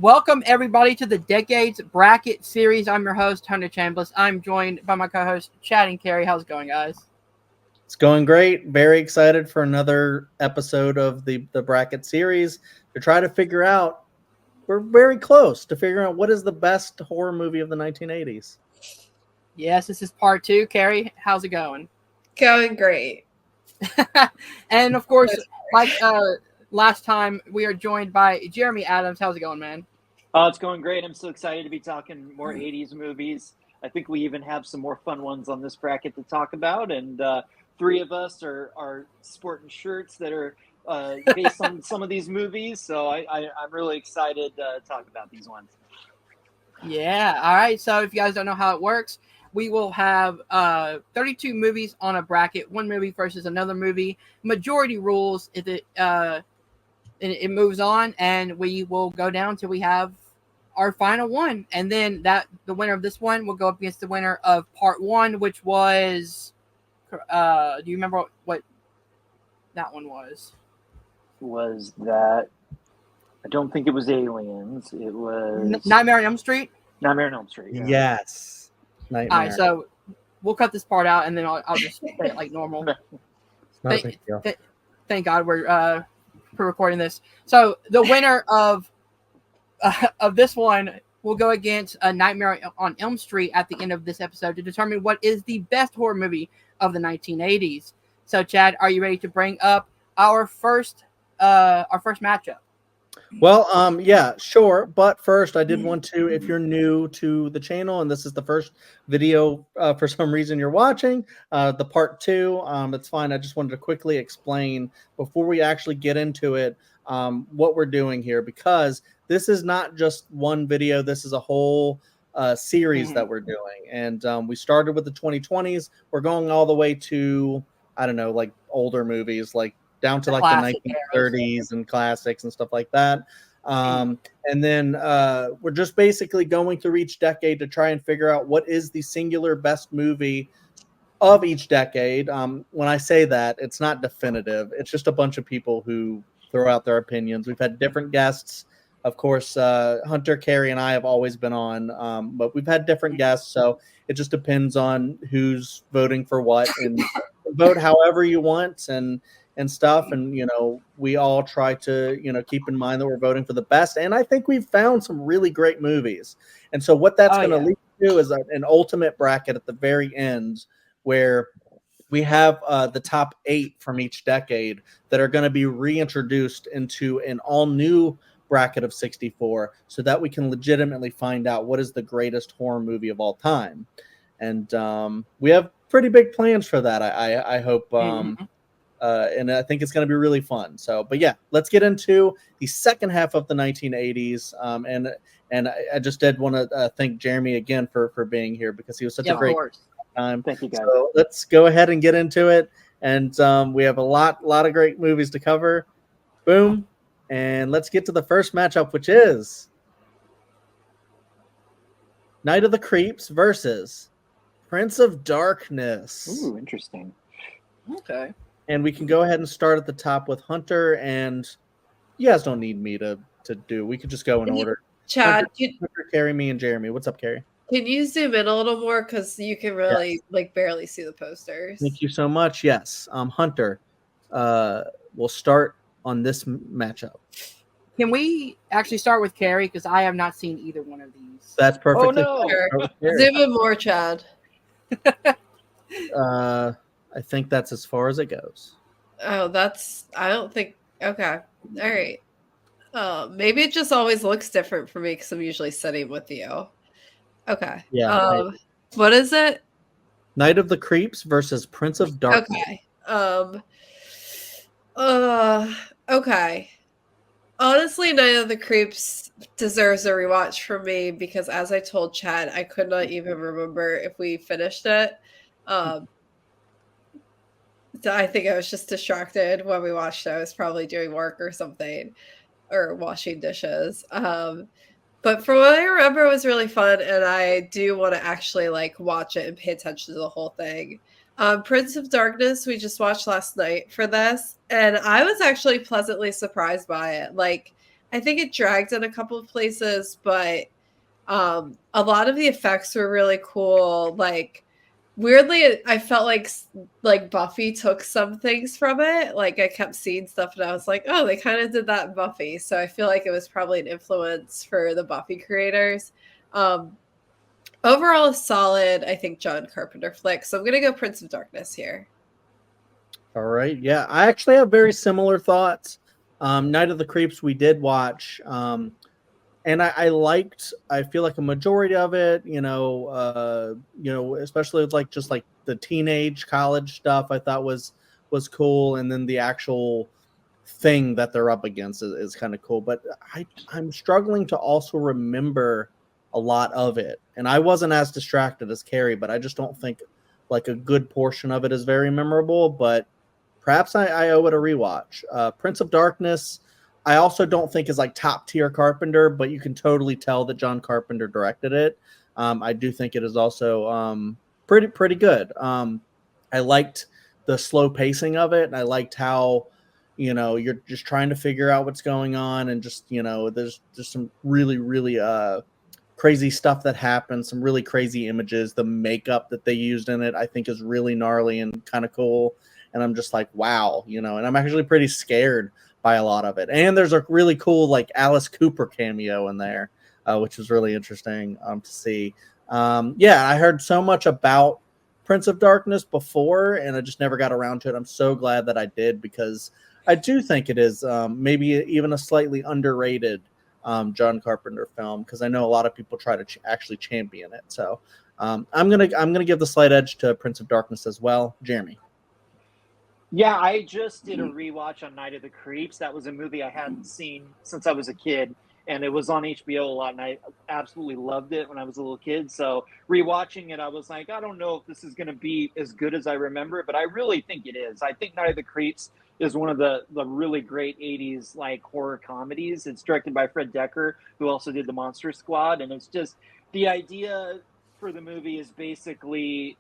Welcome everybody to the Decades Bracket Series. I'm your host, Hunter Chambliss. I'm joined by my co-host, Chad and Carrie. How's it going, guys? It's going great. Very excited for another episode of the bracket series to try to figure out. We're very close to figuring out what is the best horror movie of the 1980s. Yes, this is part 2. Carrie, how's it going? Going great. And of course, like last time, we are joined by Jeremy Adams. How's it going, man? It's going great. I'm so excited to be talking more 80s movies. I think we even have some more fun ones on this bracket to talk about. And three of us are sporting shirts that are based on some of these movies. So I'm really excited to talk about these ones. Yeah. All right. So if you guys don't know how it works, we will have 32 movies on a bracket, one movie versus another movie. Majority rules. If it moves on, and we will go down till we have our final one, and then the winner of this one will go up against the winner of part 1, which was do you remember what that one was? Was that? I don't think it was Aliens. It was Nightmare on Elm Street. Nightmare on Elm Street. Yeah. Yes. Nightmare. All right, so we'll cut this part out, and then I'll just say it like normal. Not a big deal. Thank God we're recording this. So the winner of this one will go against a Nightmare on Elm Street at the end of this episode to determine what is the best horror movie of the 1980s. So, Chad, are you ready to bring up our first matchup? Well, yeah, sure. But first, I did want to, if you're new to the channel and this is the first video for some reason you're watching, the part 2, it's fine. I just wanted to quickly explain before we actually get into it what we're doing here, because this is not just one video. This is a whole series that we're doing. And we started with the 2020s. We're going all the way to, I don't know, like older movies, like down to like the 1930s and classics and stuff like that. And then we're just basically going through each decade to try and figure out what is the singular best movie of each decade. When I say that, it's not definitive. It's just a bunch of people who throw out their opinions. We've had different guests. Of course, Hunter, Carrie, and I have always been on, but we've had different guests. So it just depends on who's voting for what, and vote however you want and stuff. And, you know, we all try to, you know, keep in mind that we're voting for the best. And I think we've found some really great movies. And so what that's going to lead to is an ultimate bracket at the very end where we have the top 8 from each decade that are going to be reintroduced into an all new bracket of 64 so that we can legitimately find out what is the greatest horror movie of all time. And we have pretty big plans for that. I hope. And I think it's going to be really fun. So, but yeah, let's get into the second half of the 1980s. And I just did want to thank Jeremy again for being here, because he was such a great time. Thank you, guys. So let's go ahead and get into it. And we have a lot of great movies to cover. Boom. And let's get to the first matchup, which is Night of the Creeps versus Prince of Darkness. Ooh, interesting. Okay. And we can go ahead and start at the top with Hunter. And you guys don't need me to do. We could just go in order. Chad, Hunter, Carrie, me, and Jeremy. What's up, Carrie? can you zoom in a little more, because you can really barely see the posters. Thank you so much. Yes, Hunter. We'll start on this matchup. Can we actually start with Carrie, because I have not seen either one of these? That's perfect. Oh, no. Zoom in more, Chad. I think that's as far as it goes. Oh, I don't think. Okay. All right. Maybe it just always looks different for me because I'm usually sitting with you. Okay. Yeah. What is it? Night of the Creeps versus Prince of Darkness. Okay. Okay. Honestly, Night of the Creeps deserves a rewatch for me, because as I told Chad, I could not even remember if we finished it. I think I was just distracted when we watched it. I was probably doing work or something, or washing dishes. But from what I remember, it was really fun, and I do want to actually watch it and pay attention to the whole thing. Prince of Darkness, we just watched last night for this, and I was actually pleasantly surprised by it. I think it dragged in a couple of places, but a lot of the effects were really cool. Like weirdly, I felt like Buffy took some things from it. Like I kept seeing stuff and I was like, oh, they kind of did that in Buffy. So I feel like it was probably an influence for the Buffy creators. Overall, a solid, I think, John Carpenter flick. So I'm gonna go Prince of Darkness here. All right. Yeah, I actually have very similar thoughts. Night of the Creeps we did watch. And I feel like a majority of it, especially with just like the teenage college stuff I thought was cool. And then the actual thing that they're up against is kind of cool. But I'm struggling to also remember a lot of it. And I wasn't as distracted as Carrie, but I just don't think like a good portion of it is very memorable. But perhaps I owe it a rewatch. Prince of Darkness, I also don't think is like top tier Carpenter, but you can totally tell that John Carpenter directed it. I do think it is also pretty good. I liked the slow pacing of it, and I liked how you're just trying to figure out what's going on, and just there's some really crazy stuff that happens, some really crazy images. The makeup that they used in it, I think, is really gnarly and kind of cool. And I'm just like, wow, and I'm actually pretty scared by a lot of it. And there's a really cool like Alice Cooper cameo in there, which was really interesting to see. I heard so much about Prince of Darkness before, and I just never got around to it. I'm so glad that I did, because I do think it is maybe even a slightly underrated John Carpenter film, because I know a lot of people try to actually champion it. So I'm gonna give the slight edge to Prince of Darkness as well. Jeremy. Yeah, I just did a rewatch on Night of the Creeps. That was a movie I hadn't seen since I was a kid, and it was on HBO a lot, and I absolutely loved it when I was a little kid. So rewatching it, I was like, I don't know if this is going to be as good as I remember it, but I really think it is. I think Night of the Creeps is one of the really great 80s like horror comedies. It's directed by Fred Decker, who also did The Monster Squad, and it's just the idea for the movie is basically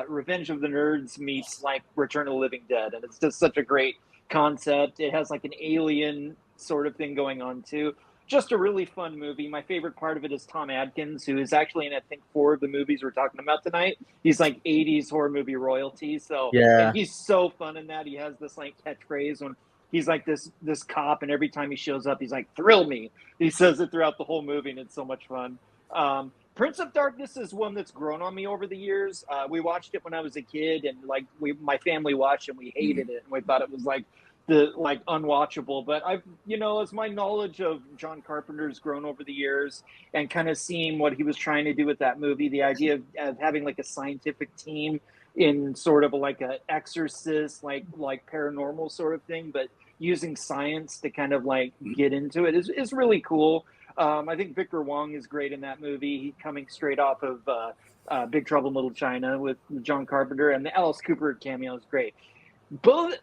Revenge of the Nerds meets like Return of the Living Dead, and it's just such a great concept. It has like an alien sort of thing going on too. Just a really fun movie. My favorite part of it is Tom Adkins, who is actually in I think 4 of the movies we're talking about tonight. He's like 80s horror movie royalty. So yeah, and he's so fun in that. He has this like catchphrase when he's like this cop, and every time he shows up, he's like, "Thrill me." He says it throughout the whole movie, and it's so much fun. Prince of Darkness is one that's grown on me over the years. We watched it when I was a kid, and like my family watched it, and we hated it, and we thought it was like unwatchable. But I've as my knowledge of John Carpenter's grown over the years, and kind of seeing what he was trying to do with that movie, the idea of having like a scientific team in sort of like a exorcist, like paranormal sort of thing, but using science to kind of like get into it is really cool. I think Victor Wong is great in that movie. He coming straight off of Big Trouble in Little China with John Carpenter, and the Alice Cooper cameo is great. Both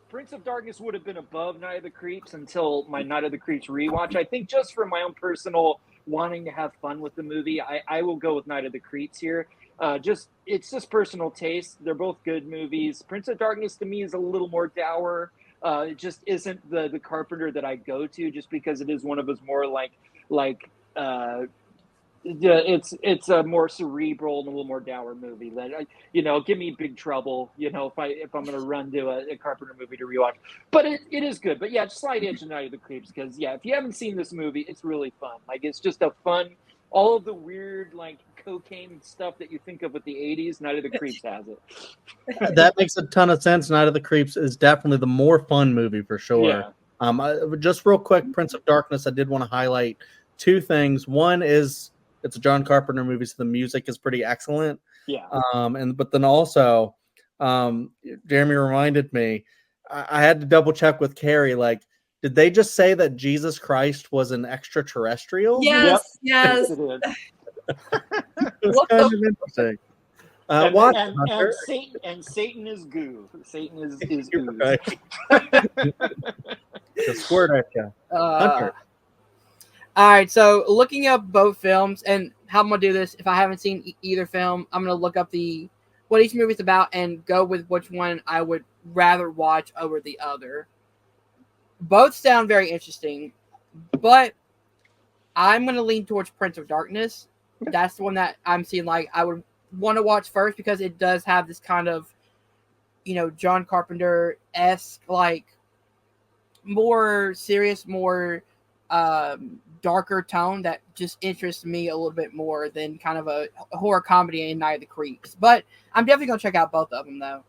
Prince of Darkness would have been above Night of the Creeps until my Night of the Creeps rewatch. I think just for my own personal wanting to have fun with the movie, I will go with Night of the Creeps here. It's just personal taste. They're both good movies. Prince of Darkness to me is a little more dour. It just isn't the Carpenter that I go to, just because it is one of his more it's a more cerebral and a little more dour movie. That give me Big Trouble. If I'm going to run to a Carpenter movie to rewatch, but it is good. But yeah, just slight edge of Night of the Creeps, because if you haven't seen this movie, it's really fun. Like it's just a fun. All of the weird like cocaine stuff that you think of with the 80s, Night of the Creeps has it. That makes a ton of sense. Night of the Creeps is definitely the more fun movie for sure. Yeah. Just real quick, Prince of Darkness, I did want to highlight 2 things. One is it's a John Carpenter movie, so the music is pretty excellent. Yeah. But then also, Jeremy reminded me, I had to double check with Carrie, like, did they just say that Jesus Christ was an extraterrestrial? Yes, yes. It is. It's kind of interesting. And Satan is goo. Satan is ooze. Right. The squirt at you. All right, so looking up both films, and how I'm gonna do this, if I haven't seen either film, I'm gonna look up what each movie's about and go with which one I would rather watch over the other. Both sound very interesting, but I'm going to lean towards Prince of Darkness. That's the one that I'm seeing like I would want to watch first because it does have this kind of, John Carpenter-esque, like more serious, more darker tone that just interests me a little bit more than kind of a horror comedy in Night of the Creeps. But I'm definitely going to check out both of them, though.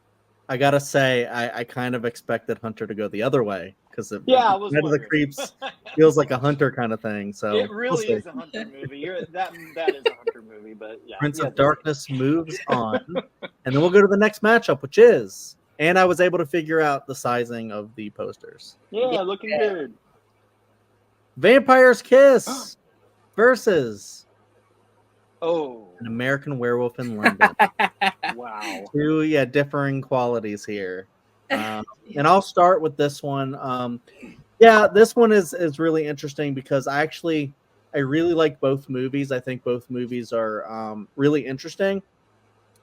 I gotta say, I kind of expected Hunter to go the other way because I was Night of the Creeps feels like a Hunter kind of thing. So it really is a Hunter movie. That is a Hunter movie, but yeah. Prince of Darkness moves on, and then we'll go to the next matchup, which is, and I was able to figure out the sizing of the posters. Yeah, looking good. Vampire's Kiss versus An American Werewolf in London. Wow. Two, differing qualities here. And I'll start with this one. This one is really interesting because I really like both movies. I think both movies are really interesting.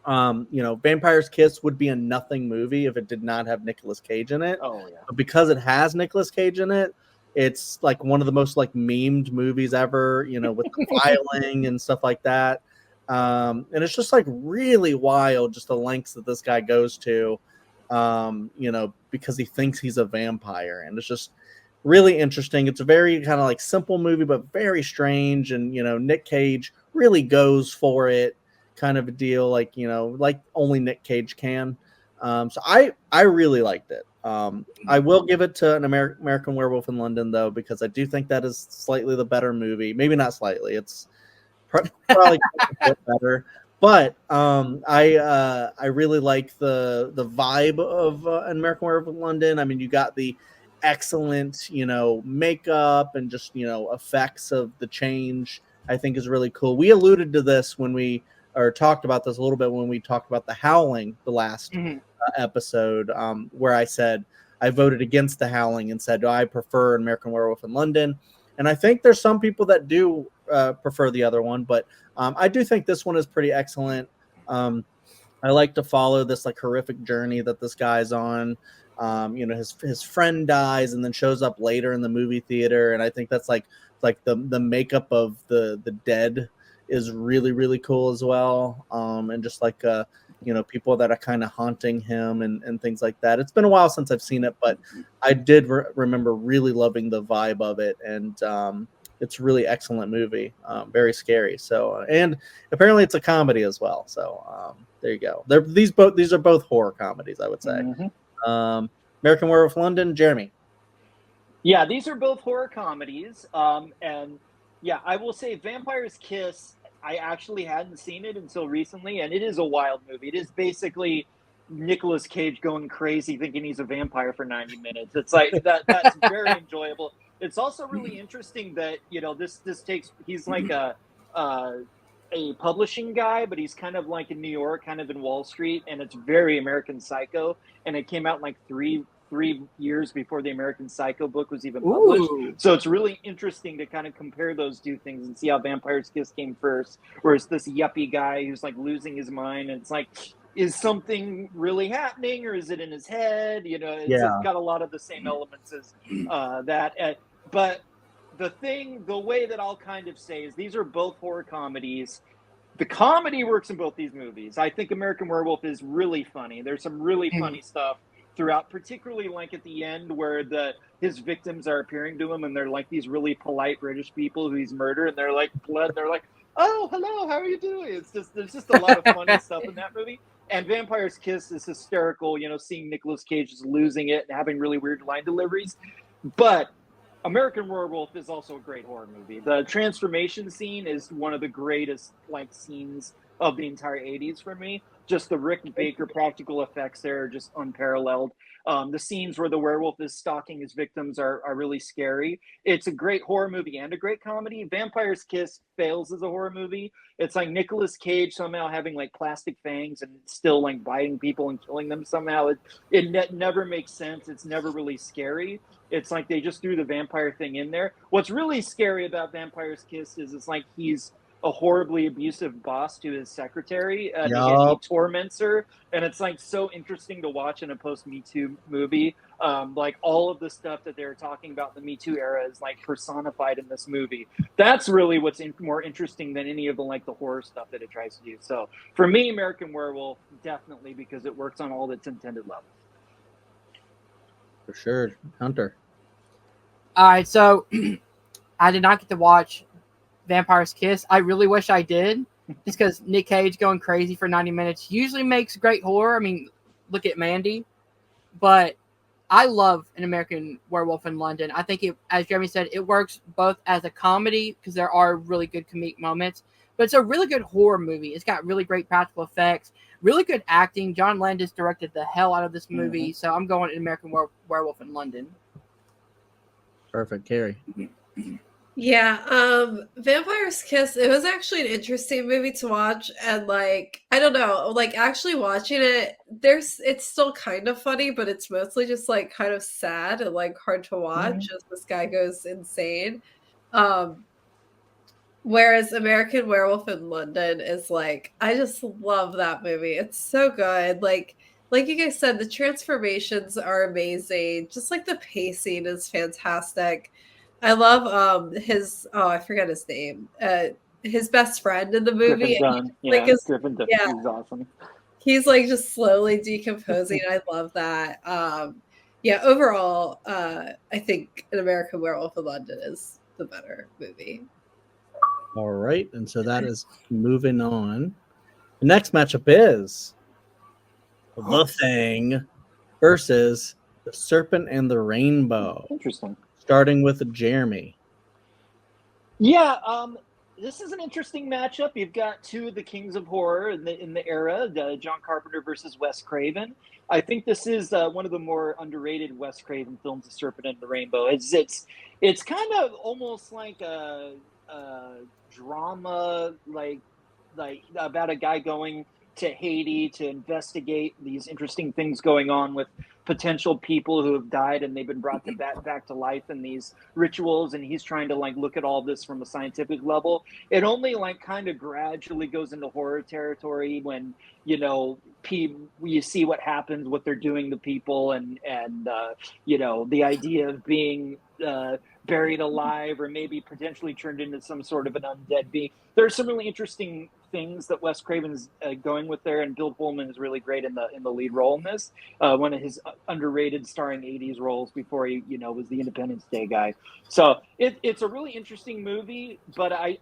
Vampire's Kiss would be a nothing movie if it did not have Nicolas Cage in it. Oh yeah. But because it has Nicolas Cage in it, it's like one of the most like memed movies ever, with the filing and stuff like that. And it's just like really wild, just the lengths that this guy goes to, because he thinks he's a vampire. And it's just really interesting. It's a very kind of like simple movie, but very strange. And, Nick Cage really goes for it, kind of a deal, like, like only Nick Cage can. So I really liked it. I will give it to An American Werewolf in London, though, because I do think that is slightly the better movie. Maybe not slightly. It's probably a bit better. But I really like the vibe of An American Werewolf in London. I mean, you got the excellent, makeup and just, effects of the change, I think is really cool. We alluded to this or talked about this a little bit when we talked about The Howling, the last episode, where I said I voted against The Howling and said I prefer An American Werewolf in London. And I think there's some people that do prefer the other one, but I do think this one is pretty excellent. I like to follow this like horrific journey that this guy's on. His friend dies and then shows up later in the movie theater, and I think that's like the makeup of the dead is really, really cool as well. And just like people that are kind of haunting him and things like that. It's been a while since I've seen it, but I did remember really loving the vibe of it, and it's a really excellent movie. Very scary. So, and apparently it's a comedy as well. So there you go. These are both horror comedies, I would say. American Werewolf London, Jeremy. Yeah, these are both horror comedies. And yeah, I will say Vampire's Kiss, I actually hadn't seen it until recently, and it is a wild movie. It is basically Nicolas Cage going crazy thinking he's a vampire for 90 minutes. It's like that's very enjoyable. It's also really interesting that, he's like a publishing guy, but he's kind of like in New York, kind of in Wall Street, and it's very American Psycho, and it came out in like three years before the American Psycho book was even published. Ooh. So it's really interesting to kind of compare those two things and see how Vampire's Kiss came first, whereas this yuppie guy who's like losing his mind, and it's like, is something really happening or is it in his head? It's got a lot of the same elements as that. But the way that I'll kind of say is these are both horror comedies. The comedy works in both these movies. I think American Werewolf is really funny. There's some really funny stuff throughout, particularly like at the end where his victims are appearing to him and they're like these really polite British people who he's murdered, and they're like blood, and they're like, oh, hello, how are you doing? There's just a lot of funny stuff in that movie. And Vampire's Kiss is hysterical, seeing Nicolas Cage just losing it and having really weird line deliveries. But American Werewolf is also a great horror movie. The transformation scene is one of the greatest scenes of the entire 80s for me. Just the Rick Baker practical effects there are just unparalleled. The scenes where the werewolf is stalking his victims are really scary. It's a great horror movie and a great comedy. Vampire's Kiss fails as a horror movie. It's like Nicolas Cage somehow having like plastic fangs and still like biting people and killing them somehow. It never makes sense. It's never really scary. It's like they just threw the vampire thing in there. What's really scary about Vampire's Kiss is it's like he's a horribly abusive boss to his secretary, and he Yup. torments her, and it's like so interesting to watch in a post Me Too movie. Like all of the stuff that they're talking about in the Me Too era is like personified in this movie. That's really what's more interesting than any of the like the horror stuff that it tries to do. So for me, American Werewolf definitely, because it works on all its intended levels. For sure, Hunter. All right, so I did not get to watch Vampire's Kiss. I really wish I did, just because Nick Cage going crazy for 90 minutes usually makes great horror. I mean, look at Mandy. But I love An American Werewolf in London. I think it, as Jeremy said, it works both as a comedy because there are really good comedic moments, but it's a really good horror movie. It's got really great practical effects, really good acting. John Landis directed the hell out of this movie, so I'm going An American Werewolf in London. Perfect, Carrie. Yeah, Vampire's Kiss, it was actually an interesting movie to watch, and like I don't know, like actually watching it, it's still kind of funny, but it's mostly just like kind of sad and like hard to watch as this guy goes insane. Whereas American Werewolf in London is like, I just love that movie. It's so good. Like you guys said, the transformations are amazing. Just like the pacing is fantastic. I love I forgot his name. His best friend in the movie. Griffin Dunn. Like Griffin Dunn. yeah. He's awesome. He's like just slowly decomposing. I love that. Yeah, overall, I think An American Werewolf in London is the better movie. All right, and so that is moving on. The next matchup is The Thing versus The Serpent and the Rainbow. Interesting. Starting with Jeremy. Yeah, this is an interesting matchup. You've got two of the kings of horror in the era, John Carpenter versus Wes Craven. I think this is one of the more underrated Wes Craven films, The Serpent and the Rainbow. It's kind of almost like a drama, like about a guy going to Haiti to investigate these interesting things going on with potential people who have died and they've been brought back to life in these rituals, and he's trying to like look at all this from a scientific level. It only like kind of gradually goes into horror territory when you see what happens, what they're doing to people, and the idea of being buried alive or maybe potentially turned into some sort of an undead being. There's some really interesting things that Wes Craven's going with there, and Bill Pullman is really great in the lead role in this. One of his underrated starring 80s roles before he was the Independence Day guy. So it's a really interesting movie, but I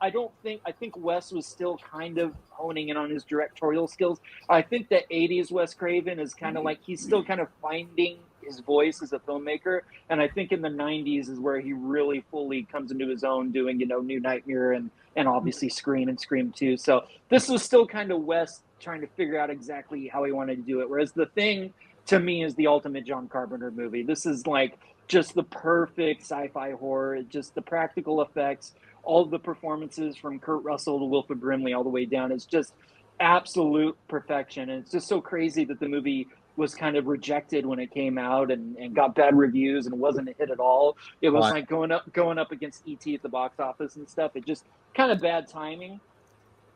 think Wes was still kind of honing in on his directorial skills. I think that 80s Wes Craven is kind of like he's still kind of finding his voice as a filmmaker, and I think in the 90s is where he really fully comes into his own, doing New Nightmare and obviously Scream and Scream 2. So this was still kind of Wes trying to figure out exactly how he wanted to do it, whereas The Thing to me is the ultimate John Carpenter movie. This is like just the perfect sci-fi horror, just the practical effects, all of the performances from Kurt Russell to Wilford Brimley all the way down. It's just absolute perfection, and it's just so crazy that the movie was kind of rejected when it came out and got bad reviews and wasn't a hit at all. It was like going up against E.T. at the box office and stuff. It just kind of bad timing.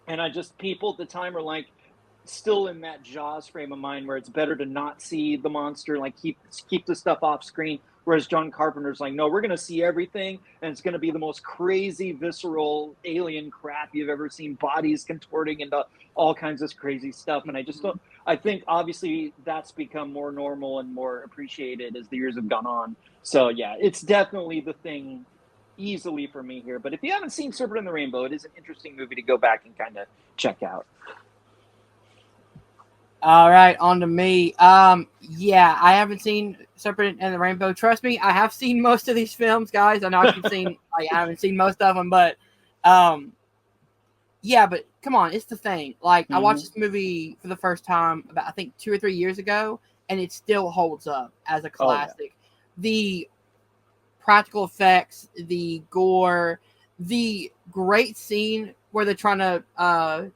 And people at the time are like still in that Jaws frame of mind where it's better to not see the monster, like keep the stuff off screen. Whereas John Carpenter's like, no, we're going to see everything, and it's going to be the most crazy, visceral, alien crap you've ever seen, bodies contorting into all kinds of crazy stuff. And I think obviously that's become more normal and more appreciated as the years have gone on. So yeah, it's definitely The Thing easily for me here. But if you haven't seen Serpent and the Rainbow, it is an interesting movie to go back and kind of check out. All right, on to me. Yeah, I haven't seen Serpent and the Rainbow. Trust me, I have seen most of these films, guys. I know I haven't seen most of them, but yeah, but come on, it's The Thing. Like I watched this movie for the first time about I think 2 or 3 years ago, and it still holds up as a classic. Oh, yeah. The practical effects, the gore, the great scene where they're trying to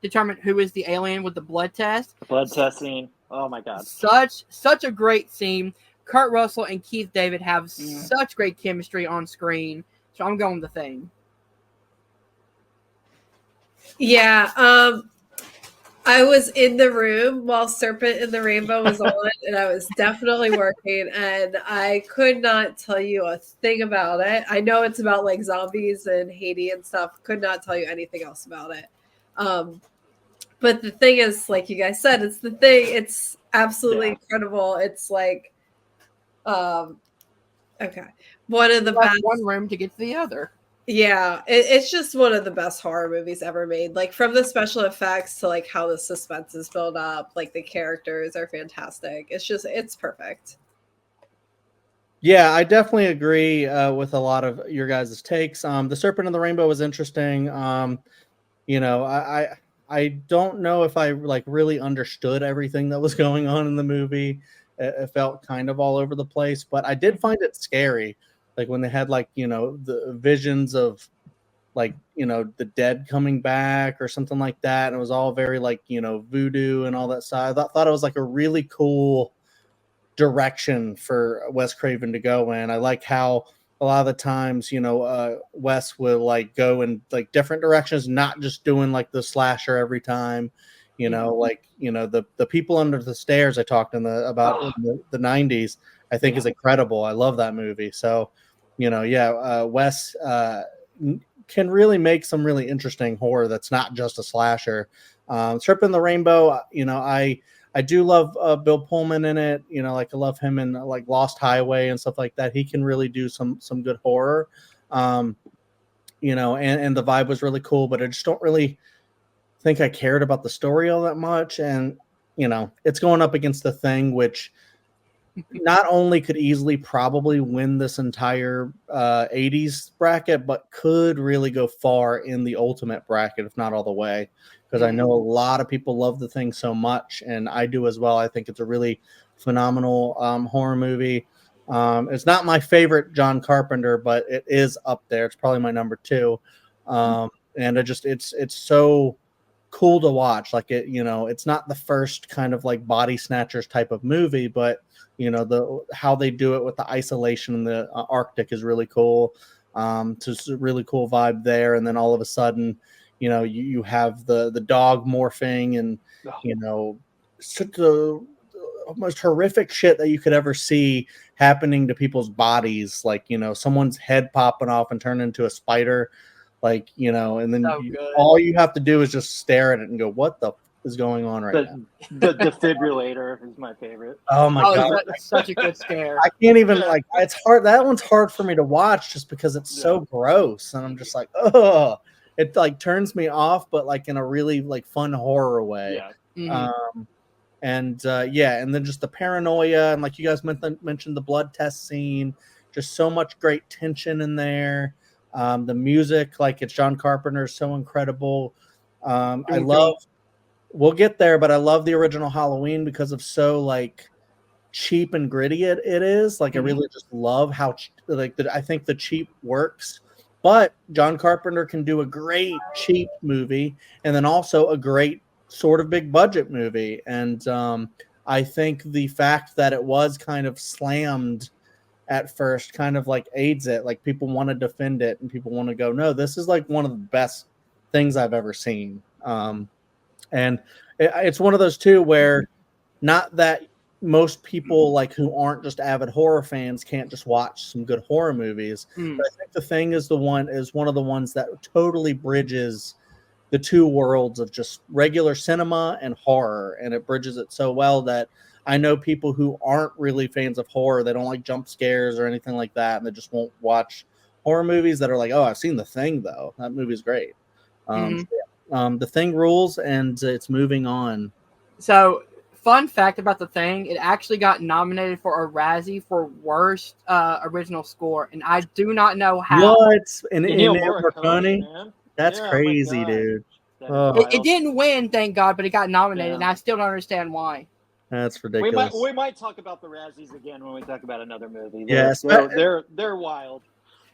determine who is the alien with the blood test. The blood test scene. Oh my god. Such a great scene. Kurt Russell and Keith David have such great chemistry on screen. So I'm going The Thing. Yeah. I was in the room while Serpent in the Rainbow was on, and I was definitely working, and I could not tell you a thing about it. I know it's about like zombies and Haiti and stuff. Could not tell you anything else about it. But the thing is, like you guys said, it's the thing. It's absolutely incredible. It's like, okay, one of the Left best. one room to get to the other. Yeah, it's just one of the best horror movies ever made. Like from the special effects to like how the suspense is built up, like the characters are fantastic. It's perfect. Yeah, I definitely agree with a lot of your guys' takes. The Serpent and the Rainbow was interesting. You know, I don't know if I like really understood everything that was going on in the movie. It felt kind of all over the place, but I did find it scary. Like when they had like, you know, the visions of like, you know, the dead coming back or something like that. And it was all very like, you know, voodoo and all that stuff. I thought it was like a really cool direction for Wes Craven to go in. I like how a lot of the times, you know, Wes will like go in like different directions, not just doing like the slasher every time. You know, like you know the people under the stairs I talked in the 90s. I think is incredible. I love that movie. So, you know, yeah, Wes can really make some really interesting horror that's not just a slasher. Serpent in the Rainbow, you know, I do love Bill Pullman in it. You know, like I love him in like Lost Highway and stuff like that. He can really do some good horror. You know, and the vibe was really cool, but I just don't really think I cared about the story all that much. And, you know, it's going up against The Thing, which not only could easily probably win this entire 80s bracket, but could really go far in the ultimate bracket, if not all the way. Because I know a lot of people love The Thing so much, and I do as well. I think it's a really phenomenal horror movie. It's not my favorite John Carpenter, but it is up there. It's probably my number 2. And it's so cool to watch. Like it, you know, it's not the first kind of like body snatchers type of movie, but you know, how they do it with the isolation in the Arctic is really cool. Just a really cool vibe there. And then all of a sudden, you know, you have the dog morphing and, you know, such the most horrific shit that you could ever see happening to people's bodies. Like, you know, someone's head popping off and turn into a spider. Like, you know, and then all you have to do is just stare at it and go, what the is going on right now? The defibrillator is my favorite. Oh my god, that's such a good scare. I can't even like. It's hard. That one's hard for me to watch just because it's so gross, and I'm just like, oh, it like turns me off, but like in a really like fun horror way. Yeah. And then just the paranoia and like you guys mentioned the blood test scene, just so much great tension in there. The music, like it's John Carpenter, is so incredible. I love. We'll get there, but I love the original Halloween because of so like cheap and gritty it is. Like I really just love how I think the cheap works, but John Carpenter can do a great cheap movie and then also a great sort of big budget movie. And I think the fact that it was kind of slammed at first kind of like aids it. Like people want to defend it and people want to go, no, this is like one of the best things I've ever seen. And it's one of those too where not that most people like who aren't just avid horror fans can't just watch some good horror movies. But I think The Thing is one of the ones that totally bridges the two worlds of just regular cinema and horror. And it bridges it so well that I know people who aren't really fans of horror, they don't like jump scares or anything like that, and they just won't watch horror movies that are like, oh, I've seen The Thing though. That movie's great. The Thing rules, and it's moving on. So, fun fact about The Thing, it actually got nominated for a Razzie for worst original score, and I do not know how. What? Ennio Morricone? Man. That's crazy, dude. It didn't win, thank God, but it got nominated, and I still don't understand why. That's ridiculous. We might talk about the Razzies again when we talk about another movie. They're wild.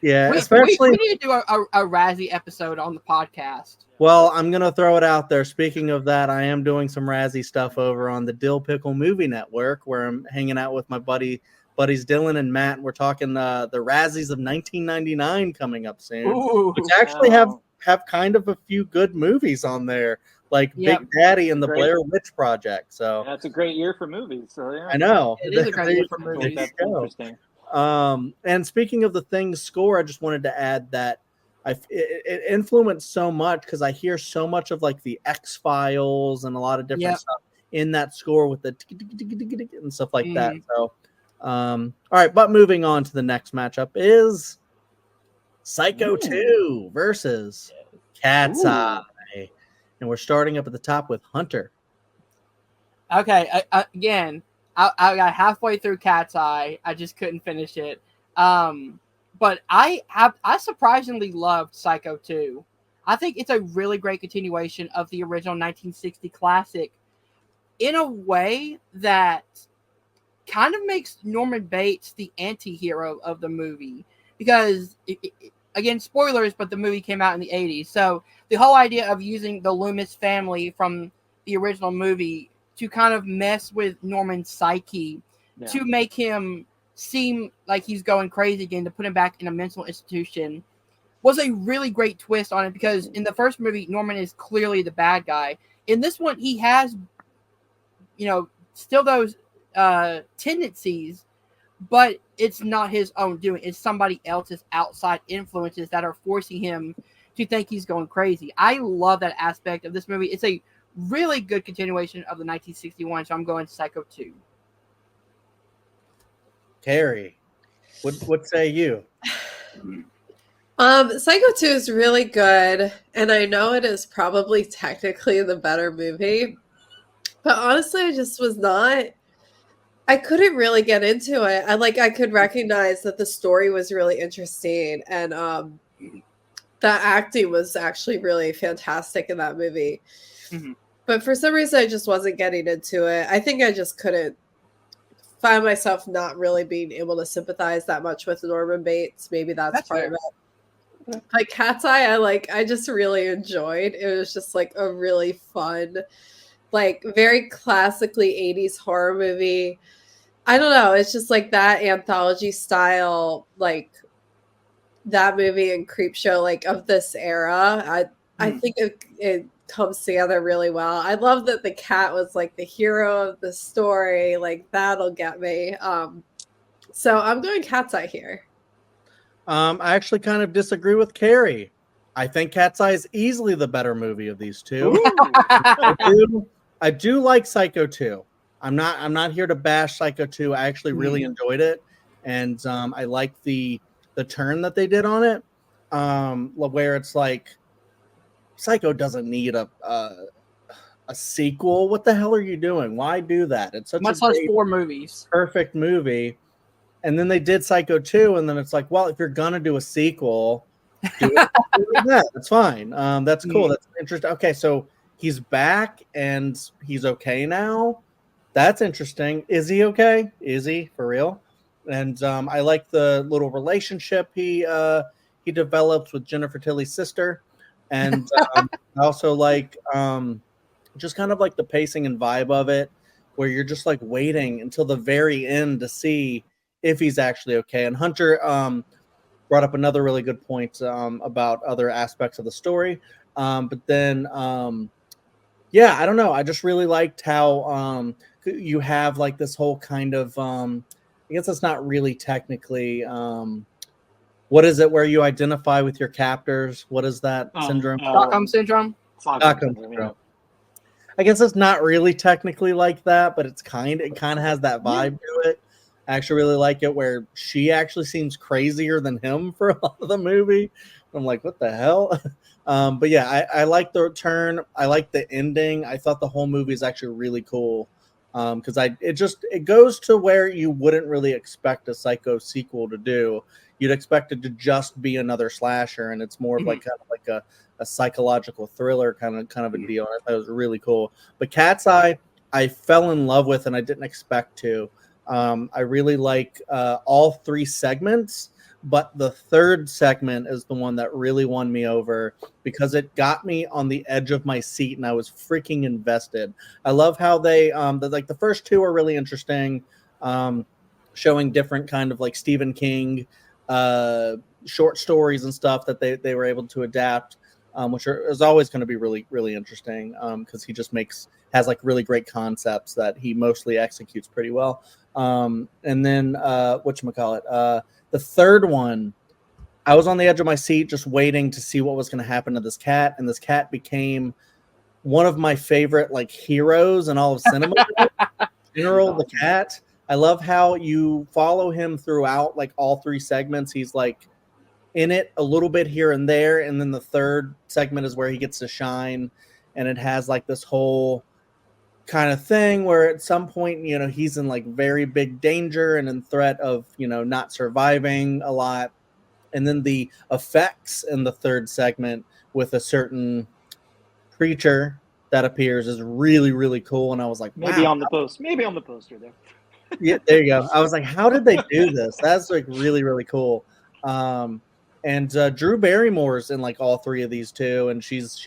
Yeah, we need to do a Razzie episode on the podcast. Well, I'm going to throw it out there. Speaking of that, I am doing some Razzie stuff over on the Dill Pickle Movie Network where I'm hanging out with my buddies Dylan and Matt. We're talking the Razzies of 1999 coming up soon. Ooh, which actually have have kind of a few good movies on there, like Yep. Big Daddy and the Great. Blair Witch Project. So That's a great year for movies. So yeah, I know It is a great year for there movies. you that's go. interesting. And speaking of the Things score, I just wanted to add that it influenced so much because I hear so much of like the X-Files and a lot of different Yep. stuff in that score with the and stuff like that. Mhm. So, all right, but moving on to the next matchup is Psycho 2 versus Cat's Ooh. Eye. And we're starting up at the top with Hunter. Okay, again, I got halfway through Cat's Eye. I just couldn't finish it. But I surprisingly loved Psycho 2. I think it's a really great continuation of the original 1960 classic in a way that kind of makes Norman Bates the anti-hero of the movie. Because, again, spoilers, but the movie came out in the 80s. So the whole idea of using the Loomis family from the original movie to kind of mess with Norman's psyche, to make him seem like he's going crazy again, to put him back in a mental institution, was a really great twist on it, because in the first movie, Norman is clearly the bad guy. In this one, he has, still those tendencies, but it's not his own doing. It's somebody else's outside influences that are forcing him to think he's going crazy. I love that aspect of this movie. It's a really good continuation of the 1961, so I'm going Psycho 2. Carrie, what say you? Psycho 2 is really good, and I know it is probably technically the better movie, but honestly, I just was not. I couldn't really get into it. I could recognize that the story was really interesting, and the acting was actually really fantastic in that movie. Mm-hmm. But for some reason, I just wasn't getting into it. I think I just couldn't find myself not really being able to sympathize that much with Norman Bates. Maybe that's part fair. of it. Like Cat's Eye, I just really enjoyed. It was just like a really fun, like very classically 80s horror movie. I don't know. It's just like that anthology style, like that movie and Creepshow, like of this era. I think it comes together really well. I love that the cat was like the hero of the story. Like that'll get me. So I'm going Cat's Eye here. I actually kind of disagree with Carrie. I think Cat's Eye is easily the better movie of these two. I do like Psycho 2. I'm not here to bash Psycho 2. I actually really enjoyed it, and I like the turn that they did on it, where it's like Psycho doesn't need a sequel. What the hell are you doing? Why do that? It's such much a less 4 movies. perfect movie. And then they did Psycho 2, and then it's like, well, if you're gonna do a sequel, do it. That's fine. That's cool. That's interesting. Okay, so he's back and he's okay now. That's interesting. Is he okay? Is he for real? And I like the little relationship he develops with Jennifer Tilly's sister, and I also like just kind of like the pacing and vibe of it, where you're just like waiting until the very end to see if he's actually okay. And Hunter brought up another really good point about other aspects of the story. But then, yeah, I don't know. I just really liked how you have like this whole kind of, I guess it's not really technically, what is it where you identify with your captors? What is that syndrome? Stockholm Syndrome? Stockholm Syndrome. I guess it's not really technically like that, but it kind of has that vibe to it. I actually really like it where she actually seems crazier than him for a lot of the movie. I'm like, what the hell? But yeah, I like the turn. I like the ending. I thought the whole movie is actually really cool because it goes to where you wouldn't really expect a Psycho sequel to do. You'd expect it to just be another slasher, and it's more of like kind of like a psychological thriller kind of a deal. I thought it was really cool. But Cat's Eye, I fell in love with, and I didn't expect to. I really like all 3 segments, but the third segment is the one that really won me over because it got me on the edge of my seat and I was freaking invested. I love how they like the first 2 are really interesting, showing different kind of like Stephen King short stories and stuff that they were able to adapt. is always going to be really, really interesting because he just has like really great concepts that he mostly executes pretty well. And then whatchamacallit, the third one, I was on the edge of my seat just waiting to see what was going to happen to this cat, and this cat became one of my favorite like heroes in all of cinema. General, the cat. I love how you follow him throughout like all three segments. He's like in it a little bit here and there, and then the third segment is where he gets to shine, and it has like this whole kind of thing where at some point, you know, he's in like very big danger and in threat of, you know, not surviving a lot. And then the effects in the third segment with a certain creature that appears is really, really cool. And I was like, maybe wow. on the poster there. Yeah, there you go. I was like, how did they do this? That's like really, really cool. And Drew Barrymore's in like all three of these too, and she's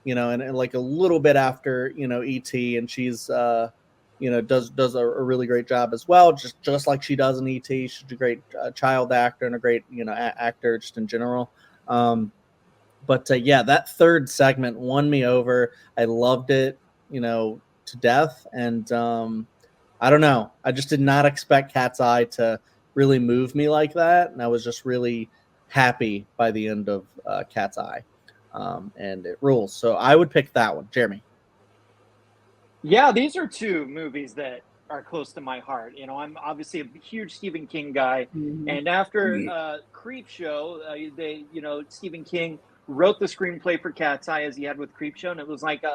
you know, and like a little bit after, you know, E.T., and she's you know, does a really great job as well, just like she does in E.T. She's a great child actor and a great, you know, actor just in general. But yeah, that third segment won me over. I loved it, you know, to death, and I don't know. I just did not expect Cat's Eye to really move me like that, and I was just really happy by the end of Cat's Eye, and it rules. So I would pick that one, Jeremy. Yeah, these are two movies that are close to my heart. You know, I'm obviously a huge Stephen King guy, and after Creepshow, Stephen King wrote the screenplay for Cat's Eye as he had with Creepshow, and it was like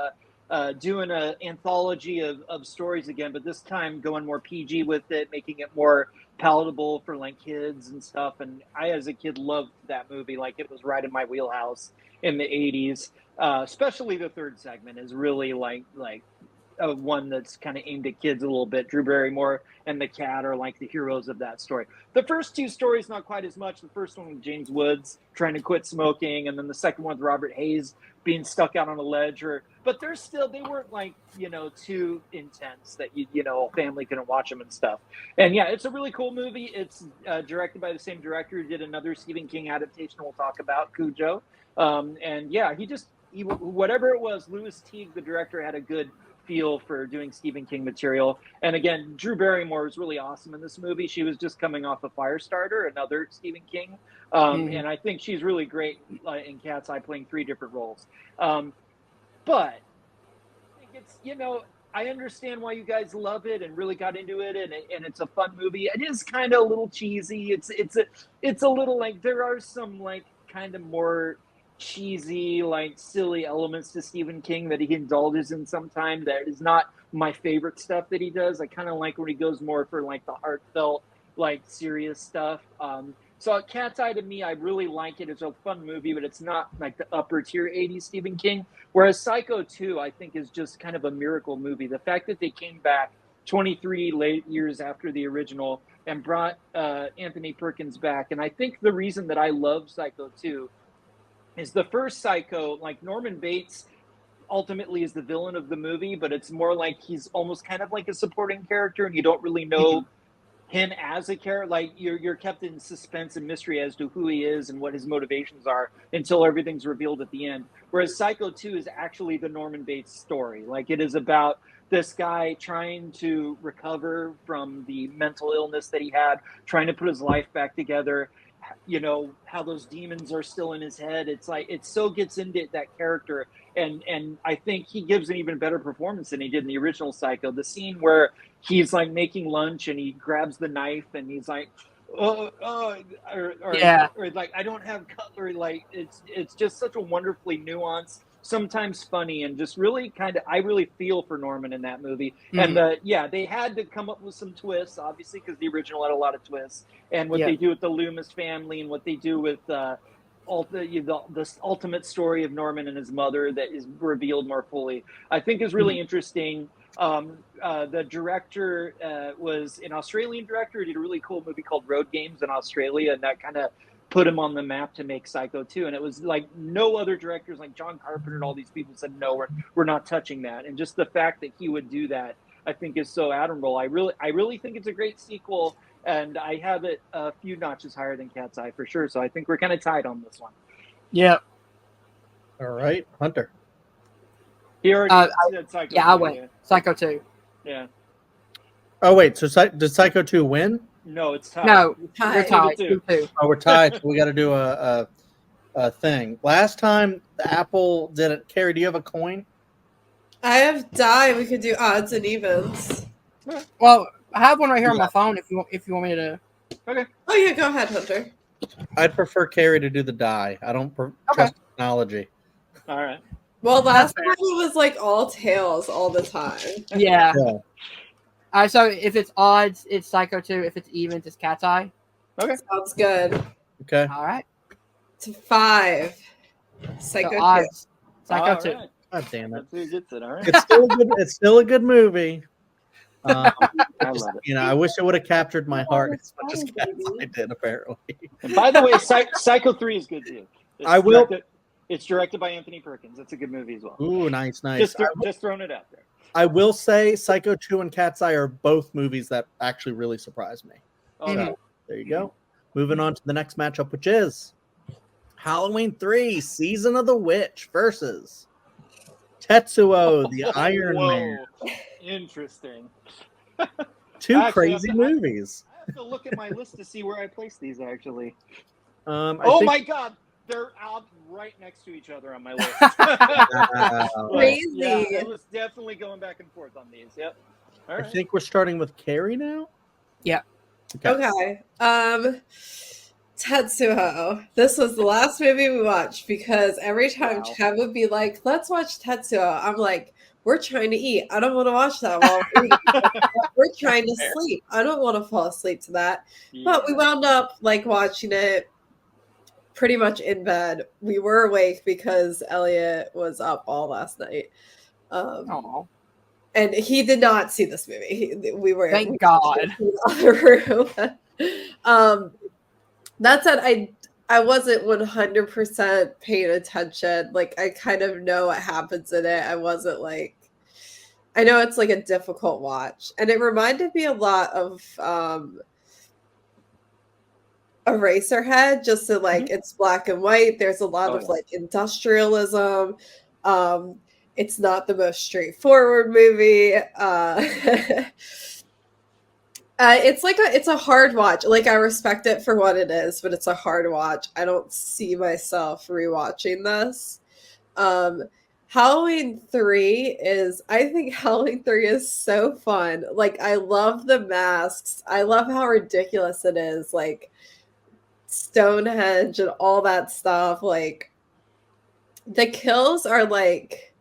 doing an anthology of stories again, but this time going more PG with it, making it more palatable for like kids and stuff. And I, as a kid, loved that movie. Like it was right in my wheelhouse in the 80s. Especially the third segment is really like one that's kind of aimed at kids a little bit. Drew Barrymore and the cat are like the heroes of that story. The first two stories, not quite as much. The first one with James Woods trying to quit smoking, and then the second one with Robert Hayes being stuck out on a ledge. But they weren't like, you know, too intense that you know, a family couldn't watch them and stuff. And yeah, it's a really cool movie. It's directed by the same director who did another Stephen King adaptation we'll talk about, Cujo. And yeah, whatever it was, Louis Teague, the director, had a good feel for doing Stephen King material. And again, Drew Barrymore was really awesome in this movie. She was just coming off of Firestarter, another Stephen King. And I think she's really great in Cat's Eye, playing three different roles. But I think it's, you know, I understand why you guys love it and really got into it, and it's a fun movie. It is kind of a little cheesy. It's a little like, there are some like kind of more cheesy, like silly elements to Stephen King that he indulges in sometimes. That is not my favorite stuff that he does. I kind of like when he goes more for like the heartfelt, like serious stuff. So Cat's Eye, to me, I really like it. It's a fun movie, but it's not like the upper tier 80s Stephen King. Whereas Psycho 2, I think, is just kind of a miracle movie. The fact that they came back 23 late years after the original and brought Anthony Perkins back. And I think the reason that I love Psycho 2 is the first Psycho, like Norman Bates ultimately is the villain of the movie, but it's more like he's almost kind of like a supporting character, and you don't really know him as a character. Like you're kept in suspense and mystery as to who he is and what his motivations are until everything's revealed at the end. Whereas Psycho 2 is actually the Norman Bates story. Like it is about this guy trying to recover from the mental illness that he had, trying to put his life back together. You know, how those demons are still in his head. It's like, it so gets into that character. And I think he gives an even better performance than he did in the original Psycho. The scene where he's like making lunch and he grabs the knife and he's like, or like, I don't have cutlery. Like it's just such a wonderfully nuanced, sometimes funny, and just really kind of, I really feel for Norman in that movie. And they had to come up with some twists, obviously, because the original had a lot of twists. And what they do with the Loomis family and what they do with the ultimate story of Norman and his mother that is revealed more fully, I think is really interesting. The director was an Australian director. He did a really cool movie called Road Games in Australia, and that kind of put him on the map to make Psycho 2. And it was like no other directors, like John Carpenter and all these people, said, no, we're not touching that. And just the fact that he would do that, I think, is so admirable. I really think it's a great sequel, and I have it a few notches higher than Cat's Eye for sure. So I think we're kind of tied on this one. Yeah. All right, Hunter. He already said Psycho. Yeah, I went Psycho 2. Yeah. Oh wait, so did Psycho 2 win? No, it's tied. No, Tied. we're tied. 2-2. 2-2. Oh, we're tied. So we got to do a thing. Last time the Apple did it. Carrie, do you have a coin? I have die. We could do odds and evens. Well, I have one right here on my phone. If you want me to. Okay. Oh yeah, go ahead, Hunter. I'd prefer Carrie to do the die. I don't trust technology. All right. Well, last fair. time it was like all tails all the time. Yeah. Yeah. All right. So if it's odds, it's Psycho 2. If it's evens, it's Cat's Eye. Okay. Sounds good. Okay. All right. To 5. So Psycho 2. odds. Psycho All 2. right. God damn it. That's who gets it. All right. It's still a good. It's still a good movie. I love it. I wish it would have captured my heart as much as Cat's Eye did. Apparently. And by the way, Psycho 3 is good too. I will- It's directed by Anthony Perkins. It's a good movie as well. Ooh, nice. Just throwing it out there. I will say Psycho 2 and Cat's Eye are both movies that actually really surprised me. Oh, Mhm. So, there you go. Moving on to the next matchup, which is Halloween 3, Season of the Witch versus Tetsuo, the Iron Man. Interesting. Two Actually, crazy movies. I have to look at my list to see where I place these actually. I Oh think- my god, they're out right next to each other on my list. Crazy. Yeah, it was definitely going back and forth on these. Yep. All I right. think we're starting with Carrie now. Yeah. Okay. Tetsuo. This was the last movie we watched because every time Wow. Chad would be like, "Let's watch Tetsuo," I'm like, "We're trying to eat. I don't want to watch that while we're eating. We're trying to sleep. I don't want to fall asleep to that." But we Yeah. wound up like watching it pretty much in bed. We were awake because Elliot was up all last night. Oh, And he did not see this movie. We were thank God. in the other room. That said, I wasn't 100% paying attention. Like I kind of know what happens in it. I wasn't like, I know it's like a difficult watch, and it reminded me a lot of Eraserhead. Just so like it's black and white. There's a lot Oh, of yeah. like industrialism. It's not the most straightforward movie. It's a hard watch. Like I respect it for what it is, but it's a hard watch. I don't see myself rewatching this. Halloween 3 is, I think Halloween 3 is so fun. Like I love the masks. I love how ridiculous it is. Like Stonehenge and all that stuff. Like the kills are like,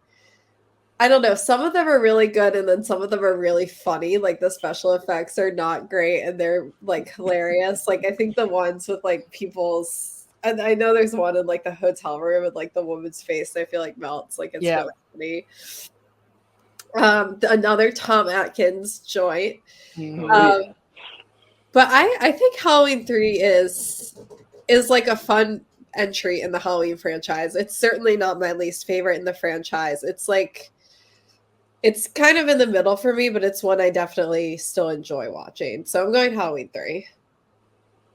I don't know. Some of them are really good, and then some of them are really funny. Like the special effects are not great, and they're like hilarious. Like I think the ones with like people's, and I know there's one in like the hotel room and like the woman's face. I feel like melts. Like it's Yeah. really funny. Another Tom Atkins joint. Mhm. Oh, But I think Halloween 3 is like a fun entry in the Halloween franchise. It's certainly not my least favorite in the franchise. It's like, it's kind of in the middle for me, but it's one I definitely still enjoy watching. So I'm going Halloween 3.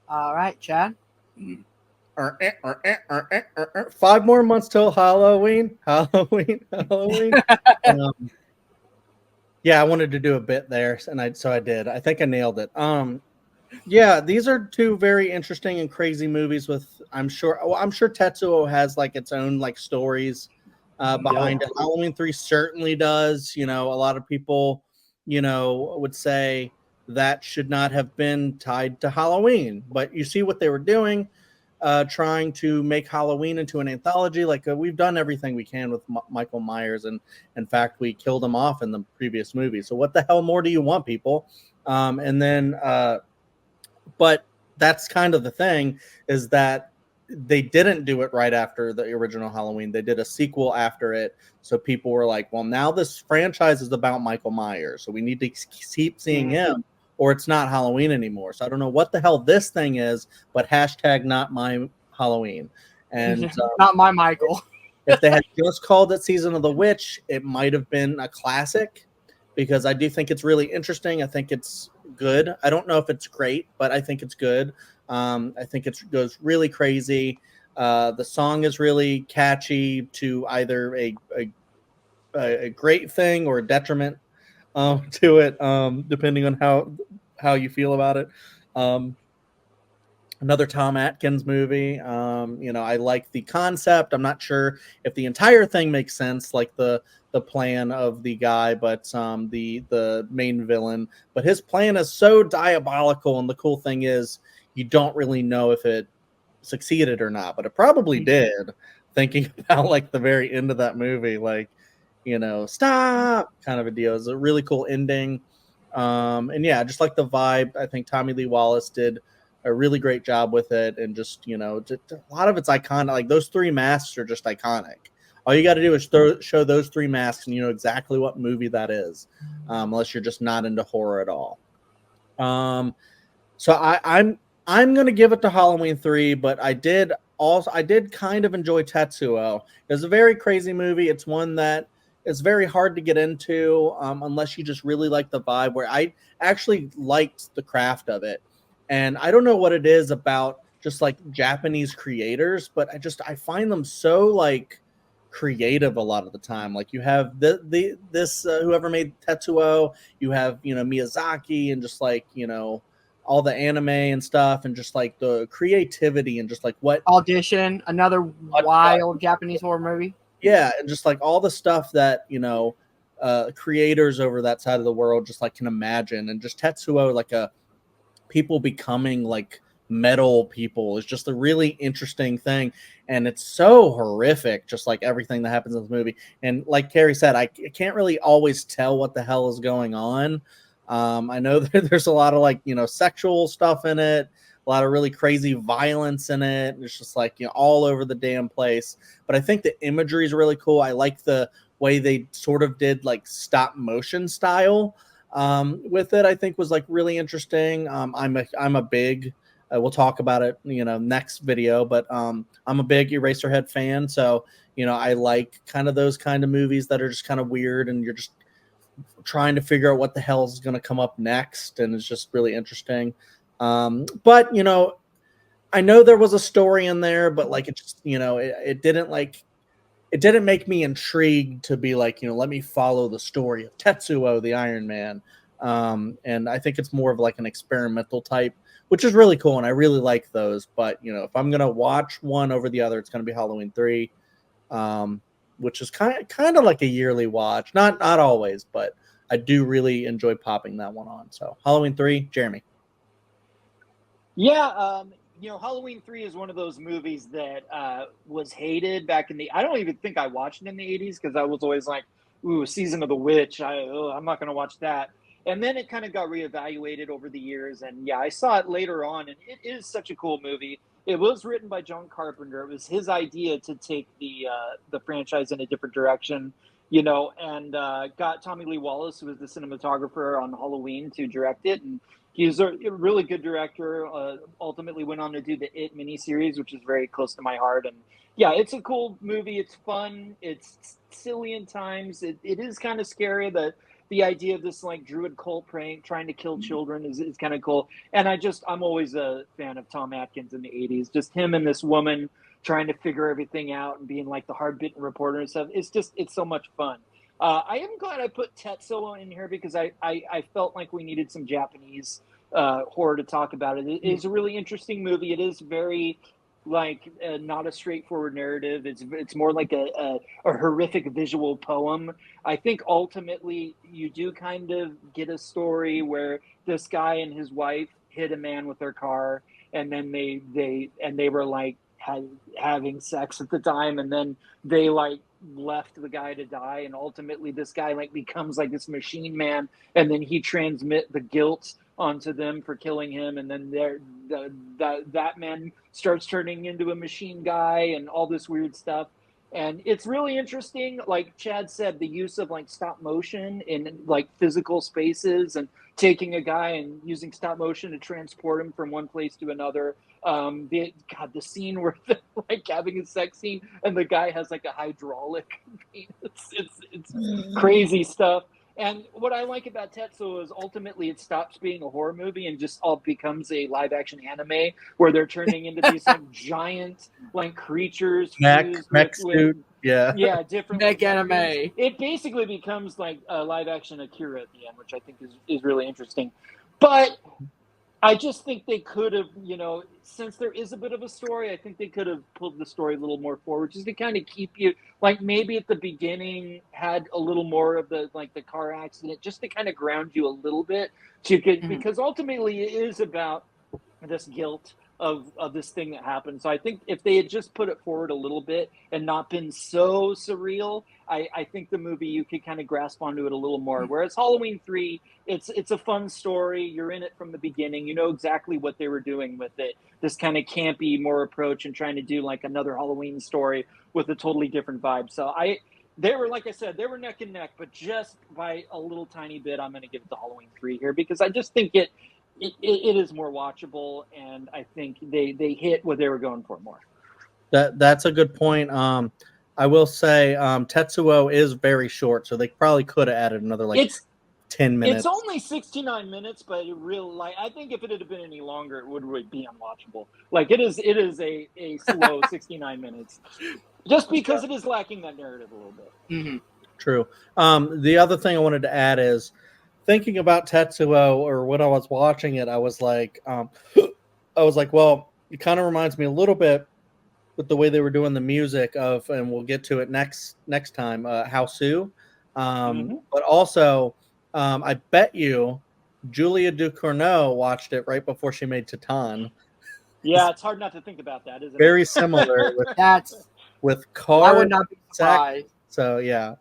All right, Chad. 5 more months till Halloween. Halloween. Yeah, I wanted to do a bit there, and I did. I think I nailed it. Yeah, these are two very interesting and crazy movies. I'm sure Tetsuo has like its own like stories behind it. Halloween 3 certainly does. A lot of people, would say that should not have been tied to Halloween, but you see what they were doing, trying to make Halloween into an anthology. Like we've done everything we can with Michael Myers, and in fact, we killed him off in the previous movie. So what the hell more do you want, people? But that's kind of the thing, is that they didn't do it right after the original Halloween. They did a sequel after it. So people were like, well, now this franchise is about Michael Myers, so we need to keep seeing him, or it's not Halloween anymore. So I don't know what the hell this thing is, but hashtag not my Halloween. And Not my Michael. if they had just called it Season of the Witch, it might have been a classic, because I do think it's really interesting. I think it's good. I don't know if it's great, but I think it's good. I think it goes really crazy. The song is really catchy to either a great thing or a detriment to it, depending on how you feel about it. Another Tom Atkins movie. I like the concept. I'm not sure if the entire thing makes sense, like the plan of the guy, but the main villain. But his plan is so diabolical, and the cool thing is you don't really know if it succeeded or not, but it probably did. Thinking about like the very end of that movie, like stop kind of a deal. It's a really cool ending. And yeah, just like the vibe, I think Tommy Lee Wallace did a really great job with it, and just a lot of it's iconic. Like those three masks are just iconic. All you got to do is show those three masks, and you know exactly what movie that is, unless you're just not into horror at all. So I'm gonna give it to Halloween 3, but I did kind of enjoy Tetsuo. It's a very crazy movie. It's one that is very hard to get into unless you just really like the vibe. Where I actually liked the craft of it. And I don't know what it is about just like Japanese creators, but I find them so like creative a lot of the time. Like you have this whoever made Tetsuo, you have Miyazaki, and just like all the anime and stuff, and just like the creativity and just like what Audition, another wild Japanese horror movie. Yeah, and just like all the stuff that creators over that side of the world just like can imagine, and just Tetsuo, like people becoming like metal people, is just a really interesting thing. And it's so horrific, just like everything that happens in this movie. And like Carrie said, I can't really always tell what the hell is going on. I know that there's a lot of like sexual stuff in it, a lot of really crazy violence in it. It's just like all over the damn place. But I think the imagery is really cool. I like the way they sort of did like stop motion style with it. I think was like really interesting. I'm a big we'll talk about it next video, but I'm a big Eraserhead fan, so I like kind of those kind of movies that are just kind of weird, and you're just trying to figure out what the hell is going to come up next, and it's just really interesting. But I know there was a story in there, but like it just it didn't make me intrigued to be like, let me follow the story of Tetsuo, the Iron Man. And I think it's more of like an experimental type, which is really cool. And I really like those. But, if I'm going to watch one over the other, it's going to be Halloween 3, which is kind of like a yearly watch. Not always, but I do really enjoy popping that one on. So Halloween 3, Jeremy. Yeah, Halloween 3 is one of those movies that was hated back in I don't even think I watched it in the 80s, because I was always like, ooh, Season of the Witch, I'm not going to watch that. And then it kind of got reevaluated over the years. And yeah, I saw it later on, and it is such a cool movie. It was written by John Carpenter. It was his idea to take the franchise in a different direction, and got Tommy Lee Wallace, who was the cinematographer on Halloween, to direct it. And he's a really good director. Ultimately went on to do the It miniseries, which is very close to my heart. And yeah, it's a cool movie. It's fun. It's silly in times. It is kind of scary. The idea of this like druid cult trying to kill children is kind of cool. And I'm always a fan of Tom Atkins in the 80s. Just him and this woman trying to figure everything out and being like the hard-bitten reporter and stuff. It's so much fun. I am glad I put Tetsuo in here, because I felt like we needed some Japanese horror to talk about. It is a really interesting movie. It is very like not a straightforward narrative. It's more like a horrific visual poem. I think ultimately you do kind of get a story where this guy and his wife hit a man with their car, and then they were like having sex at the time, and then they like left the guy to die, and ultimately this guy like becomes like this machine man, and then he transmit the guilt onto them for killing him, and then that man starts turning into a machine guy and all this weird stuff. And it's really interesting, like Chad said, the use of like stop motion in like physical spaces, and taking a guy and using stop motion to transport him from one place to another. The scene where they're like having a sex scene and the guy has like a hydraulic penis. It's crazy stuff. And what I like about Tetsuo is ultimately it stops being a horror movie and just all becomes a live action anime where they're turning into these like giant like creatures fused mech with suit. Yeah. different Mech like, anime. it basically becomes like a live action Akira at the end, which I think is really interesting. But I just think they could have, since there is a bit of a story, I think they could have pulled the story a little more forward just to kind of keep you, like maybe at the beginning had a little more of the car accident, just to kind of ground you a little bit because ultimately it is about this guilt of this thing that happened. So I think if they had just put it forward a little bit and not been so surreal, I think the movie you could kind of grasp onto it a little more. Whereas Halloween 3, it's a fun story. You're in it from the beginning. You know exactly what they were doing with it. This kind of campy more approach and trying to do like another Halloween story with a totally different vibe. So they were, like I said, they were neck and neck, but just by a little tiny bit, I'm going to give it to Halloween 3 here because I just think it is more watchable, and I think they hit what they were going for more. That's a good point. I will say Tetsuo is very short, so they probably could have added another 10 minutes. It's only 69 minutes, but I think if it had been any longer, it would really be unwatchable. Like it is a slow 69 minutes, just because it is lacking that narrative a little bit. Mm-hmm. True. The other thing I wanted to add is thinking about Tetsuo, or when I was watching it, I was like, well, it kind of reminds me a little bit with the way they were doing the music of, and we'll get to it next time, Hausu. But also, I bet you Julia Ducournau watched it right before she made Titan. Yeah, it's hard not to think about that, isn't it? Very similar with car. I would not be surprised. So yeah.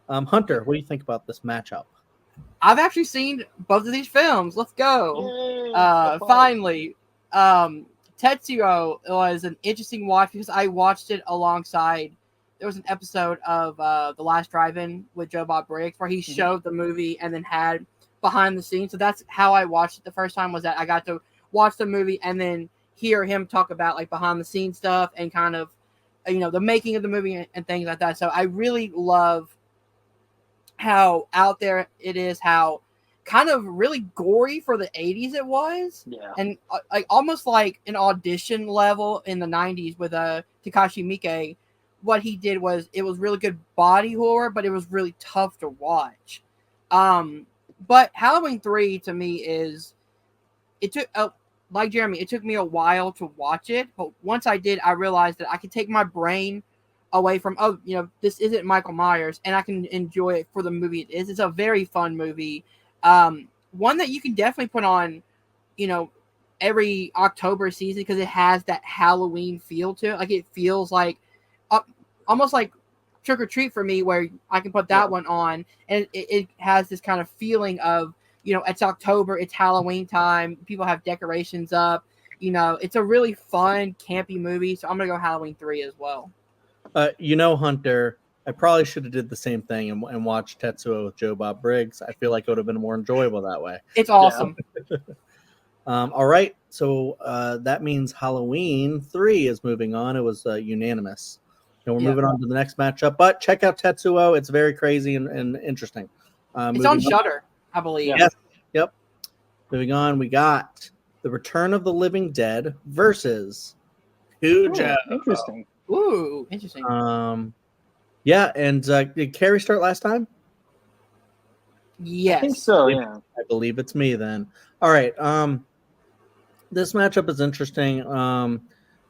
Hunter, what do you think about this matchup? I've actually seen both of these films. Let's go. Yay, finally. Tetsuo was an interesting watch because I watched it alongside. There was an episode of The Last Drive-In with Joe Bob Briggs where he showed the movie and then had behind the scenes. So that's how I watched it the first time, was that I got to watch the movie and then hear him talk about like behind the scenes stuff and kind of, the making of the movie and things like that. So I really love how out there it is, how kind of really gory for the 80s it was. Yeah. And like almost like an audition level in the 90s with Takashi Miike. What he did was, it was really good body horror, but it was really tough to watch. But Halloween 3 to me is, it took like Jeremy, it took me a while to watch it, but once I did, I realized that I could take my brain away from, this isn't Michael Myers, and I can enjoy it for the movie it is. It's a very fun movie. One that you can definitely put on, every October season, because it has that Halloween feel to it. Like it feels like almost like Trick or Treat for me, where I can put that one on, and it has this kind of feeling of, it's October, it's Halloween time, people have decorations up. It's a really fun, campy movie. So I'm gonna go Halloween 3 as well. Hunter, I probably should have did the same thing and watched Tetsuo with Joe Bob Briggs. I feel like it would have been more enjoyable that way. It's awesome. Yeah. All right, so that means Halloween 3 is moving on. It was unanimous. And we're moving on to the next matchup. But check out Tetsuo. It's very crazy and interesting. It's on Shudder, I believe. Yes. Yep. Moving on, we got The Return of the Living Dead versus Cujo. Interesting. Ooh, interesting. Yeah, and did Carrie start last time? Yes. I think so, yeah. I believe it's me then. All right. This matchup is interesting.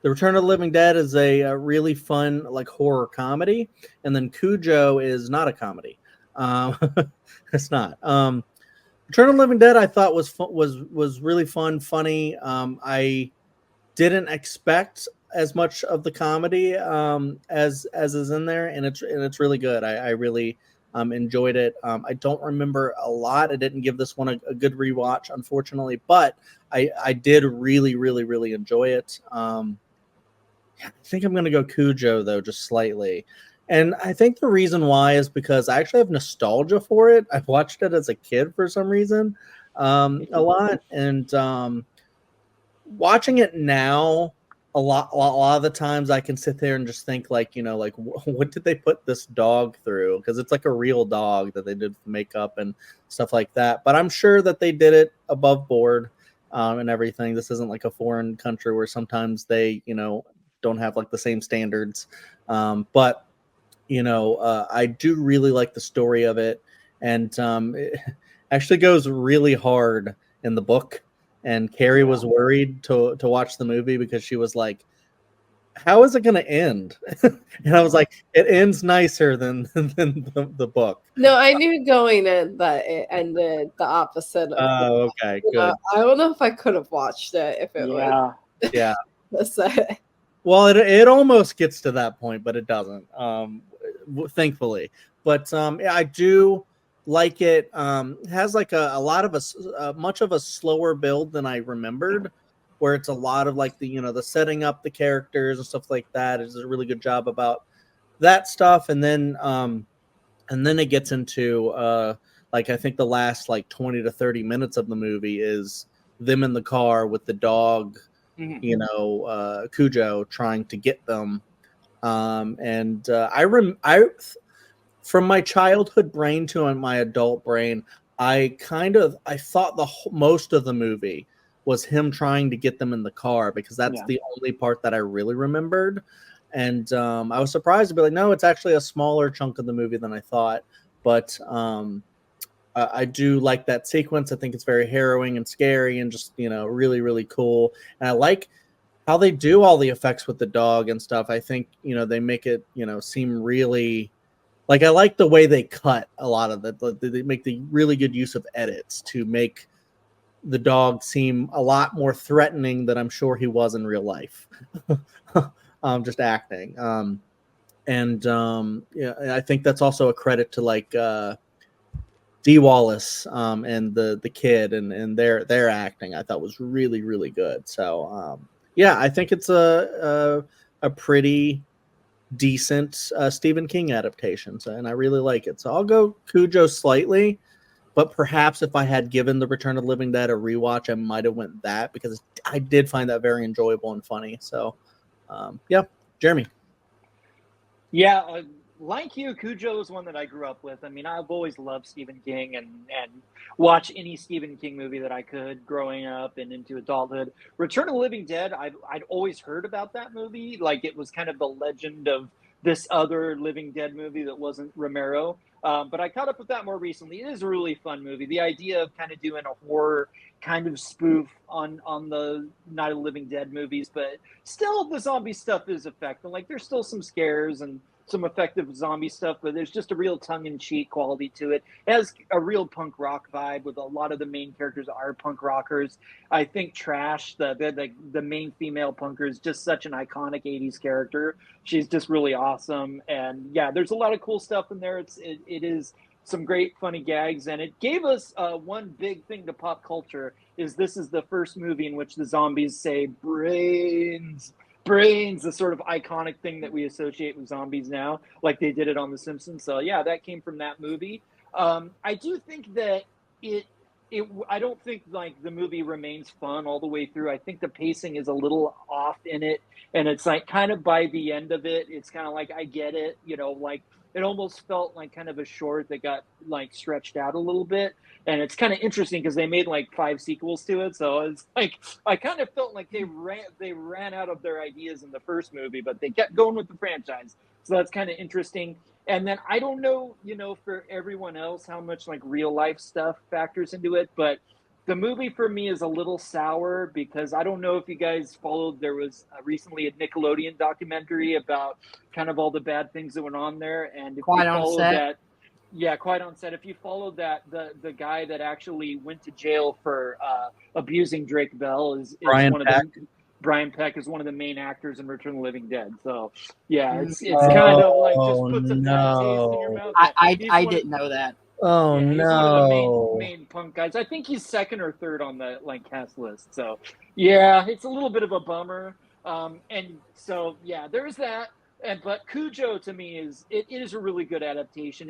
The Return of the Living Dead is a really fun horror comedy, and then Cujo is not a comedy. It's not. Return of the Living Dead I thought was really fun, funny. I didn't expect as much of the comedy as is in there, and it's really good. I really enjoyed it. I don't remember a lot. I didn't give this one a good rewatch, unfortunately, but I did really, really, really enjoy it. I think I'm going to go Cujo, though, just slightly. And I think the reason why is because I actually have nostalgia for it. I watched it as a kid for some reason a lot. And watching it now, lot of the times I can sit there and just think like, like what did they put this dog through? Because it's like a real dog that they did makeup and stuff like that. But I'm sure that they did it above board and everything. This isn't like a foreign country where sometimes they, don't have like the same standards. But I do really like the story of it, and it actually goes really hard in the book. And Carrie was worried to watch the movie because she was like, "How is it going to end?" And I was like, "It ends nicer than the book." No, I knew going in that it ended the opposite of. Oh, okay, good. I don't know if I could have watched it if it Yeah. Yeah. was. The Well, it almost gets to that point, but it doesn't. Thankfully, but yeah, I do like it. It has like a lot of much of a slower build than I remembered, where it's a lot of like the setting up the characters and stuff like that. It does a really good job about that stuff, and then it gets into like I think the last like 20 to 30 minutes of the movie is them in the car with the dog, Cujo trying to get them. And I from my childhood brain to my adult brain, I thought most of the movie was him trying to get them in the car because that's the only part that I really remembered. And I was surprised to be like, no, it's actually a smaller chunk of the movie than I thought. But I do like that sequence. I think it's very harrowing and scary and just, really, really cool. And I like how they do all the effects with the dog and stuff. I think, they make it, seem really like I like the way they cut a lot of it. They make the really good use of edits to make the dog seem a lot more threatening than I'm sure he was in real life. Just acting. Yeah, I think that's also a credit to like Dee Wallace and the kid and their acting. I thought was really, really good. So yeah, I think it's a pretty decent Stephen King adaptation. So, and I really like it. So I'll go Cujo slightly, but perhaps if I had given The Return of the Living Dead a rewatch, I might have went that because I did find that very enjoyable and funny. So yeah, Jeremy. Yeah, like you, Cujo is one that I grew up with. I mean, I've always loved Stephen King and watch any Stephen King movie that I could growing up and into adulthood. Return of the Living Dead, I'd always heard about that movie. Like it was kind of the legend of this other Living Dead movie that wasn't Romero. But I caught up with that more recently. It is a really fun movie. The idea of kind of doing a horror kind of spoof on the Night of the Living Dead movies, but still the zombie stuff is effective. Like there's still some scares and some effective zombie stuff, but there's just a real tongue-in-cheek quality to it. It has a real punk rock vibe with a lot of the main characters are punk rockers. I think Trash, the main female punker, is just such an iconic 80s character. She's just really awesome. And yeah, there's a lot of cool stuff in there. It is some great funny gags, and it gave us one big thing to pop culture is this is the first movie in which the zombies say brains, the sort of iconic thing that we associate with zombies now, like they did it on The Simpsons. So yeah, that came from that movie. I do think that I don't think like the movie remains fun all the way through. I think the pacing is a little off in it, and it's like kind of by the end of it, it's kind of like I get it, like it almost felt like kind of a short that got like stretched out a little bit. And it's kind of interesting because they made like 5 sequels to it. So it's like I kind of felt like they ran out of their ideas in the first movie, but they kept going with the franchise. So that's kind of interesting. And then I don't know, for everyone else how much like real life stuff factors into it, but the movie for me is a little sour because I don't know if you guys followed. There was recently a Nickelodeon documentary about kind of all the bad things that went on there, and if Quite you on follow set. that. Yeah, quite on set. If you followed that, the guy that actually went to jail for abusing Drake Bell is Brian one Peck. of the Brian Peck is one of the main actors in Return of the Living Dead. So yeah, it's kind of like just puts a bad taste in your mouth. I didn't know that. Oh yeah, no! he's one of the main punk guys. I think he's second or third on the like cast list. So yeah, it's a little bit of a bummer. And so yeah, there's that. But Cujo to me is a really good adaptation.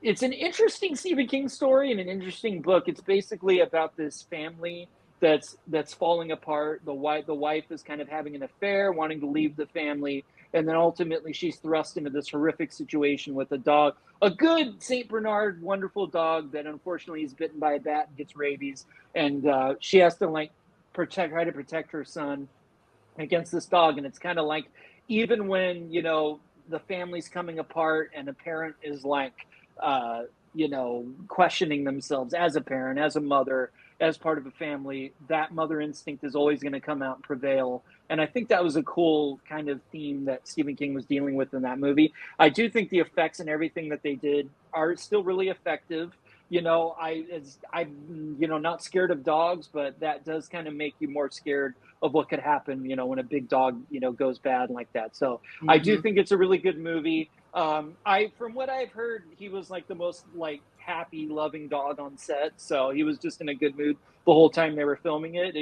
It's an interesting Stephen King story and an interesting book. It's basically about this family that's falling apart. The wife is kind of having an affair, wanting to leave the family, and then ultimately she's thrust into this horrific situation with a dog, a good Saint Bernard, wonderful dog that unfortunately is bitten by a bat and gets rabies, and she has to like try to protect her son against this dog. And it's kind of like, even when the family's coming apart and a parent is like questioning themselves as a parent, as a mother, as part of a family, that mother instinct is always going to come out and prevail. And I think that was a cool kind of theme that Stephen King was dealing with in that movie. I do think the effects and everything that they did are still really effective. I'm not scared of dogs, but that does kind of make you more scared of what could happen, when a big dog, goes bad like that. So I do think it's a really good movie. From what I've heard, he was like the most like happy, loving dog on set. So he was just in a good mood the whole time they were filming it.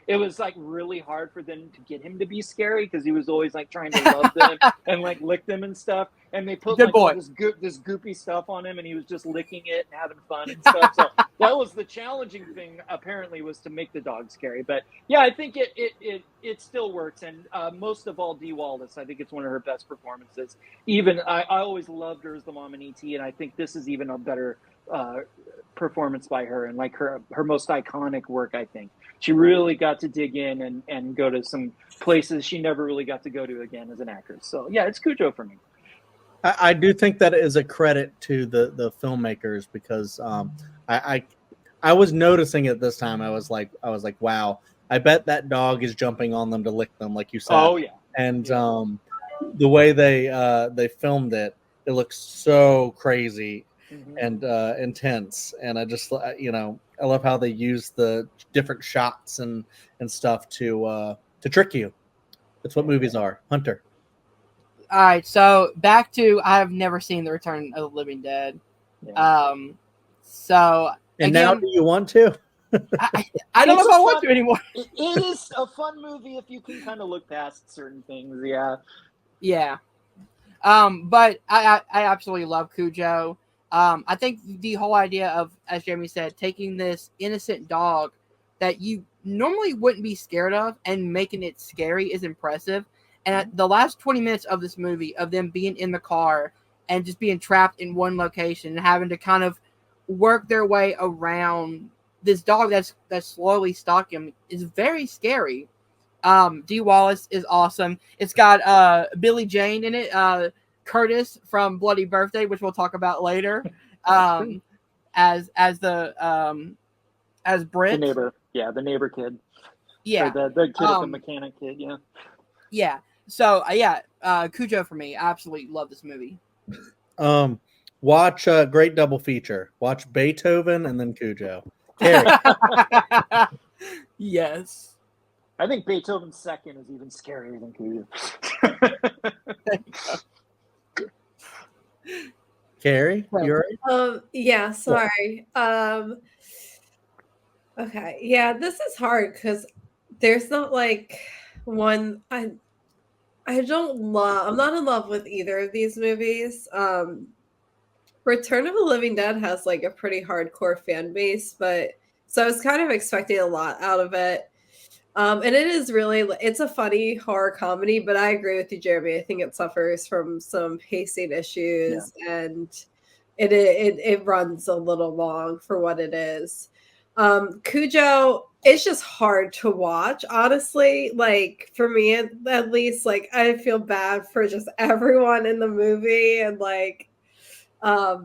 It was like really hard for them to get him to be scary because he was always like trying to love them and like lick them and stuff. And they put like all this goopy stuff on him, and he was just licking it and having fun and stuff. So that was the challenging thing, apparently, was to make the dog scary. But yeah, I think it still works. And most of all, Dee Wallace, I think it's one of her best performances. Even I always loved her as the mom in E.T., and I think this is even a better performance by her, and like her most iconic work. I think she really got to dig in and go to some places she never really got to go to again as an actress. So yeah, it's Cujo for me. I do think that is a credit to the filmmakers, because I was noticing it this time. I was like, wow, I bet that dog is jumping on them to lick them, like you said. Oh yeah. And the way they filmed it looks so crazy and intense. And I just I love how they use the different shots and stuff to trick you. That's what movies are. Hunter. All right, so back to, I have never seen The Return of the Living Dead. Yeah. So And again, now, do you want to? I don't know if I want to anymore. It is a fun movie if you can kind of look past certain things. Yeah. Yeah. But I absolutely love Cujo. I think the whole idea of, as Jamie said, taking this innocent dog that you normally wouldn't be scared of and making it scary is impressive. And at the last 20 minutes of this movie, of them being in the car and just being trapped in one location and having to kind of work their way around this dog that's slowly stalking them, is very scary. Dee Wallace is awesome. It's got Billy Jane in it, Curtis from Bloody Birthday, which we'll talk about later, as Brent. The neighbor. Yeah, the neighbor kid. Yeah. Or the kid at the mechanic kid, yeah. Yeah. So, Cujo for me. I absolutely love this movie. Watch a great double feature. Watch Beethoven and then Cujo. Carrie. Yes. I think Beethoven's second is even scarier than Cujo. Carrie, you're yeah, sorry. Okay. Yeah, this is hard because there's not like one I'm not in love with either of these movies. Return of the Living Dead has like a pretty hardcore fan base, but so I was kind of expecting a lot out of it. And it is really, it's a funny horror comedy, but I agree with you, Jeremy. I think it suffers from some pacing issues, and it runs a little long for what it is. Cujo, it's just hard to watch, honestly. Like for me, at least, like I feel bad for just everyone in the movie, and like, but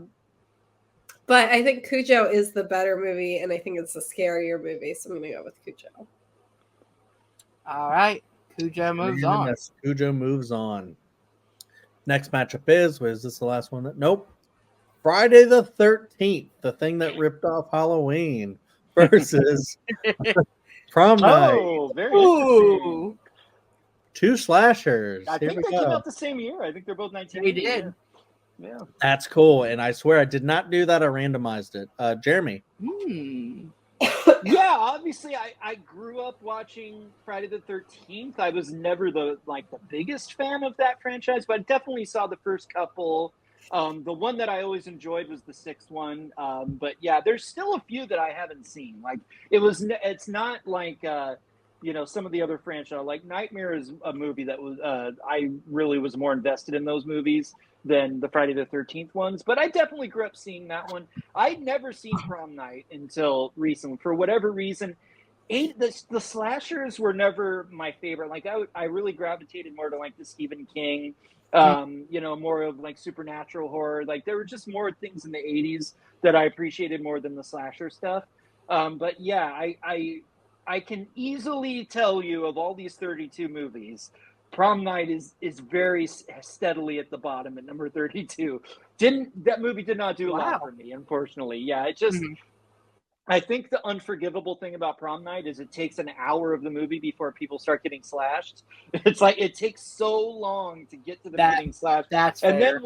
I think Cujo is the better movie, and I think it's the scarier movie. So I'm gonna go with Cujo. All right, Cujo moves on. Cujo moves on. Next matchup was this the last one? Nope. Friday the 13th, the thing that ripped off Halloween, versus Prom Night. Oh, very interesting. Two slashers. I think they came out the same year. I think they're both 1980s. We did. Yeah. That's cool. And I swear I did not do that. I randomized it. Jeremy. Yeah, obviously I grew up watching Friday the 13th. I was never the biggest fan of that franchise, but I definitely saw the first couple. The one that I always enjoyed was the sixth one. But yeah, there's still a few that I haven't seen. Like it's not like some of the other franchise. Like Nightmare is a movie that was I really was more invested in those movies than the Friday the 13th ones. But I definitely grew up seeing that one. I'd never seen Prom Night until recently. For whatever reason, the slashers were never my favorite. Like I really gravitated more to like the Stephen King, more of like supernatural horror. Like there were just more things in the 80s that I appreciated more than the slasher stuff. But yeah, I can easily tell you of all these 32 movies, Prom Night is very steadily at the bottom at number 32. That movie did not do a lot for me, unfortunately. Yeah, it just I think the unforgivable thing about Prom Night is it takes an hour of the movie before people start getting slashed. It's like it takes so long to get to them getting slashed. That's and fair.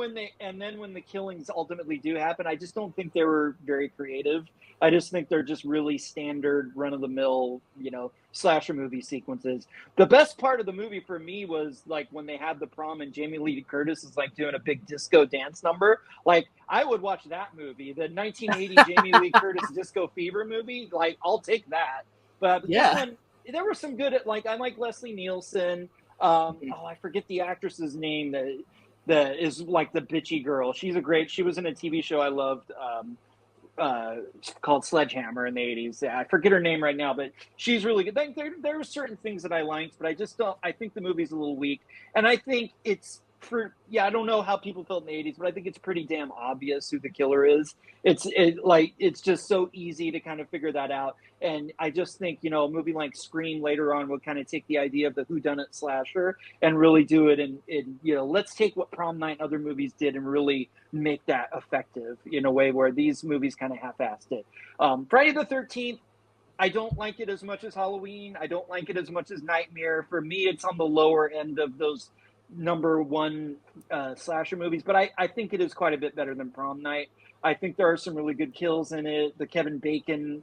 then when the killings ultimately do happen, I just don't think they were very creative. I just think they're just really standard run of the mill, slasher movie sequences. The best part of the movie for me was like when they had the prom and Jamie Lee Curtis is like doing a big disco dance number. Like I would watch that movie, the 1980 Jamie Lee Curtis Disco Fever movie. Like I'll take that. But this one, there were some good. Like I like Leslie Nielsen. I forget the actress's name that is like the bitchy girl. She was in a TV show I loved. Called Sledgehammer in the 80s. I forget her name right now, but she's really good. There were certain things that I liked, but I think the movie's a little weak. And I think I don't know how people felt in the 80s, but I think it's pretty damn obvious who the killer is. It's just so easy to kind of figure that out. And I just think, a movie like Scream later on will kind of take the idea of the whodunit slasher and really do it in let's take what Prom Night and other movies did and really make that effective in a way where these movies kind of half-assed it. Friday the 13th, I don't like it as much as Halloween. I don't like it as much as Nightmare. For me, it's on the lower end of those number one slasher movies, but I think it is quite a bit better than Prom Night. I think there are some really good kills in it. The Kevin Bacon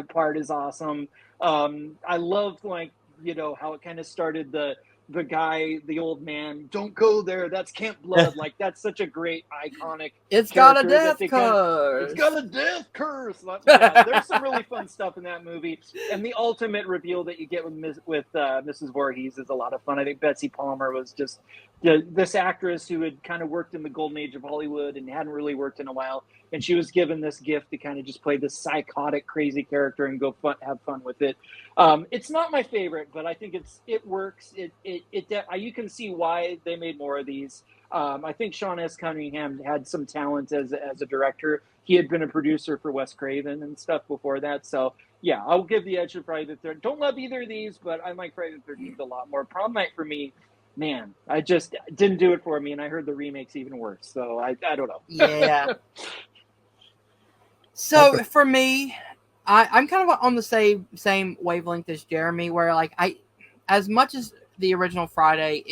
part is awesome. I loved how it kind of started the guy, the old man, don't go there. That's Camp Blood. Like that's such a great iconic. It's got a death curse. It's got a death curse. There's some really fun stuff in that movie, and the ultimate reveal that you get with Mrs. Voorhees is a lot of fun. I think Betsy Palmer was just this actress who had kind of worked in the golden age of Hollywood and hadn't really worked in a while, and she was given this gift to kind of just play this psychotic, crazy character and have fun with it. It's not my favorite, but I think it works. You can see why they made more of these. I think Sean S. Cunningham had some talent as a director. He had been a producer for Wes Craven and stuff before that. So yeah, I'll give the edge to Friday the 13th. Don't love either of these, but I like Friday the 13th a lot more. Prom Night for me, man, I just didn't do it for me, and I heard the remake's even worse. So I don't know. Yeah. So for me, I'm kind of on the same wavelength as Jeremy, where like as much as the original Friday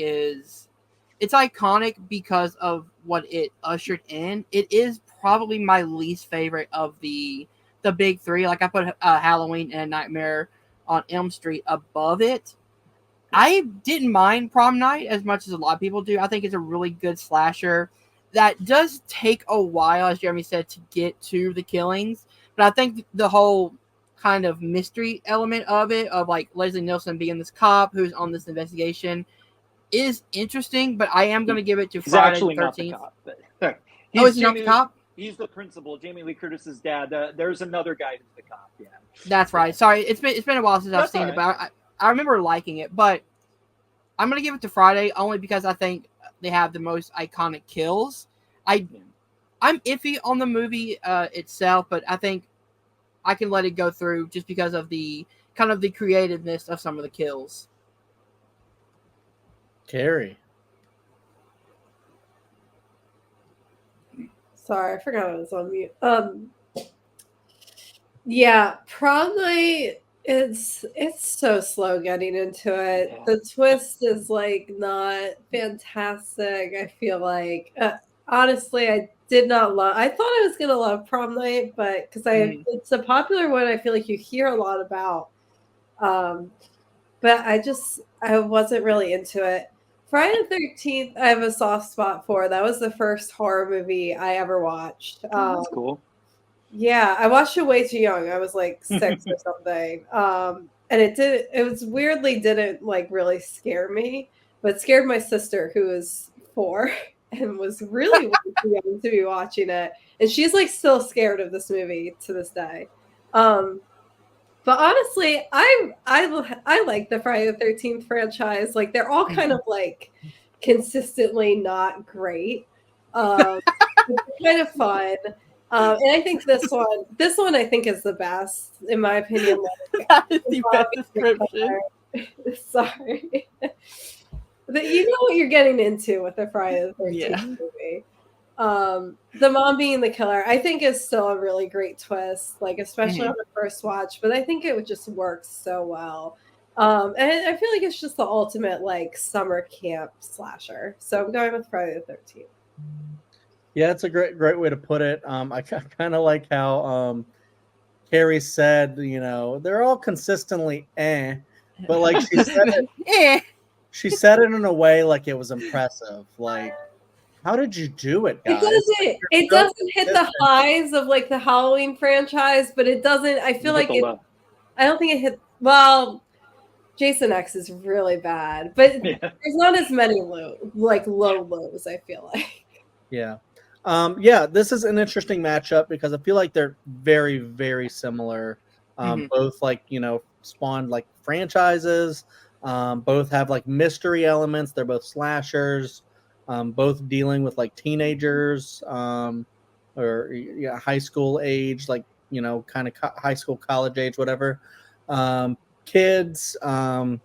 it's iconic because of what it ushered in. It is probably my least favorite of the big three. Like I put Halloween and Nightmare on Elm Street above it. I didn't mind Prom Night as much as a lot of people do. I think it's a really good slasher that does take a while, as Jeremy said, to get to the killings. But I think the whole kind of mystery element of it, of like Leslie Nielsen being this cop who's on this investigation, is interesting. But I am going to give it to Friday the 13th. Not the cop, but is he not the cop? He's the principal, Jamie Lee Curtis's dad. There's another guy who's the cop. Yeah, that's right. Sorry, it's been a while since I've seen it, but I remember liking it. But I'm going to give it to Friday only because I think they have the most iconic kills. I'm iffy on the movie itself, but I think I can let it go through just because of the kind of the creativeness of some of the kills. Carrie. Sorry, I forgot I was on mute. Yeah, Prom Night, it's so slow getting into it. Yeah. The twist is like not fantastic. I feel like honestly, I did not love. I thought I was gonna love Prom Night, but because it's a popular one, I feel like you hear a lot about. But I wasn't really into it. Friday the 13th, I have a soft spot for. That was the first horror movie I ever watched. That's cool. Yeah, I watched it way too young. I was like 6 or something. And it was weirdly didn't like really scare me, but scared my sister who was 4 and was really way too young to be watching it. And she's like still scared of this movie to this day. But honestly, I like the Friday the 13th franchise. Like they're all kind of like consistently not great. It's kind of fun. And I think this one I think is the best, in my opinion. Like, That is the best description. Sorry. But you know what you're getting into with the Friday the 13th Yeah. movie. The mom being the killer, I think is still a really great twist, like especially on the first watch, but I think it would just work so well. And I feel like it's just the ultimate like summer camp slasher. So I'm going with Friday the 13th. Yeah, it's a great way to put it. I kind of like how Carrie said, you know, they're all consistently but like she said it, she said it in a way like it was impressive. Like, how did you do it, guys? It doesn't hit the highs of like the Halloween franchise, but it doesn't. I feel like I don't think it hit. Well, Jason X is really bad, but there's not as many low lows. I feel like. Yeah. Yeah, this is an interesting matchup because I feel like they're very, very similar. Both like, you know, spawned like franchises. Both have like mystery elements. They're both slashers. Both dealing with like teenagers or high school age, like, you know, kind of high school, college age, whatever. Kids and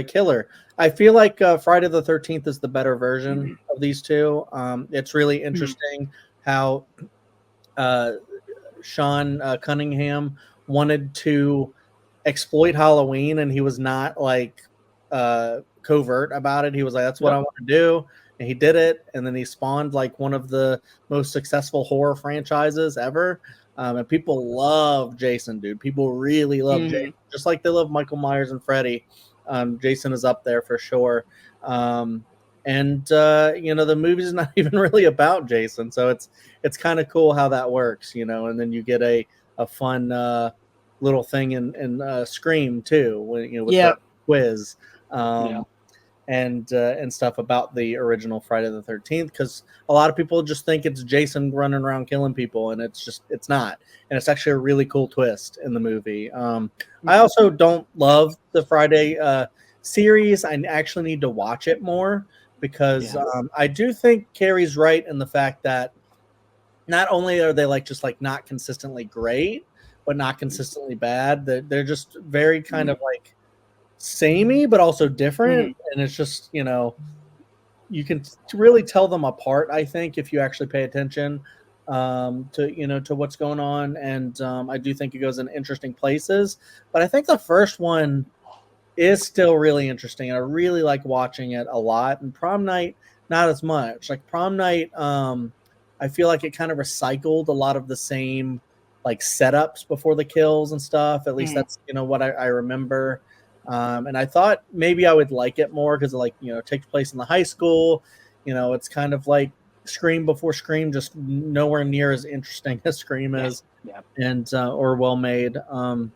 killer. I feel like Friday the 13th is the better version of these two. It's really interesting how Sean Cunningham wanted to exploit Halloween, and he was not like covert about it. He was like, that's what I want to do. And he did it. And then he spawned like one of the most successful horror franchises ever. And people love Jason, dude. People really love Jason, just like they love Michael Myers and Freddy. Jason is up there for sure. And you know, the movie's not even really about Jason, so it's kind of cool how that works, you know. And then you get a fun little thing in Scream too, when, you know, with the quiz and stuff about the original Friday the 13th, because a lot of people just think it's Jason running around killing people, and it's not. And it's actually a really cool twist in the movie. I also don't love the Friday series. I actually need to watch it more because I do think Carrie's right in the fact that not only are they like just like not consistently great, but not consistently bad. They're just very kind of like samey, but also different. And it's just, you know, you can really tell them apart, I think, if you actually pay attention to, you know, to what's going on. And I do think it goes in interesting places. But I think the first one is still really interesting. I really like watching it a lot. And Prom Night, not as much. Like Prom Night, I feel like it kind of recycled a lot of the same like setups before the kills and stuff. At least that's, you know, what I remember. And I thought maybe I would like it more because, like, you know, it takes place in the high school. You know, it's kind of like Scream before Scream, just nowhere near as interesting as Scream is, and or well made. And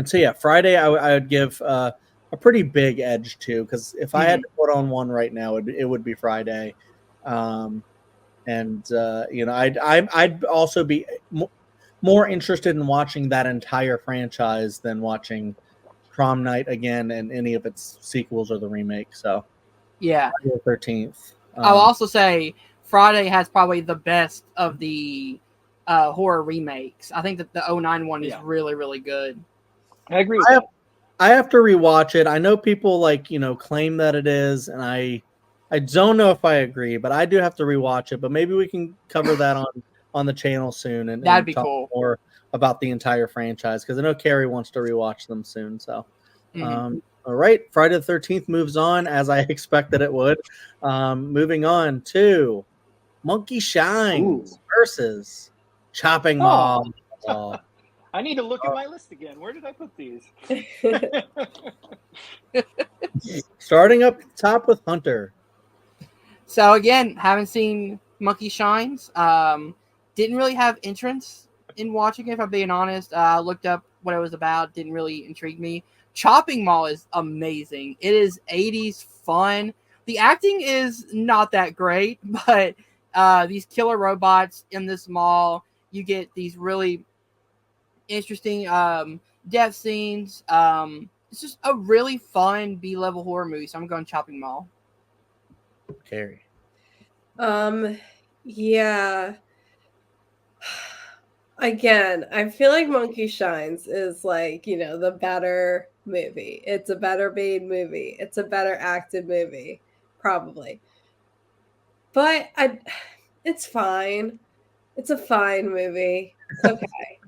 so yeah, Friday I would give a pretty big edge to, because if I had to put on one right now, it would be Friday. And you know, I'd also be more interested in watching that entire franchise than watching Prom Night again and any of its sequels or the remake. So yeah, Friday the 13th. I'll also say Friday has probably the best of the horror remakes. I think that the 2009 one is really, really good. I agree with that. I have to rewatch it. I know people like, you know, claim that it is, and I don't know if I agree, but I do have to rewatch it. But maybe we can cover that on the channel soon and that'd be talk cool. more about the entire franchise, because I know Carrie wants to rewatch them soon. So, all right, Friday the 13th moves on as I expected it would. Moving on to Monkey Shines versus Chopping Mall. I need to look at my list again. Where did I put these? Starting up top with Hunter. So again, haven't seen Monkey Shines. Didn't really have interest in watching it, if I'm being honest. Looked up what it was about. Didn't really intrigue me. Chopping Mall is amazing. It is 80s fun. The acting is not that great, but these killer robots in this mall, you get these really interesting death scenes. It's just a really fun B-level horror movie. So I'm going Chopping Mall. Carrie. Yeah. Again, I feel like Monkey Shines is like, the better movie. It's a better made movie. It's a better acted movie, probably. But it's fine. It's a fine movie. It's okay.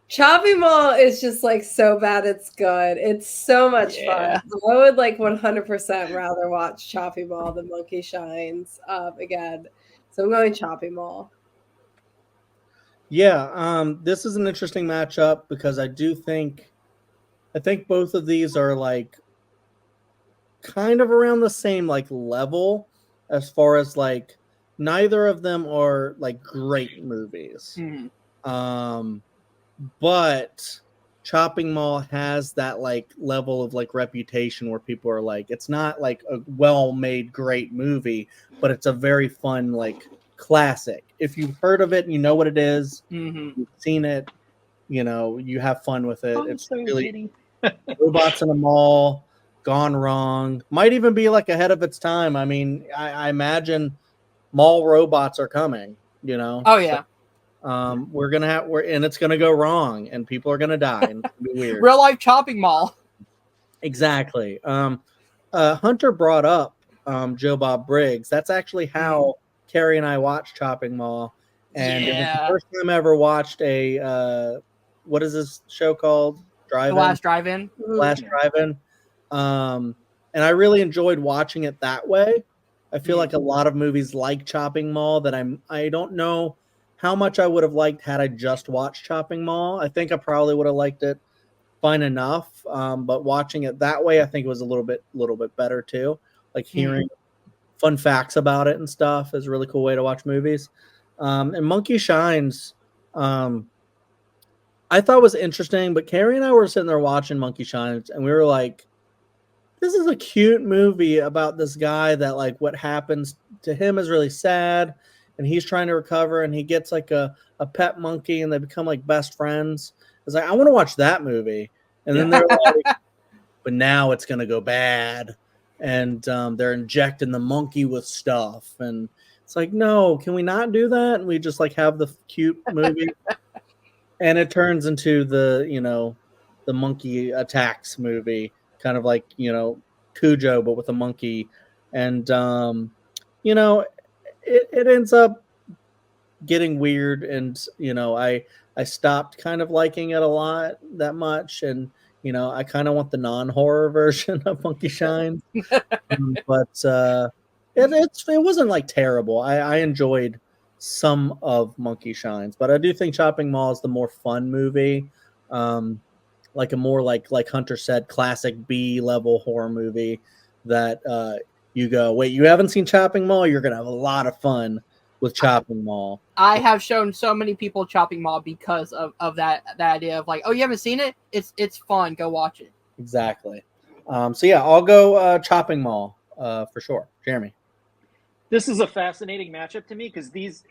Chopping Mall is just like so bad it's good. It's so much fun. I would like 100% rather watch Chopping Mall than Monkey Shines again. So I'm going Chopping Mall. Yeah, this is an interesting matchup because I think both of these are like kind of around the same like level as far as like neither of them are like great movies. But Chopping Mall has that like level of like reputation where people are like, it's not like a well-made great movie, but it's a very fun like classic. If you've heard of it and you know what it is, you've seen it, you have fun with it. It's really robots in a mall, gone wrong. Might even be like ahead of its time. I mean, I imagine mall robots are coming. Oh yeah. And it's gonna go wrong, and people are gonna die, and it's gonna be weird. Real life Chopping Mall. Exactly. Hunter brought up Joe Bob Briggs. That's actually how Carrie and I watched Chopping Mall, and it was the first time I ever watched a what is this show called? The Last Drive-In. Last Drive-In. And I really enjoyed watching it that way. I feel like a lot of movies like Chopping Mall that I don't know how much I would have liked had I just watched Chopping Mall. I think I probably would have liked it fine enough. But watching it that way, I think it was a little bit better too. Like hearing fun facts about it and stuff is a really cool way to watch movies. And Monkey Shines, I thought was interesting, but Carrie and I were sitting there watching Monkey Shines, and we were like, this is a cute movie about this guy that like what happens to him is really sad, and he's trying to recover, and he gets like a pet monkey, and they become like best friends. It's like, I want to watch that movie. And then they're like, but now it's going to go bad. And they're injecting the monkey with stuff. And it's like, no, can we not do that? And we just like have the cute movie. And it turns into the monkey attacks movie, kind of like, Cujo, but with a monkey. And, it ends up getting weird. And, I stopped kind of liking it a lot that much. And, I kind of want the non-horror version of Monkey Shine. But it wasn't like terrible. I enjoyed some of Monkey Shines, but I do think Chopping Mall is the more fun movie. Like a more like Hunter said, classic B level horror movie that you go, wait, you haven't seen Chopping Mall? You're gonna have a lot of fun with Chopping Mall. I have shown so many people Chopping Mall because of that idea of like, oh, you haven't seen it? It's fun. Go watch it. Exactly. So yeah, I'll go Chopping Mall for sure. Jeremy. This is a fascinating matchup to me because these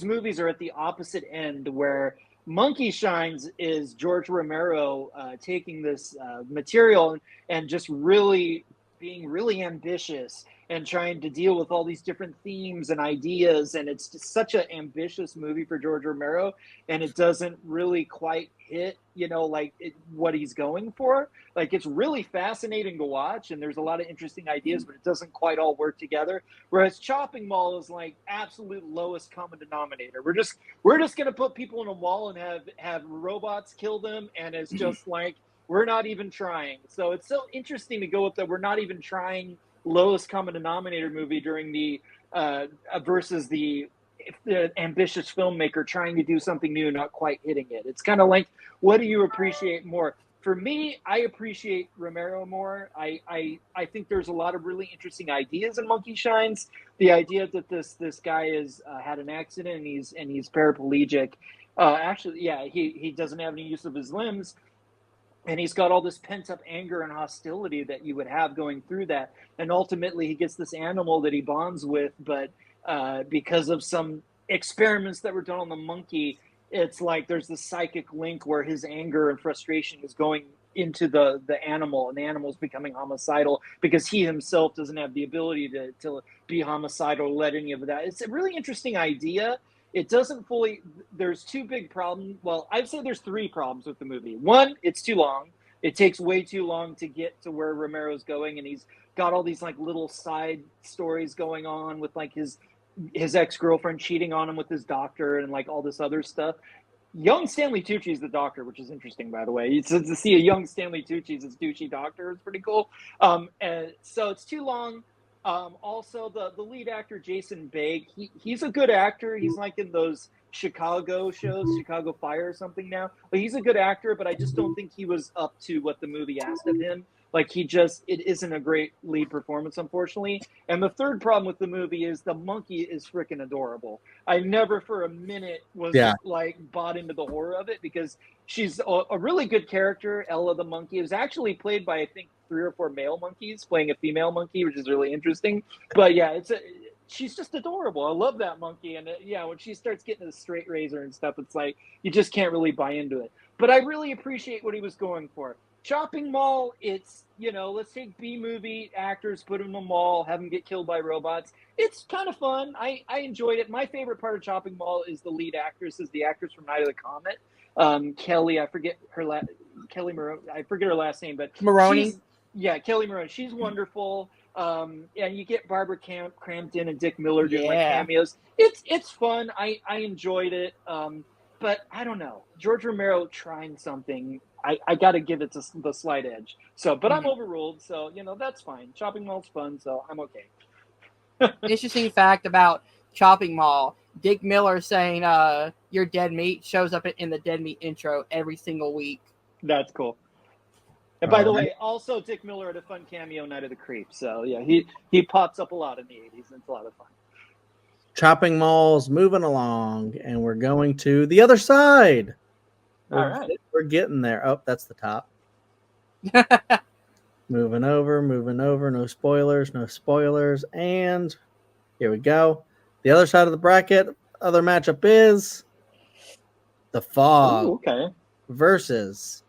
movies are at the opposite end, where Monkey Shines is George Romero taking this material and just really being really ambitious and trying to deal with all these different themes and ideas. And it's just such an ambitious movie for George Romero, and it doesn't really quite hit, what he's going for. Like, it's really fascinating to watch, and there's a lot of interesting ideas, but it doesn't quite all work together. Whereas Chopping Mall is like absolute lowest common denominator. We're just going to put people in a wall and have robots kill them, and it's just like, we're not even trying. So it's so interesting to go with the we're not even trying lowest common denominator movie during the versus the ambitious filmmaker trying to do something new, not quite hitting it. It's kind of like, what do you appreciate more? for me, I appreciate Romero more. I think there's a lot of really interesting ideas in Monkey Shines. The idea that this guy is had an accident and he's paraplegic. Actually, yeah, he doesn't have any use of his limbs, and he's got all this pent up anger and hostility that you would have going through that. And ultimately, he gets this animal that he bonds with, but because of some experiments that were done on the monkey, it's like there's this psychic link where his anger and frustration is going into the animal, and the animal's becoming homicidal because he himself doesn't have the ability to be homicidal or let any of that. It's a really interesting idea. It doesn't fully, there's two big problems. Well, I'd say there's three problems with the movie. One, it's too long. It takes way too long to get to where Romero's going, and he's got all these like little side stories going on with like his ex-girlfriend cheating on him with his doctor and like all this other stuff. Young Stanley Tucci is the doctor, which is interesting, by the way. To see a young Stanley Tucci as his douchey doctor is pretty cool. And so it's too long. Also, the lead actor, Jason Baig, he's a good actor. He's like in those Chicago shows, Chicago Fire or something now. But he's a good actor, but I just don't think he was up to what the movie asked of him. Like it isn't a great lead performance, unfortunately. And the third problem with the movie is the monkey is freaking adorable. I never for a minute was like bought into the horror of it, because she's a really good character. Ella the monkey is actually played by, I think, 3 or 4 male monkeys playing a female monkey, which is really interesting. But yeah, she's just adorable. I love that monkey. And when she starts getting the straight razor and stuff, it's like you just can't really buy into it. But I really appreciate what he was going for. Chopping Mall, it's, let's take B-movie actors, put them in a mall, have them get killed by robots. It's kind of fun. I enjoyed it. My favorite part of Chopping Mall is the lead actress, is the actress from Night of the Comet. Kelly, I forget her I forget her last name, but Maroney. Kelly Maroney. She's wonderful. And you get Barbara Crampton and Dick Miller doing like cameos. It's fun. I enjoyed it. But I don't know. George Romero trying something. I got to give it the slight edge. So, but I'm overruled. So, that's fine. Chopping Mall's fun. So I'm okay. Interesting fact about Chopping Mall. Dick Miller saying, "You're dead meat" shows up in the Dead Meat intro every single week. That's cool. And by the way, also Dick Miller had a fun cameo Night of the Creeps. So yeah, he pops up a lot in the 80s, and it's a lot of fun. Chopping Mall's moving along, and we're going to the other side. All right. We're getting there. Oh, that's the top. Moving over. No spoilers. And here we go. The other side of the bracket, other matchup is The Fog versus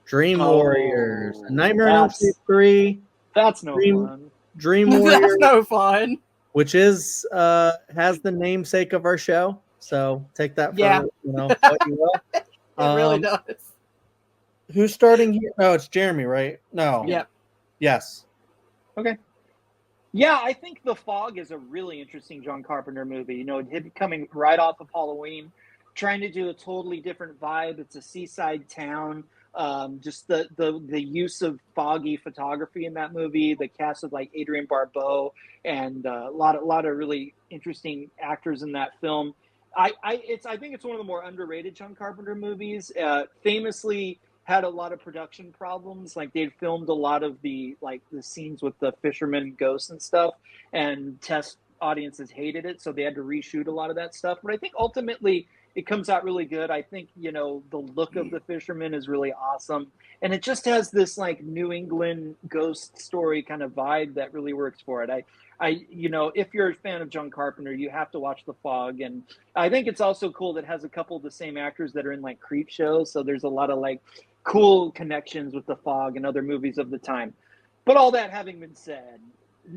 Dream Warriors. Nightmare on Elm Street 3. That's no fun. Dream Warriors. That's no fun. Which is has the namesake of our show. So take that for what you will. It really does. Who's starting here? Oh, it's Jeremy, right? No. Yep. Yes. Okay. Yeah, I think The Fog is a really interesting John Carpenter movie. It coming right off of Halloween, trying to do a totally different vibe. It's a seaside town. Just the use of foggy photography in that movie. The cast of like Adrienne Barbeau and a lot of really interesting actors in that film. I think it's one of the more underrated John Carpenter movies. Famously had a lot of production problems. Like they'd filmed a lot of the scenes with the fisherman ghosts and stuff, and test audiences hated it, so they had to reshoot a lot of that stuff. But I think ultimately it comes out really good. I think, the look of the fisherman is really awesome. And it just has this like New England ghost story kind of vibe that really works for it. If you're a fan of John Carpenter, you have to watch The Fog. And I think it's also cool that it has a couple of the same actors that are in like Creep shows. So there's a lot of like cool connections with The Fog and other movies of the time. But all that having been said,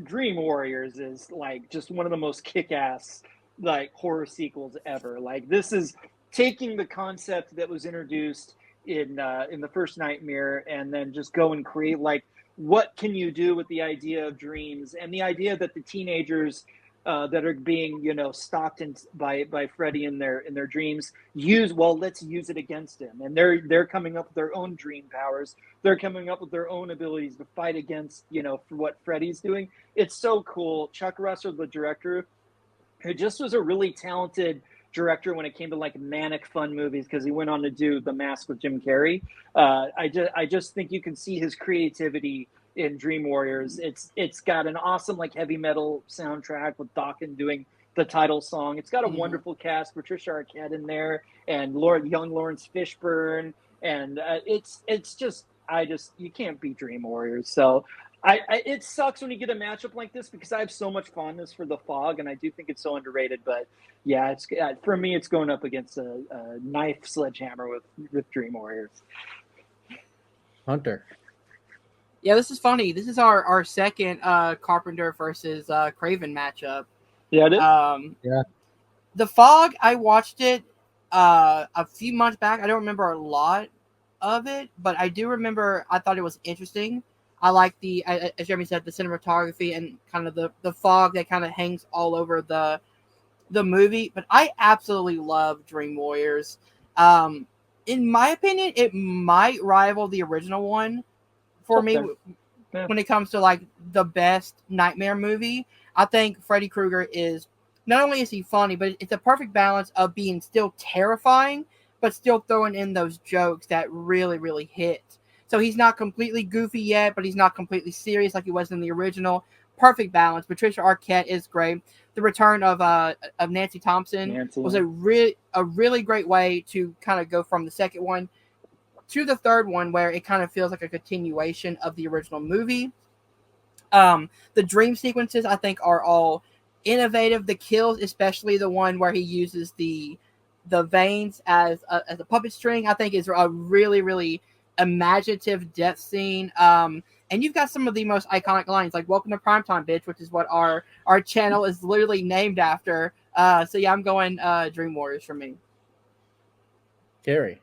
Dream Warriors is like just one of the most kick-ass like horror sequels ever. Like this is taking the concept that was introduced in the first Nightmare and then just go and create like what can you do with the idea of dreams and the idea that the teenagers that are being stalked by Freddy in their dreams let's use it against him. And they're coming up with their own dream powers. They're coming up with their own abilities to fight against for what Freddy's doing. It's so cool. Chuck Russell, the director, who just was a really talented director when it came to like manic fun movies, because he went on to do The Mask with Jim Carrey. I just think you can see his creativity in Dream Warriors. It's got an awesome like heavy metal soundtrack with Dokken doing the title song. It's got a wonderful cast, Patricia Arquette in there, and young Lawrence Fishburne, and it's just you can't beat Dream Warriors. So it sucks when you get a matchup like this, because I have so much fondness for The Fog, and I do think it's so underrated. But yeah, it's for me, it's going up against a knife sledgehammer with Dream Warriors. Hunter. Yeah, this is funny. This is our second Carpenter versus Craven matchup. Yeah, it is. Yeah. The Fog, I watched it a few months back. I don't remember a lot of it, but I do remember I thought it was interesting. I like as Jeremy said, the cinematography and kind of the fog that kind of hangs all over the movie. But I absolutely love Dream Warriors. In my opinion, it might rival the original one for me when it comes to like the best nightmare movie. I think Freddy Krueger is, not only is he funny, but it's a perfect balance of being still terrifying, but still throwing in those jokes that really, really hit. So he's not completely goofy yet, but he's not completely serious like he was in the original. Perfect balance. Patricia Arquette is great. The return of Nancy Thompson was a really great way to kind of go from the second one to the third one, where it kind of feels like a continuation of the original movie. The dream sequences, I think, are all innovative. The kills, especially the one where he uses the veins as a puppet string, I think is a really, really imaginative death scene. And you've got some of the most iconic lines, like "Welcome to Primetime, bitch," which is what our channel is literally named after. So yeah, I'm going Dream Warriors for me. Gary.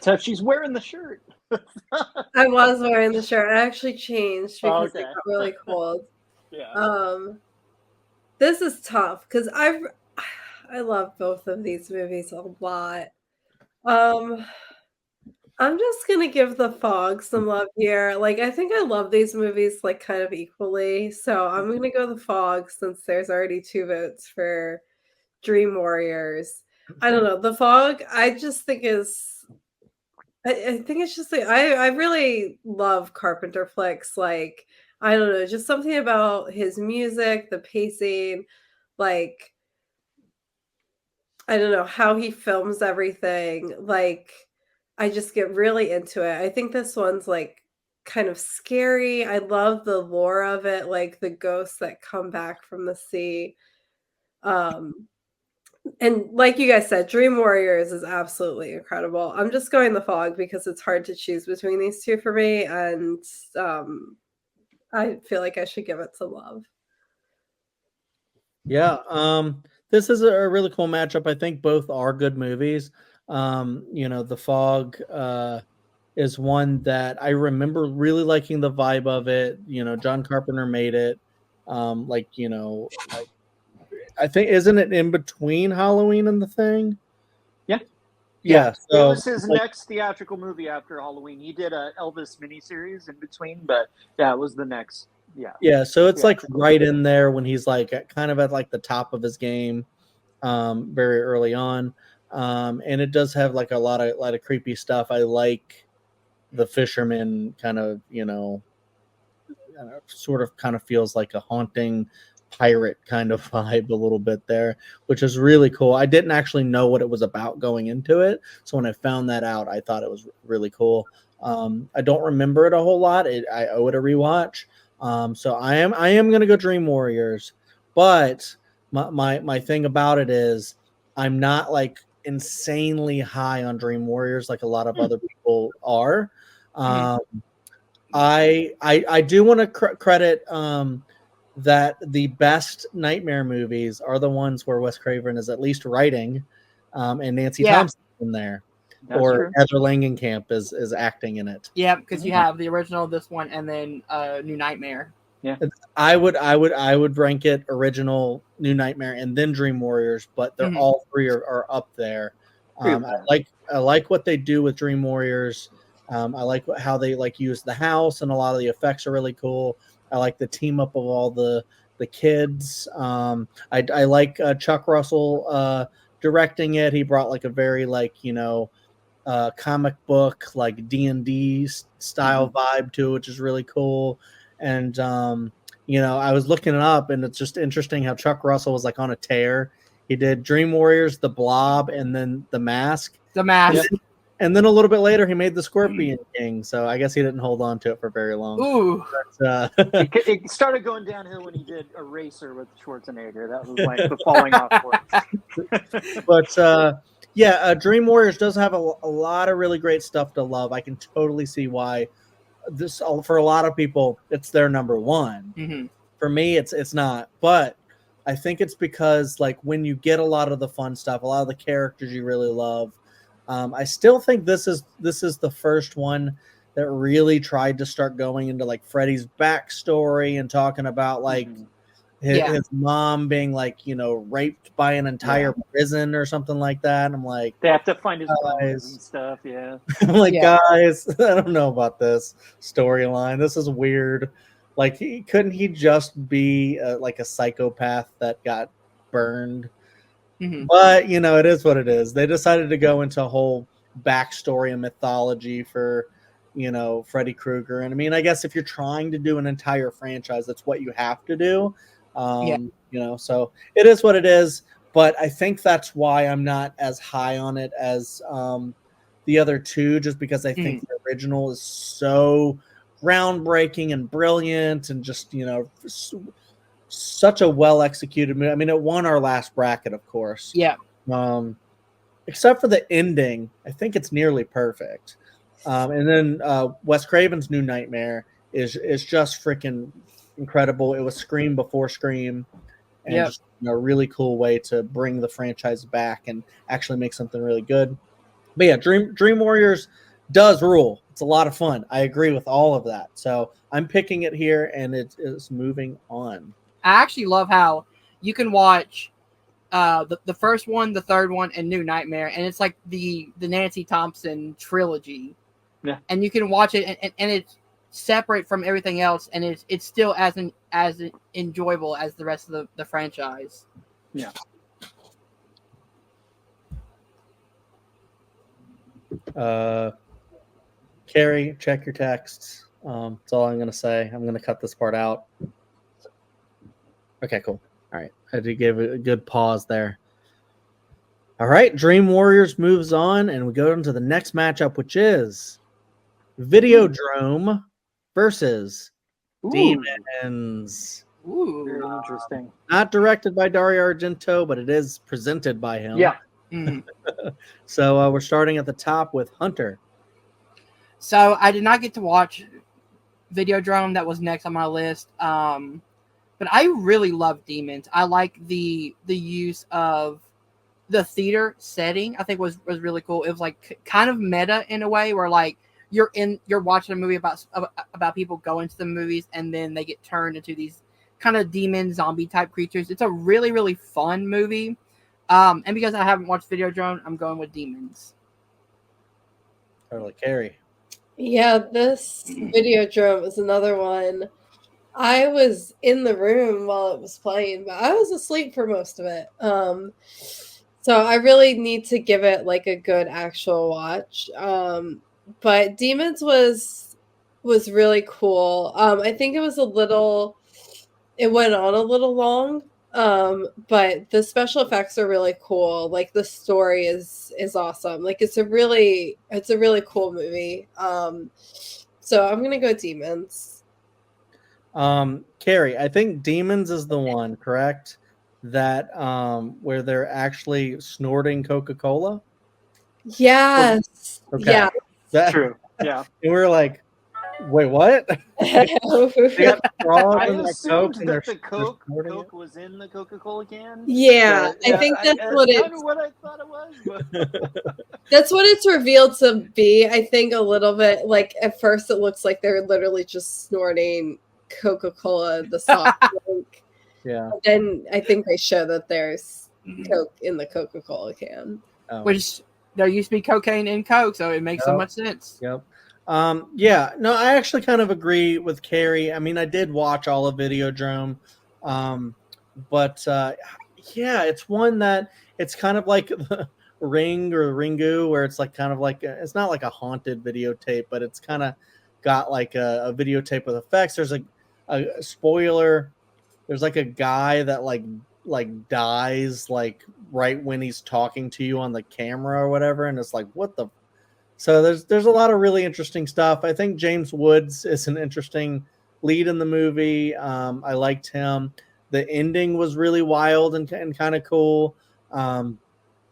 So she's wearing the shirt. I was wearing the shirt. I actually changed because Okay. it got really cold. Yeah. This is tough because I love both of these movies a lot. I'm just gonna give The Fog some love here. Like, I think I love these movies like kind of equally. So I'm gonna go The Fog since there's already 2 votes for Dream Warriors. I don't know. The Fog, I just think I think it's just like I really love Carpenter flicks. Like, I don't know, just something about his music, the pacing, like I don't know how he films everything. Like, I just get really into it. I think this one's like kind of scary. I love the lore of it, like the ghosts that come back from the sea. Um, and like you guys said, Dream Warriors is absolutely incredible. I'm just going The Fog because it's hard to choose between these two for me, and I feel like I should give it some love. Yeah, this is a really cool matchup. I think both are good movies. The Fog is one that I remember really liking the vibe of it. John Carpenter made it. I think, isn't it in between Halloween and The Thing? Yeah. So it was his next theatrical movie after Halloween. He did a Elvis miniseries in between, but yeah, it was the next. Yeah. So it's like right in there when he's like kind of at like the top of his game, very early on, and it does have like a lot of creepy stuff. I like the fisherman kind of, sort of kind of feels like a haunting pirate kind of vibe a little bit there, which is really cool. I didn't actually know what it was about going into it, so when I found that out, I thought it was really cool. I don't remember it a whole lot. I owe it a rewatch. So I am gonna go Dream Warriors, but my thing about it is I'm not like insanely high on Dream Warriors like a lot of other people are. I do want to credit that the best nightmare movies are the ones where Wes Craven is at least writing, and Nancy Thompson in there. That's or true. Heather Langenkamp is acting in it. Yeah, because you have the original, this one, and then New Nightmare. Yeah, I would rank it original, New Nightmare, and then Dream Warriors, but they're all three are up there. I like what they do with Dream Warriors. I like how they like use the house, and a lot of the effects are really cool. I like the team up of all the the kids. I like Chuck Russell directing it. He brought like a very comic book like D&D style vibe to it, which is really cool. And I was looking it up, and it's just interesting how Chuck Russell was like on a tear. He did Dream Warriors, The Blob, and then The Mask. The Mask. And then a little bit later, he made The Scorpion King. So I guess he didn't hold on to it for very long. Ooh. But, it started going downhill when he did Eraser with Schwarzenegger. That was like the falling off point. But Dream Warriors does have a lot of really great stuff to love. I can totally see why this, for a lot of people, it's their number one. Mm-hmm. For me, it's not. But I think it's because like when you get a lot of the fun stuff, a lot of the characters you really love. I still think this is the first one that really tried to start going into like Freddy's backstory and talking about like his mom being like, raped by an entire prison or something like that. I'm like, they have to find his bones and stuff. Yeah. I'm like, guys, I don't know about this storyline. This is weird. Like, couldn't he just be like a psychopath that got burned? Mm-hmm. But it is what it is. They decided to go into a whole backstory and mythology for Freddy Krueger. And I mean, I guess if you're trying to do an entire franchise, that's what you have to do. So it is what it is. But I think that's why I'm not as high on it as the other two, just because I think the original is so groundbreaking and brilliant and just such a well executed movie. I mean, it won our last bracket, of course. Yeah. Except for the ending, I think it's nearly perfect. And then Wes Craven's New Nightmare is just freaking incredible. It was Scream before Scream, and just a really cool way to bring the franchise back and actually make something really good. But yeah, Dream Warriors does rule. It's a lot of fun. I agree with all of that. So I'm picking it here, and it is moving on. I actually love how you can watch the first one, the third one, and New Nightmare, and it's like the Nancy Thompson trilogy. Yeah. And you can watch it, and it's separate from everything else, and it's still as enjoyable as the rest of the franchise. Yeah. Carrie, check your texts. That's all I'm going to say. I'm going to cut this part out. Okay, cool. All right. I had to give a good pause there. All right. Dream Warriors moves on, and we go into the next matchup, which is Videodrome versus Demons. Ooh. Very interesting. Not directed by Dario Argento, but it is presented by him. Yeah. So we're starting at the top with Hunter. So I did not get to watch Videodrome. That was next on my list. But I really love Demons. I like the use of the theater setting. I think was really cool. It was like kind of meta in a way where like you're watching a movie about people going to the movies and then they get turned into these kind of demon zombie type creatures. It's a really, really fun movie. And because I haven't watched Videodrome, I'm going with Demons. Totally. Carrie. Yeah, this Videodrome is another one. I was in the room while it was playing, but I was asleep for most of it. So I really need to give it like a good actual watch. But Demons was really cool. I think it was it went on a little long. But the special effects are really cool. Like the story is awesome. Like it's a really cool movie. So I'm gonna go Demons. Carrie, I think Demons is the one, correct? That where they're actually snorting Coca-Cola. Yes. Okay. Yeah. That's true. Yeah. And we were like, wait, what? They got straws I in the assumed Coke and that they're the Coke snorting it? was in the Coca-Cola can. Yeah, But, I think that's what kind of what I thought it was. But... that's what it's revealed to be. I think a little bit like at first it looks like they're literally just snorting Coca-Cola, the soft drink. Yeah. But then I think they show that there's Coke in the Coca-Cola can. Oh. Which there used to be cocaine in Coke, so it makes so much sense. Yep. Yeah, no, I actually kind of agree with Carrie. I mean, I did watch all of Videodrome. But yeah, it's one that it's kind of like Ring or Ringu, where it's like kind of like it's not like a haunted videotape, but it's kind of got like a videotape with effects. There's a spoiler. There's like a guy that like dies like right when he's talking to you on the camera or whatever, and it's like what the. So there's a lot of really interesting stuff. I think James Woods is an interesting lead in the movie. I liked him. The ending was really wild and kind of cool.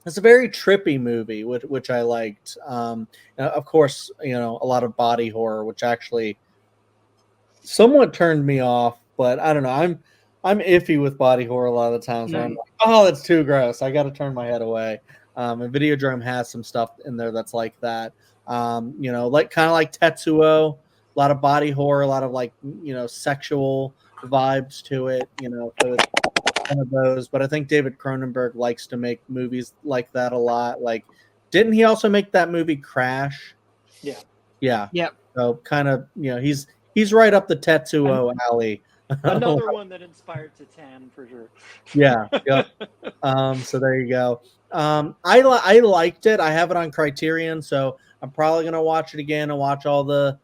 It's a very trippy movie, which I liked. Of course, a lot of body horror, which actually somewhat turned me off. But I don't know. I'm iffy with body horror a lot of the times. Where I'm like, oh, it's too gross. I got to turn my head away. And Videodrome has some stuff in there that's like that. Like kind of like Tetsuo, a lot of body horror, a lot of like sexual vibes to it. So it's one of those. But I think David Cronenberg likes to make movies like that a lot. Like, didn't he also make that movie Crash? Yeah. Yeah. Yep. So kind of he's right up the Tetsuo alley. Another one that inspired Titan for sure. Yeah. Yep. So there you go. I liked it. I have it on Criterion, so I'm probably gonna watch it again and watch all the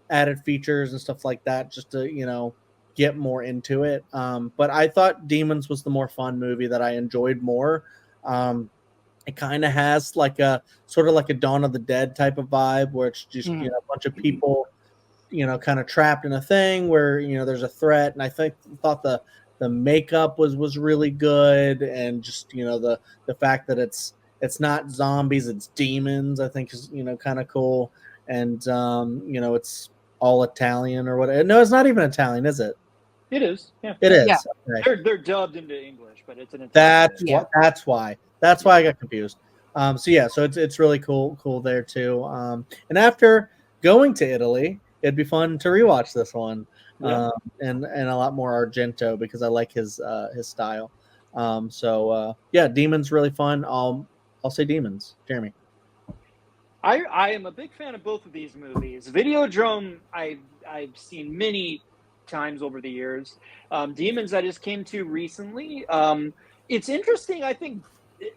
added features and stuff like that, just to get more into it. But I thought Demons was the more fun movie that I enjoyed more. It kind of has like a sort of like a Dawn of the Dead type of vibe, where it's just a bunch of people kind of trapped in a thing where there's a threat. And I thought the makeup was really good, and just the fact that it's not zombies, it's demons, I think is kind of cool. And it's all Italian or whatever. No, it's not even Italian, is it? It is. Yeah. It is. Yeah. Okay. They're dubbed into English, but it's an Italian. That's why I got confused. So it's really cool there too. And after going to Italy, it'd be fun to rewatch this one. Yeah. And a lot more Argento, because I like his style. Demons really fun. I'll say Demons. Jeremy. I am a big fan of both of these movies. Videodrome I've seen many times over the years. Demons I just came to recently. It's interesting. I think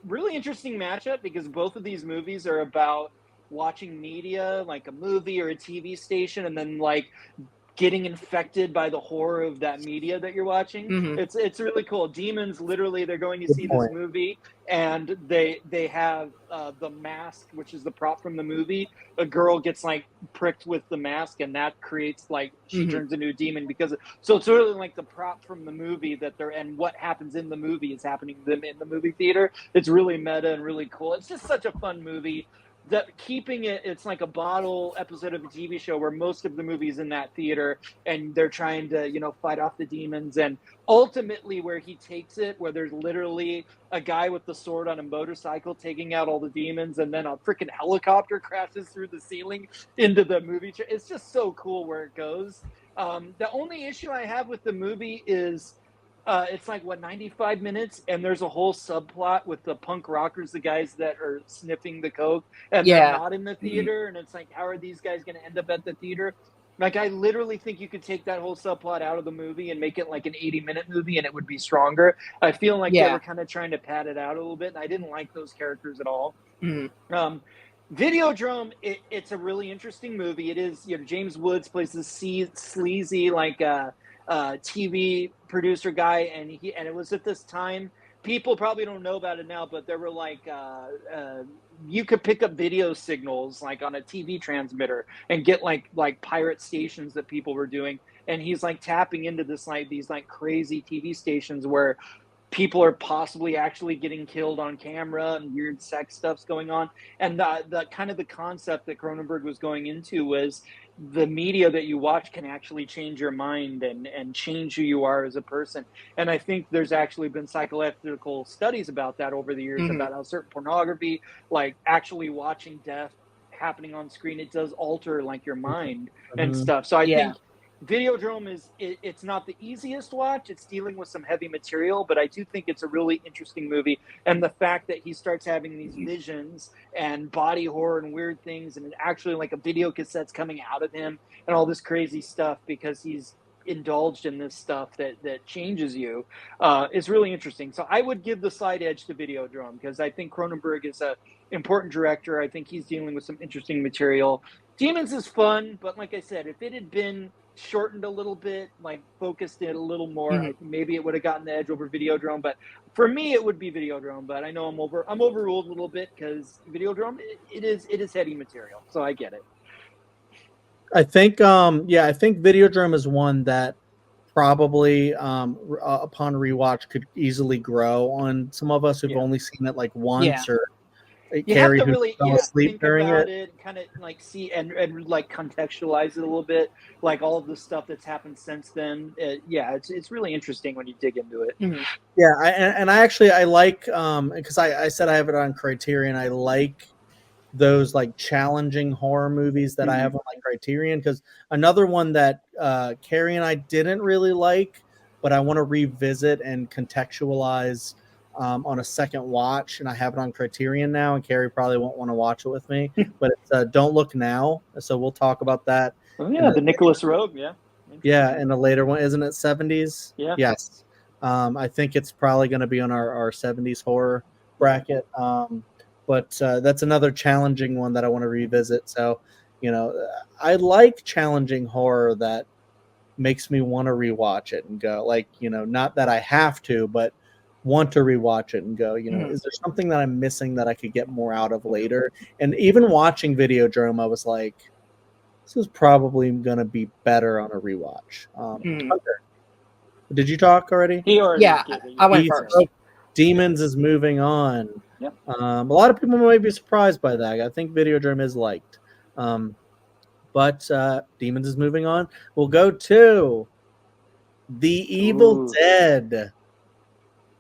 really interesting matchup, because both of these movies are about watching media, like a movie or a TV station, and then like getting infected by the horror of that media that you're watching. It's really cool. Demons, literally, they're going to see this movie, and they have the mask, which is the prop from the movie. A girl gets like pricked with the mask, and that creates like she turns into a demon so it's really like the prop from the movie and what happens in the movie is happening to them in the movie theater. It's really meta and really cool. It's just such a fun movie. Keeping it's like a bottle episode of a TV show where most of the movie's in that theater, and they're trying to fight off the demons, and ultimately where he takes it, where there's literally a guy with the sword on a motorcycle taking out all the demons, and then a freaking helicopter crashes through the ceiling into the movie. It's just so cool where it goes. The only issue I have with the movie is it's like 95 minutes, and there's a whole subplot with the punk rockers, the guys that are sniffing the coke, and they're not in the theater. And it's like, how are these guys going to end up at the theater? Like, I literally think you could take that whole subplot out of the movie and make it like an 80-minute movie, and it would be stronger. I feel like they were kind of trying to pad it out a little bit, and I didn't like those characters at all. Videodrome, it's a really interesting movie. It is, James Woods plays this sleazy like TV producer guy, and it was at this time. People probably don't know about it now, but there were like you could pick up video signals like on a TV transmitter and get like pirate stations that people were doing, and he's like tapping into these crazy TV stations where people are possibly actually getting killed on camera, and weird sex stuff's going on. And the kind of the concept that Cronenberg was going into was the media that you watch can actually change your mind and change who you are as a person. And I think there's actually been psychological studies about that over the years, about how certain pornography, like actually watching death happening on screen, it does alter like your mind and stuff. So I think Videodrome it's not the easiest watch. It's dealing with some heavy material, but I do think it's a really interesting movie. And the fact that he starts having these visions and body horror and weird things, and actually like a video cassette's coming out of him and all this crazy stuff, because he's indulged in this stuff that changes you is really interesting. So I would give the side edge to Videodrome because I think Cronenberg is a important director. I think he's dealing with some interesting material. Demons is fun, but like I said, if it had been shortened a little bit, like focused it a little more, maybe it would have gotten the edge over Videodrome. But for me, it would be Videodrome. But I know I'm overruled a little bit because Videodrome it is heady material, so I get it. I think I think Videodrome is one that probably upon rewatch could easily grow on some of us who've only seen it like once or Carrie who fell asleep think during about it. kind of like see and like contextualize it a little bit, like all of the stuff that's happened since then. It's really interesting when you dig into it. Yeah, I like because I said I have it on Criterion. I like those like challenging horror movies that I have on like Criterion, because another one that Carrie and I didn't really like, but I want to revisit and contextualize on a second watch, and I have it on Criterion now, and Carrie probably won't want to watch it with me, but it's Don't Look Now, so we'll talk about that. Oh yeah, the Nicholas Rogue, and the later one, isn't it 70s? Yeah. Yes. I think it's probably going to be on our 70s horror bracket. But that's another challenging one that I want to revisit. So, I like challenging horror that makes me want to rewatch it and go, like, not that I have to, but want to rewatch it and go, is there something that I'm missing that I could get more out of later? And even watching Videodrome, I was like, this is probably going to be better on a rewatch. Hunter, did you talk already? I went first. Demons is moving on. Yep. A lot of people might be surprised by that. I think Videodrome is liked. But Demons is moving on. We'll go to The Evil Dead.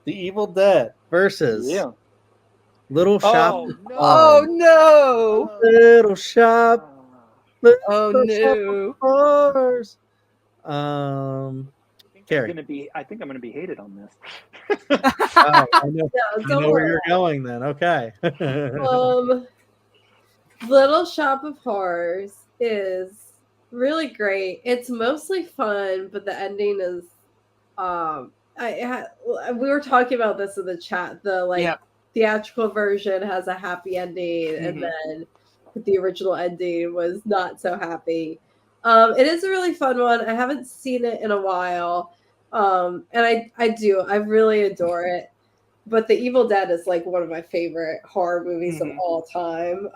The Evil Dead versus Little Shop. Oh no! Little Shop. Oh no! Horrors. I think I'm gonna be hated on this. I know where you're going then. Okay. Little Shop of Horrors is really great. It's mostly fun, but the ending is we were talking about this in the chat. The theatrical version has a happy ending, and then the original ending was not so happy. It is a really fun one. I haven't seen it in a while. And I really adore it. But The Evil Dead is like one of my favorite horror movies of all time.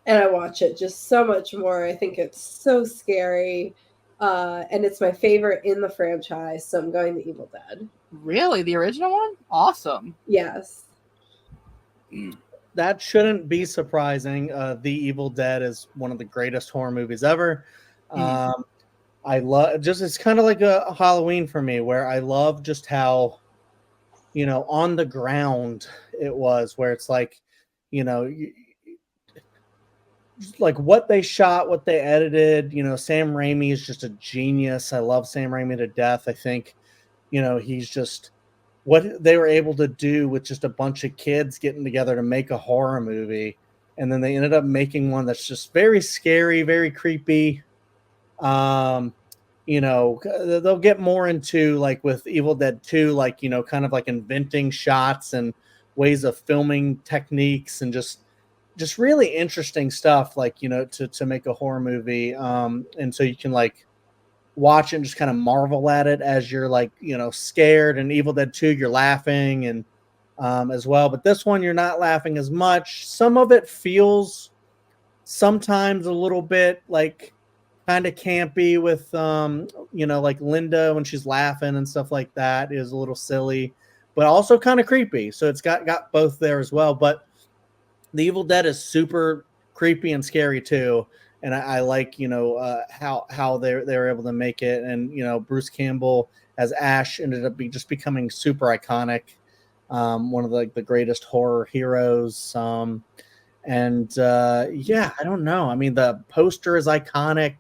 And I watch it just so much more. I think it's so scary. And it's my favorite in the franchise. So I'm going The Evil Dead. Really? The original one? Awesome. Yes. That shouldn't be surprising. The Evil Dead is one of the greatest horror movies ever. I love it's kind of like a Halloween for me, where I love just how, on the ground it was, where it's like, like what they shot, what they edited. Sam Raimi is just a genius. I love Sam Raimi to death. I think, he's just what they were able to do with just a bunch of kids getting together to make a horror movie. And then they ended up making one that's just very scary, very creepy. They'll get more into, like with Evil Dead 2, like, kind of like inventing shots and ways of filming techniques and just really interesting stuff, like, to make a horror movie. And so you can like watch it and just kind of marvel at it as you're like, scared. And Evil Dead 2, you're laughing and as well. But this one, you're not laughing as much. Some of it feels sometimes a little bit like kind of campy with, like Linda when she's laughing and stuff like that is a little silly, but also kind of creepy. So it's got both there as well. But The Evil Dead is super creepy and scary too. And I like, how they were able to make it. And, Bruce Campbell as Ash ended up becoming super iconic. One of the greatest horror heroes. I don't know. I mean, the poster is iconic.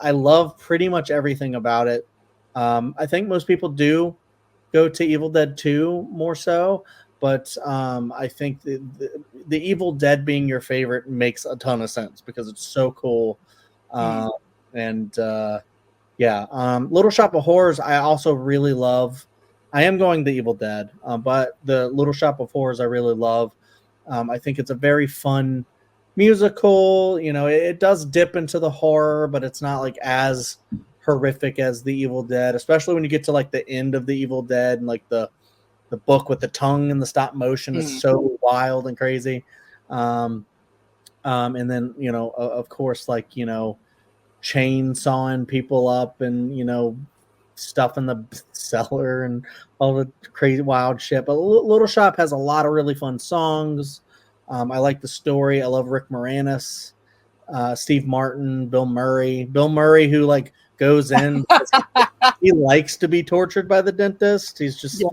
I love pretty much everything about it. I think most people do go to Evil Dead 2 more so, but I think the Evil Dead being your favorite makes a ton of sense because it's so cool. Yeah. Little Shop of Horrors, I also really love. I am going The Evil Dead, but the Little Shop of Horrors I really love. I think it's a very fun musical. You know, it does dip into the horror, but it's not like as horrific as The Evil Dead, especially when you get to like the end of The Evil Dead and like the book with the tongue and the stop motion is so wild and crazy. Um, and then, you know, of course, like, you know, chainsawing people up and, you know, stuff in the cellar and all the crazy wild shit. But Little Shop has a lot of really fun songs. I like the story. I love Rick Moranis, Steve Martin, Bill Murray. Bill Murray, who like goes in because he likes to be tortured by the dentist. He's just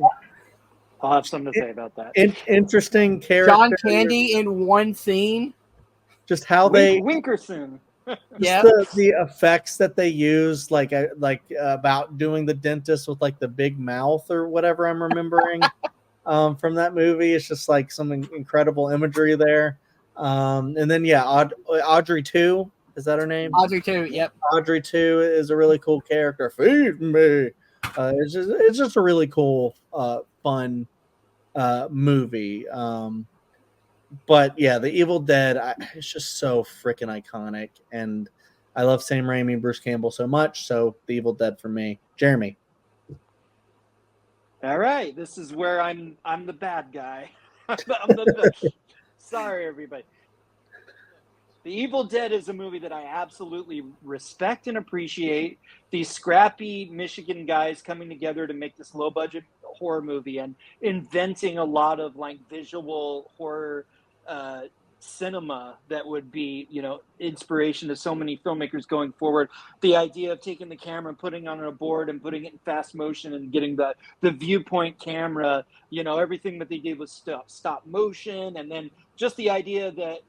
I'll have something to say about that. Interesting character. John Candy in one scene. Just how they Winkerson. Yeah, the effects that they use, like about doing the dentist with like the big mouth or whatever I'm remembering from that movie. It's just like some incredible imagery there. And then Audrey 2, is that her name? Audrey too. Yep. Audrey 2 is a really cool character. Feed me. It's just a really cool, fun movie. But yeah, The Evil Dead, it's just so freaking iconic, and I love Sam Raimi and Bruce Campbell so much. So The Evil Dead for me. Jeremy. All right, this is where I'm the bad guy. Sorry, everybody. The Evil Dead is a movie that I absolutely respect and appreciate. These scrappy Michigan guys coming together to make this low budget horror movie and inventing a lot of like visual horror cinema that would be, you know, inspiration to so many filmmakers going forward. The idea of taking the camera and putting it on a board and putting it in fast motion and getting the viewpoint camera, you know, everything that they did was stop motion, and then just the idea that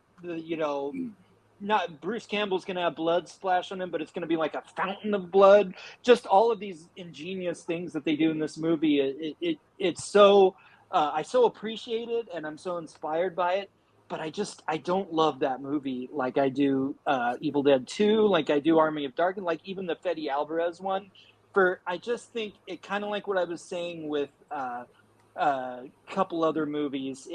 not Bruce Campbell's going to have blood splash on him, but it's going to be like a fountain of blood. Just all of these ingenious things that they do in this movie. It's so I so appreciate it, and I'm so inspired by it. But I don't love that movie like I do Evil Dead 2, like I do Army of Darkness, like even the Fede Alvarez one. I just think it kind of like what I was saying with couple other movies.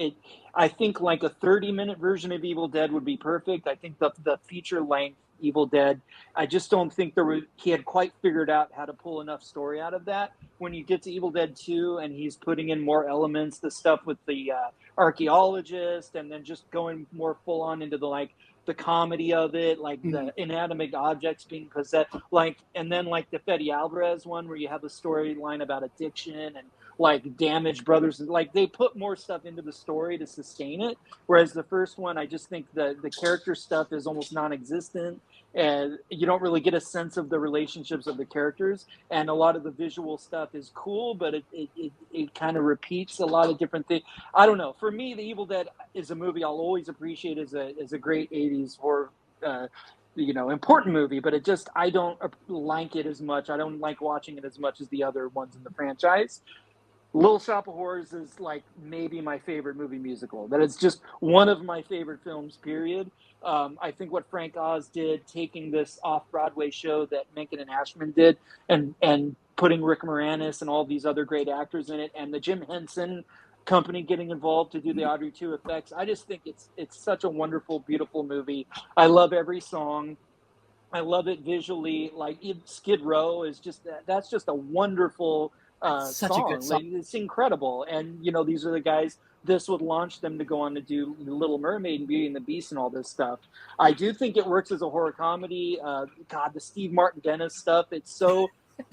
I think like a 30-minute version of Evil Dead would be perfect. I think the feature length Evil Dead, I just don't think he had quite figured out how to pull enough story out of that. When you get to Evil Dead 2 and he's putting in more elements, the stuff with the archaeologist, and then just going more full on into the comedy of it, like the inanimate objects being possessed, and then like the Fede Alvarez one where you have the storyline about addiction and like damaged brothers, like they put more stuff into the story to sustain it, whereas the first one, I just think the character stuff is almost non-existent, and you don't really get a sense of the relationships of the characters, and a lot of the visual stuff is cool, but it kind of repeats a lot of different things. I don't know, for me, The Evil Dead is a movie I'll always appreciate as a great 80s horror important movie, but I don't like it as much. I don't like watching it as much as the other ones in the franchise. Little Shop of Horrors is like maybe my favorite movie musical. That is just one of my favorite films, period. I think what Frank Oz did, taking this off-Broadway show that Menken and Ashman did, and putting Rick Moranis and all these other great actors in it, and the Jim Henson Company getting involved to do the Audrey 2 effects. I just think it's such a wonderful, beautiful movie. I love every song. I love it visually. Like Skid Row is that's just a wonderful Such song. a good song. Like, it's incredible. And these are the guys. This would launch them to go on to do Little Mermaid and Beauty and the Beast and all this stuff. I do think it works as a horror comedy. God, the Steve Martin Dennis stuff. It's so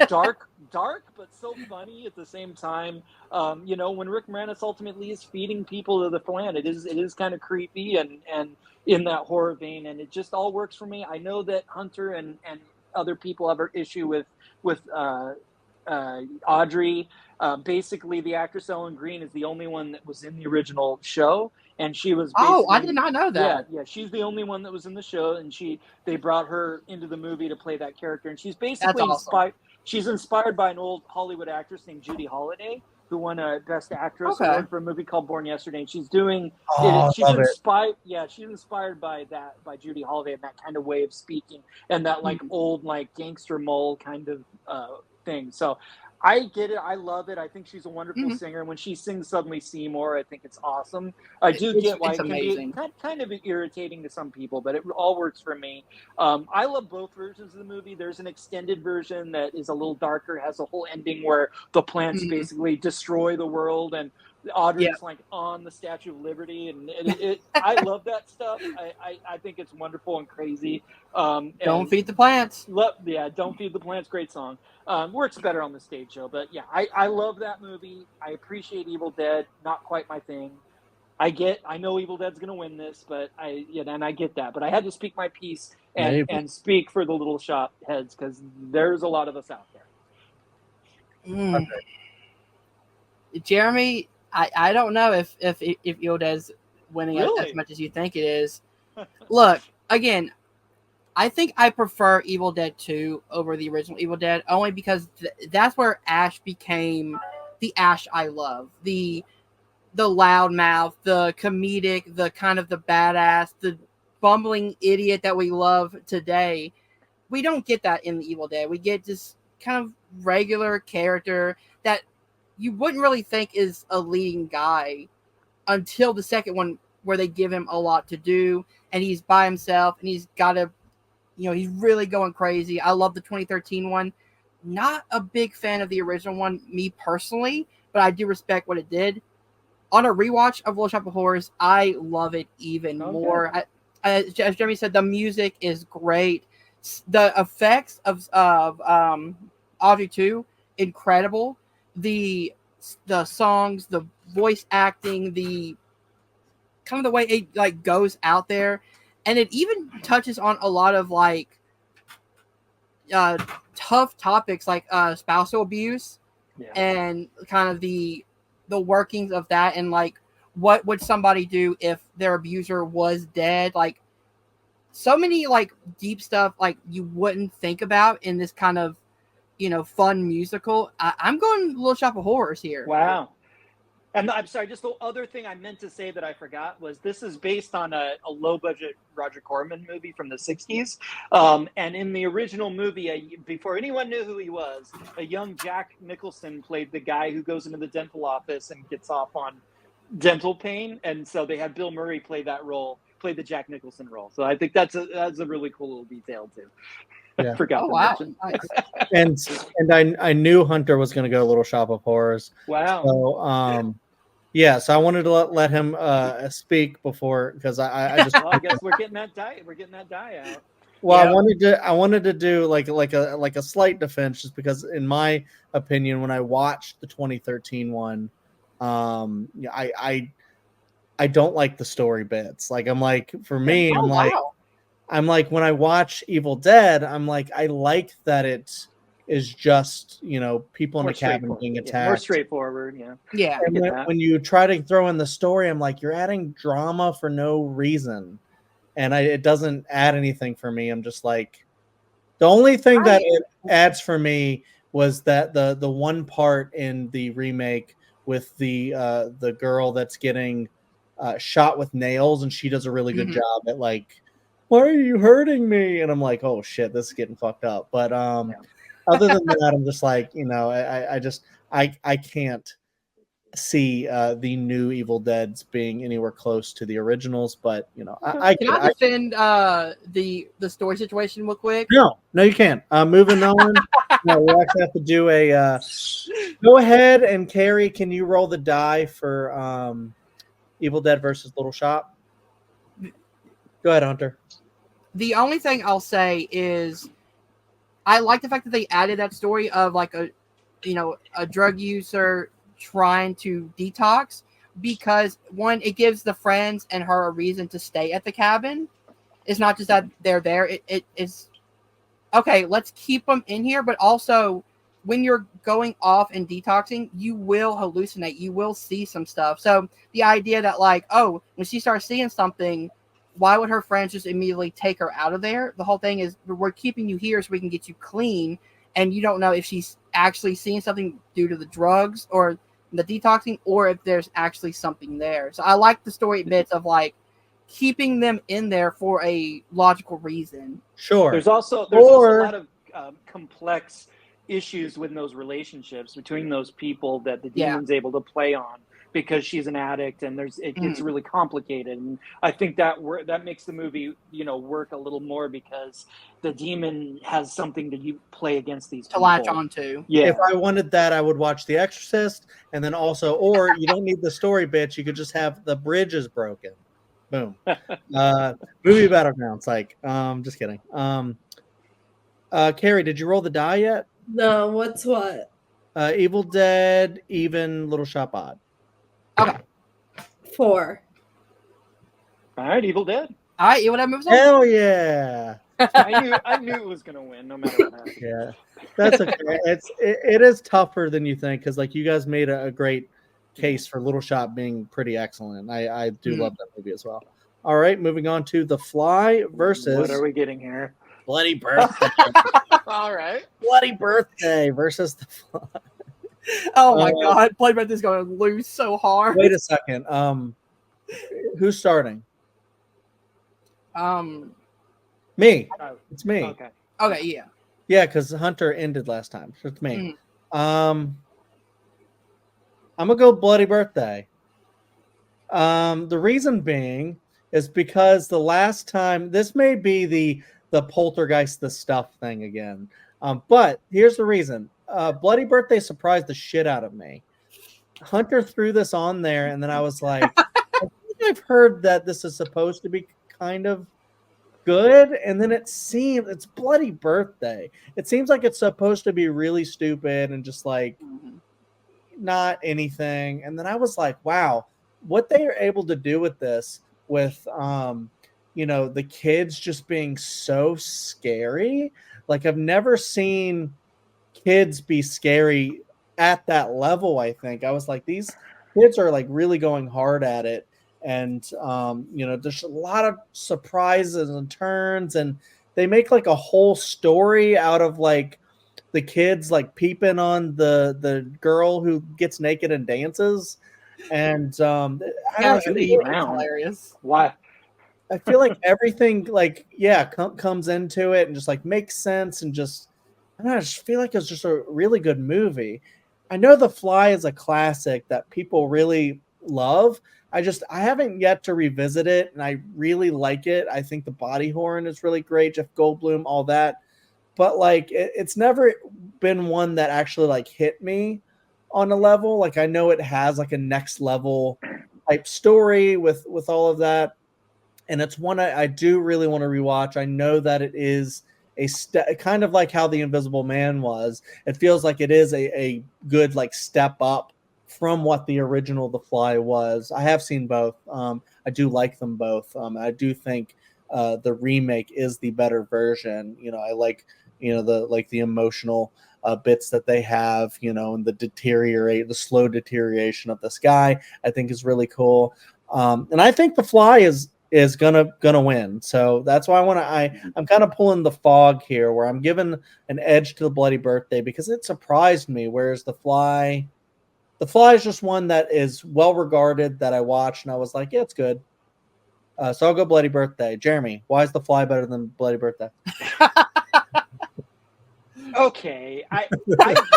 dark, but so funny at the same time. When Rick Moranis ultimately is feeding people to the planet, it is kind of creepy and in that horror vein, and it just all works for me. I know that Hunter and other people have an issue with Audrey. Basically, the actress Ellen Green is the only one that was in the original show, and she was I did not know that. Yeah, she's the only one that was in the show, and they brought her into the movie to play that character, and she's basically That's awesome. She's inspired by an old Hollywood actress named Judy Holliday, who won a Best Actress Okay. award for a movie called Born Yesterday. And she's doing Oh, she's love it. inspired. Yeah, she's inspired by Judy Holliday and that kind of way of speaking and that like old like gangster mole kind of thing. So I get it. I love it. I think she's a wonderful singer. And when she sings "Suddenly Seymour," I think it's awesome. I do get why it can amazing. be kind of irritating to some people, but it all works for me. I love both versions of the movie. There's an extended version that is a little darker, has a whole ending where the plants basically destroy the world, and Audrey's like on the Statue of Liberty, and I love that stuff. I think it's wonderful and crazy. Don't feed the plants. Don't feed the plants. Great song. Works better on the stage show, but yeah, I love that movie. I appreciate Evil Dead. Not quite my thing. I know Evil Dead's going to win this, but and I get that. But I had to speak my piece and speak for the little shop heads because there's a lot of us out there. Okay. Jeremy, I don't know if Evil Dead's winning as much as you think it is. Look, again, I think I prefer Evil Dead 2 over the original Evil Dead only because that's where Ash became the Ash I love. The loudmouth, the comedic, the kind of the badass, the bumbling idiot that we love today. We don't get that in the Evil Dead. We get this kind of regular character that you wouldn't really think is a leading guy until the second one where they give him a lot to do and he's by himself and he's got to, he's really going crazy. I love the 2013 one. Not a big fan of the original one, me personally, but I do respect what it did. On a rewatch of Little Shop of Horrors, I love it even more. As Jeremy said, the music is great. The effects of Audrey 2, incredible. The songs, the voice acting, the kind of the way it like goes out there, and it even touches on a lot of like tough topics like spousal abuse and kind of the workings of that, and like what would somebody do if their abuser was dead. Like so many like deep stuff like you wouldn't think about in this kind of fun musical. I'm going Little Shop of Horrors here. Wow. And I'm sorry, just the other thing I meant to say that I forgot was this is based on a low-budget Roger Corman movie from the 60s. And in the original movie, before anyone knew who he was, a young Jack Nicholson played the guy who goes into the dental office and gets off on dental pain. And so they had Bill Murray play that role, play the Jack Nicholson role. So I think that's a really cool little detail, too. Yeah. Forgot to mention. Nice. and I knew Hunter was going to go Little Shop of Horrors. Wow. So so I wanted to let him speak before because I just. Well, I guess we're getting that die out. Well, yeah. I wanted to do like a slight defense just because in my opinion when I watched the 2013 one, I don't like the story bits. Like I'm like for me I'm like when I watch Evil Dead, I'm like I like that it is just people in the cabin being attacked. More straightforward, yeah. And when you try to throw in the story, I'm like you're adding drama for no reason, and it doesn't add anything for me. I'm just like the only thing that it adds for me was that the one part in the remake with the girl that's getting shot with nails, and she does a really good job at like, why are you hurting me? And I'm like, oh shit, this is getting fucked up. But other than that, I'm just like, I can't see the new Evil Deads being anywhere close to the originals. But can I defend the story situation real quick? No, you can't. Moving on. No, we actually have to do a. Go ahead and Carrie, can you roll the die for Evil Dead versus Little Shop? Go ahead, Hunter. The only thing I'll say is I like the fact that they added that story of like a drug user trying to detox because one, it gives the friends and her a reason to stay at the cabin. It's not just that they're there. It is okay. Let's keep them in here, but also when you're going off and detoxing, you will hallucinate. You will see some stuff. So the idea that like, oh, when she starts seeing something, why would her friends just immediately take her out of there? The whole thing is we're keeping you here so we can get you clean, and you don't know if she's actually seeing something due to the drugs or the detoxing, or if there's actually something there. So I like the story bits of like keeping them in there for a logical reason. Sure. There's also a lot of complex issues with those relationships between those people that the demon's able to play on, because she's an addict, and it gets really complicated. And I think that makes the movie, work a little more, because the demon has something to play against these people. To latch onto. Yeah. If I wanted that, I would watch The Exorcist, and then also, or you don't need the story bits, you could just have the bridges broken. Boom. Movie battlegrounds, like, just kidding. Carrie, did you roll the die yet? No, what's what? Evil Dead, even, Little Shop Odd. Okay. 4. All right, Evil Dead. All right, Evil Dead moves on. Hell yeah! I knew it was gonna win, no matter what happened. Yeah, that's okay. It is tougher than you think, because like you guys made a great case for Little Shop being pretty excellent. I do love that movie as well. All right, moving on to The Fly versus. What are we getting here? Bloody Birthday. All right. Bloody Birthday versus The Fly. Oh my God, Bloody Birthday is going to lose so hard. Wait a second. Who's starting? Me. It's me. Okay. Okay, yeah. Yeah, because Hunter ended last time. So it's me. I'm gonna go Bloody Birthday. The reason being is because the last time, this may be the poltergeist, the stuff thing again. But here's the reason. Bloody Birthday surprised the shit out of me. Hunter threw this on there, and then I was like, I think I've heard that this is supposed to be kind of good, and then it's Bloody Birthday. It seems like it's supposed to be really stupid and just like not anything. And then I was like, wow, what they are able to do with this, with the kids just being so scary. Like, I've never seen kids be scary at that level. I think I was like, these kids are like really going hard at it. And there's a lot of surprises and turns, and they make like a whole story out of like the kids like peeping on the girl who gets naked and dances. And hilarious. Why? I feel like everything like comes into it and just like makes sense, and just I just feel like it's just a really good movie. I know The Fly is a classic that people really love. I haven't yet to revisit it, and I really like it. I think the body horn is really great, Jeff Goldblum, all that. But like, it's never been one that actually like hit me on a level. Like, I know it has like a next level type story with all of that, and it's one I do really want to rewatch. I know that it is a kind of like how The Invisible Man was. It feels like it is a good like step up from what the original The Fly was. I have seen both. I do like them both. I do think the remake is the better version. I like the emotional bits that they have, and the slow deterioration of this guy, I think is really cool. And I think The Fly is gonna win. So that's why I'm kind of pulling the fog here, where I'm giving an edge to the Bloody Birthday because it surprised me. Whereas The Fly is just one that is well regarded, that I watched and I was like, yeah, it's good. So I'll go Bloody Birthday. Jeremy, why is The Fly better than Bloody Birthday? Okay, I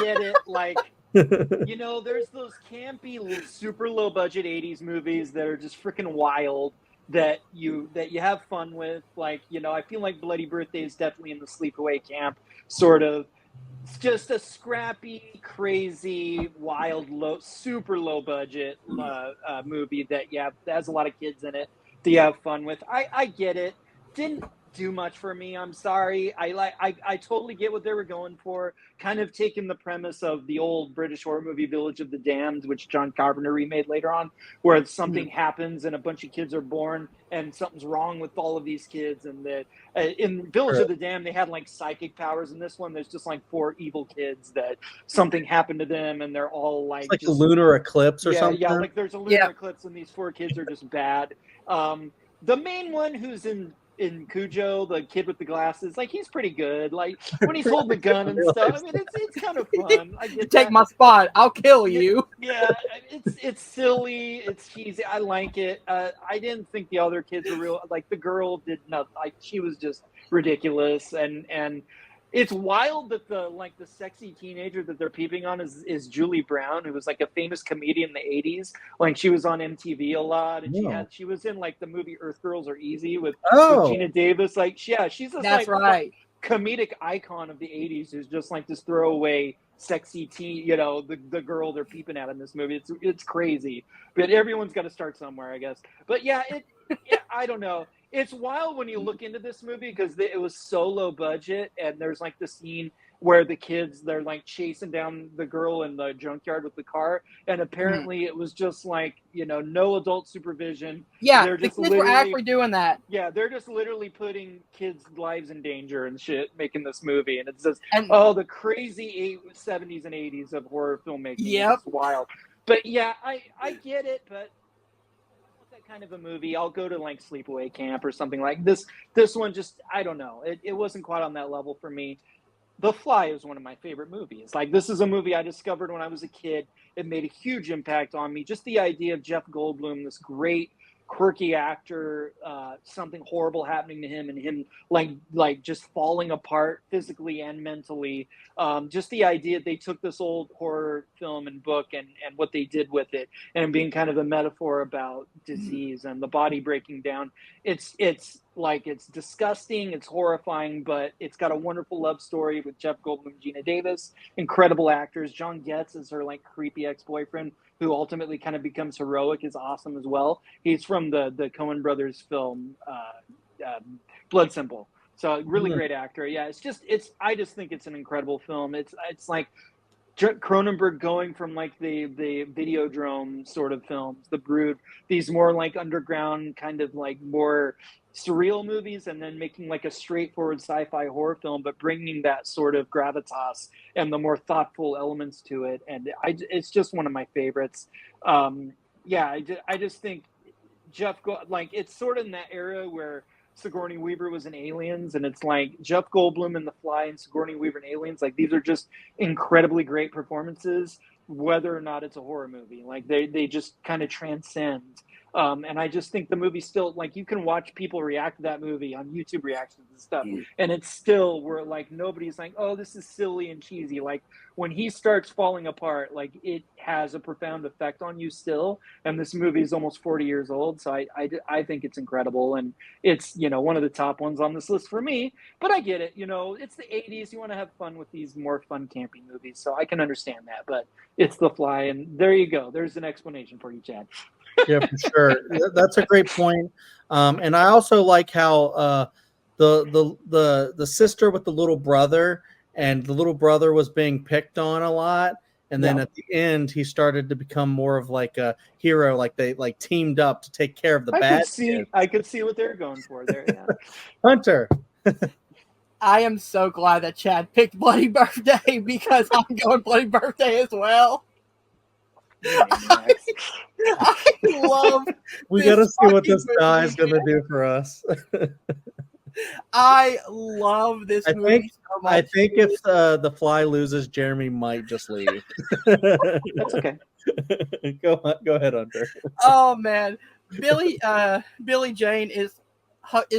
get it. Like, there's those campy, super low budget 80s movies that are just freaking wild that you have fun with. Like, I feel like Bloody Birthday is definitely in the sleepaway camp, sort of. It's just a scrappy, crazy, wild, super low budget movie that has a lot of kids in it that you have fun with. I get it. Didn't do much for me. I'm sorry. I totally get what they were going for. Kind of taking the premise of the old British horror movie Village of the Damned, which John Carpenter remade later on, where something happens and a bunch of kids are born and something's wrong with all of these kids. And that in Village of the Damned, they had like psychic powers. In this one, there's just like 4 evil kids that something happened to them, and they're all like, it's like a lunar eclipse or something. Like there's a lunar eclipse, and these 4 kids are just bad. The main one who's in in Cujo, the kid with the glasses, like he's pretty good. Like when he's holding the gun and stuff. I mean, it's kind of fun. I You get take that. my spot, I'll kill you. Yeah, it's silly, it's cheesy. I like it. I didn't think the other kids were real. Like the girl did not. Like she was just ridiculous, and it's wild that the sexy teenager that they're peeping on is Julie Brown, who was like a famous comedian in the '80s. Like she was on MTV a lot, and she was in like the movie Earth Girls Are Easy with Gina Davis. Like she's this That's like right. comedic icon of the '80s who's just like this throwaway sexy teen, the girl they're peeping at in this movie. It's crazy, but everyone's got to start somewhere, I guess. But yeah, I don't know. It's wild when you look into this movie because it was so low budget, and there's like the scene where the kids, they're like chasing down the girl in the junkyard with the car, and apparently it was just like no adult supervision. Yeah, they're the just kids were actually doing that. Yeah, they're just literally putting kids' lives in danger and shit, making this movie, and it's just the crazy 70s and 80s of horror filmmaking. Yep, it's wild. But yeah, I get it, but that kind of a movie, I'll go to like Sleepaway Camp or something like this. This one just, I don't know. It wasn't quite on that level for me. The Fly is one of my favorite movies. Like this is a movie I discovered when I was a kid. It made a huge impact on me. Just the idea of Jeff Goldblum, this great quirky actor, something horrible happening to him and him like just falling apart physically and mentally. Just the idea they took this old horror film and book and what they did with it, and being kind of a metaphor about disease and the body breaking down. It's disgusting, it's horrifying, but it's got a wonderful love story with Jeff Goldblum and Gina Davis, incredible actors. John Getz is her like creepy ex-boyfriend who ultimately kind of becomes heroic, is awesome as well. He's from the Coen Brothers film Blood Simple. So really great actor. Yeah, I just think it's an incredible film. It's like Cronenberg going from like the Videodrome sort of films, The Brood, these more like underground kind of like more surreal movies, and then making like a straightforward sci-fi horror film, but bringing that sort of gravitas and the more thoughtful elements to it. And it's just one of my favorites. I just think it's sort of in that era where Sigourney Weaver was in Aliens, and it's like Jeff Goldblum in The Fly and Sigourney Weaver in Aliens. Like these are just incredibly great performances, whether or not it's a horror movie. Like they just kind of transcend. And I just think the movie still, like, you can watch people react to that movie on YouTube reactions and stuff, and it's still where like nobody's like, oh, this is silly and cheesy. Like when he starts falling apart, like it has a profound effect on you still. And this movie is almost 40 years old, so I think it's incredible, and it's one of the top ones on this list for me. But I get it, it's the 80s. You want to have fun with these more fun campy movies, so I can understand that. But it's The Fly, and there you go. There's an explanation for you, Chad. Yeah, for sure. That's a great point. And I also like how the sister with the little brother, and the little brother was being picked on a lot, and then at the end he started to become more of like a hero. Like they like teamed up to take care of the bad kids. I could see what they're going for there. Yeah. Hunter. I am so glad that Chad picked Bloody Birthday, because I'm going Bloody Birthday as well. I love. We got to see what this guy is going to do for us. I love this movie so much. I think if The Fly loses, Jeremy might just leave. That's okay. Go ahead, Hunter. Oh man, Billy Jane is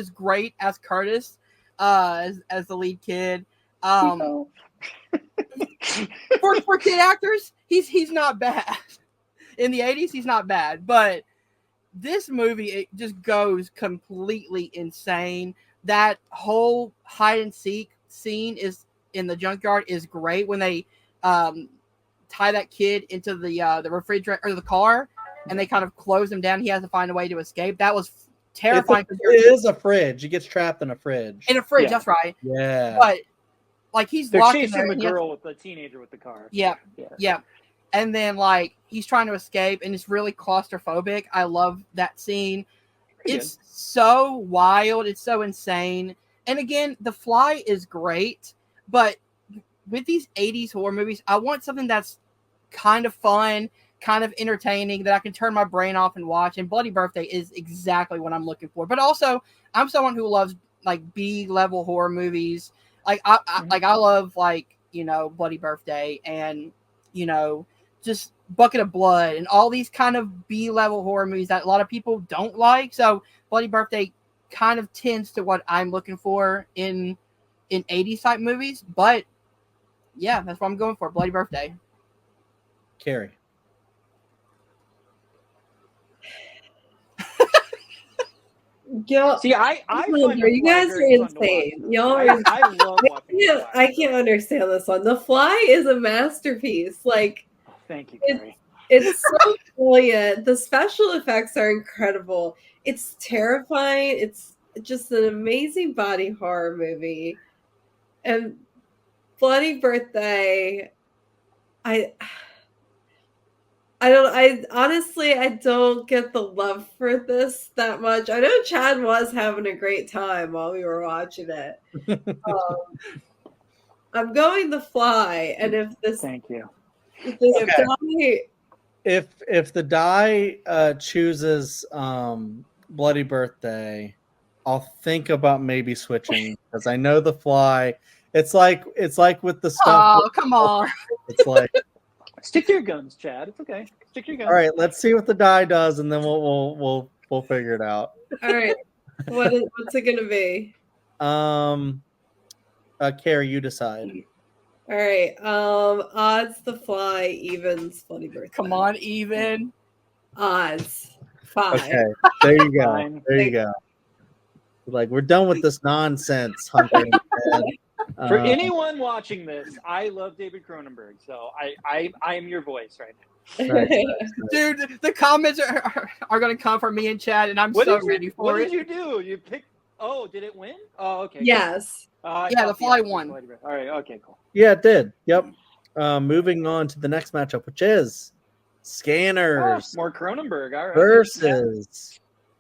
great as Curtis, as the lead kid. For kid actors, he's not bad. In the 80s, he's not bad, but this movie, it just goes completely insane. That whole hide and seek scene is in the junkyard is great when they tie that kid into the refrigerator or the car, and they kind of close him down. He has to find a way to escape. That was terrifying. It is a fridge. He gets trapped in a fridge. In a fridge, that's right. Yeah. But like they're chasing the girl with the teenager with the car. Yeah. And then like he's trying to escape, and it's really claustrophobic. I love that scene. It's so wild. It's so insane. And again, The Fly is great, but with these 80s horror movies, I want something that's kind of fun, kind of entertaining that I can turn my brain off and watch. And Bloody Birthday is exactly what I'm looking for. But also, I'm someone who loves like B-level horror movies. Like I love like, you know, Bloody Birthday and, you know, just Bucket of Blood and all these kind of B-level horror movies that a lot of people don't like. So Bloody Birthday kind of tends to what I'm looking for in 80s type movies. But yeah, that's what I'm going for. Bloody Birthday. Carrie. Y'all, See, I find you guys are insane. Y'all are. I love watching The Fly. I can't understand this one. The Fly is a masterpiece. Like, Oh, thank you, it's, Carrie. it's so brilliant. The special effects are incredible. It's terrifying. It's just an amazing body horror movie. And Bloody Birthday, I honestly, I don't get the love for this that much. I know Chad was having a great time while we were watching it. I'm going The Fly, and Thank you. if this Okay. If the die chooses Bloody Birthday, I'll think about maybe switching because I know The Fly. It's like with the stuff. Oh, come on. It's like, Stick to your guns, Chad. It's okay. Stick to your guns. all right, let's see what the die does, and then we'll figure it out. all right, what's it gonna be? Carrie, you decide. All right, odds The Fly, evens Bloody Birthday. Come on, even. Odds 5. Okay, there you go. Fine. There you go. Like, we're done with this nonsense, Hunter. For anyone watching this, I love David Cronenberg, so I am your voice right now. Right. Dude, the comments are going to come from me and Chad, and I'm ready for what it. did you do? You picked. Oh, did it win? Oh, okay. Yes. Yeah, The Fly won. All right. Okay. Cool. Yeah, it did. Yep. Moving on to the next matchup, which is Scanners More Cronenberg. All right. versus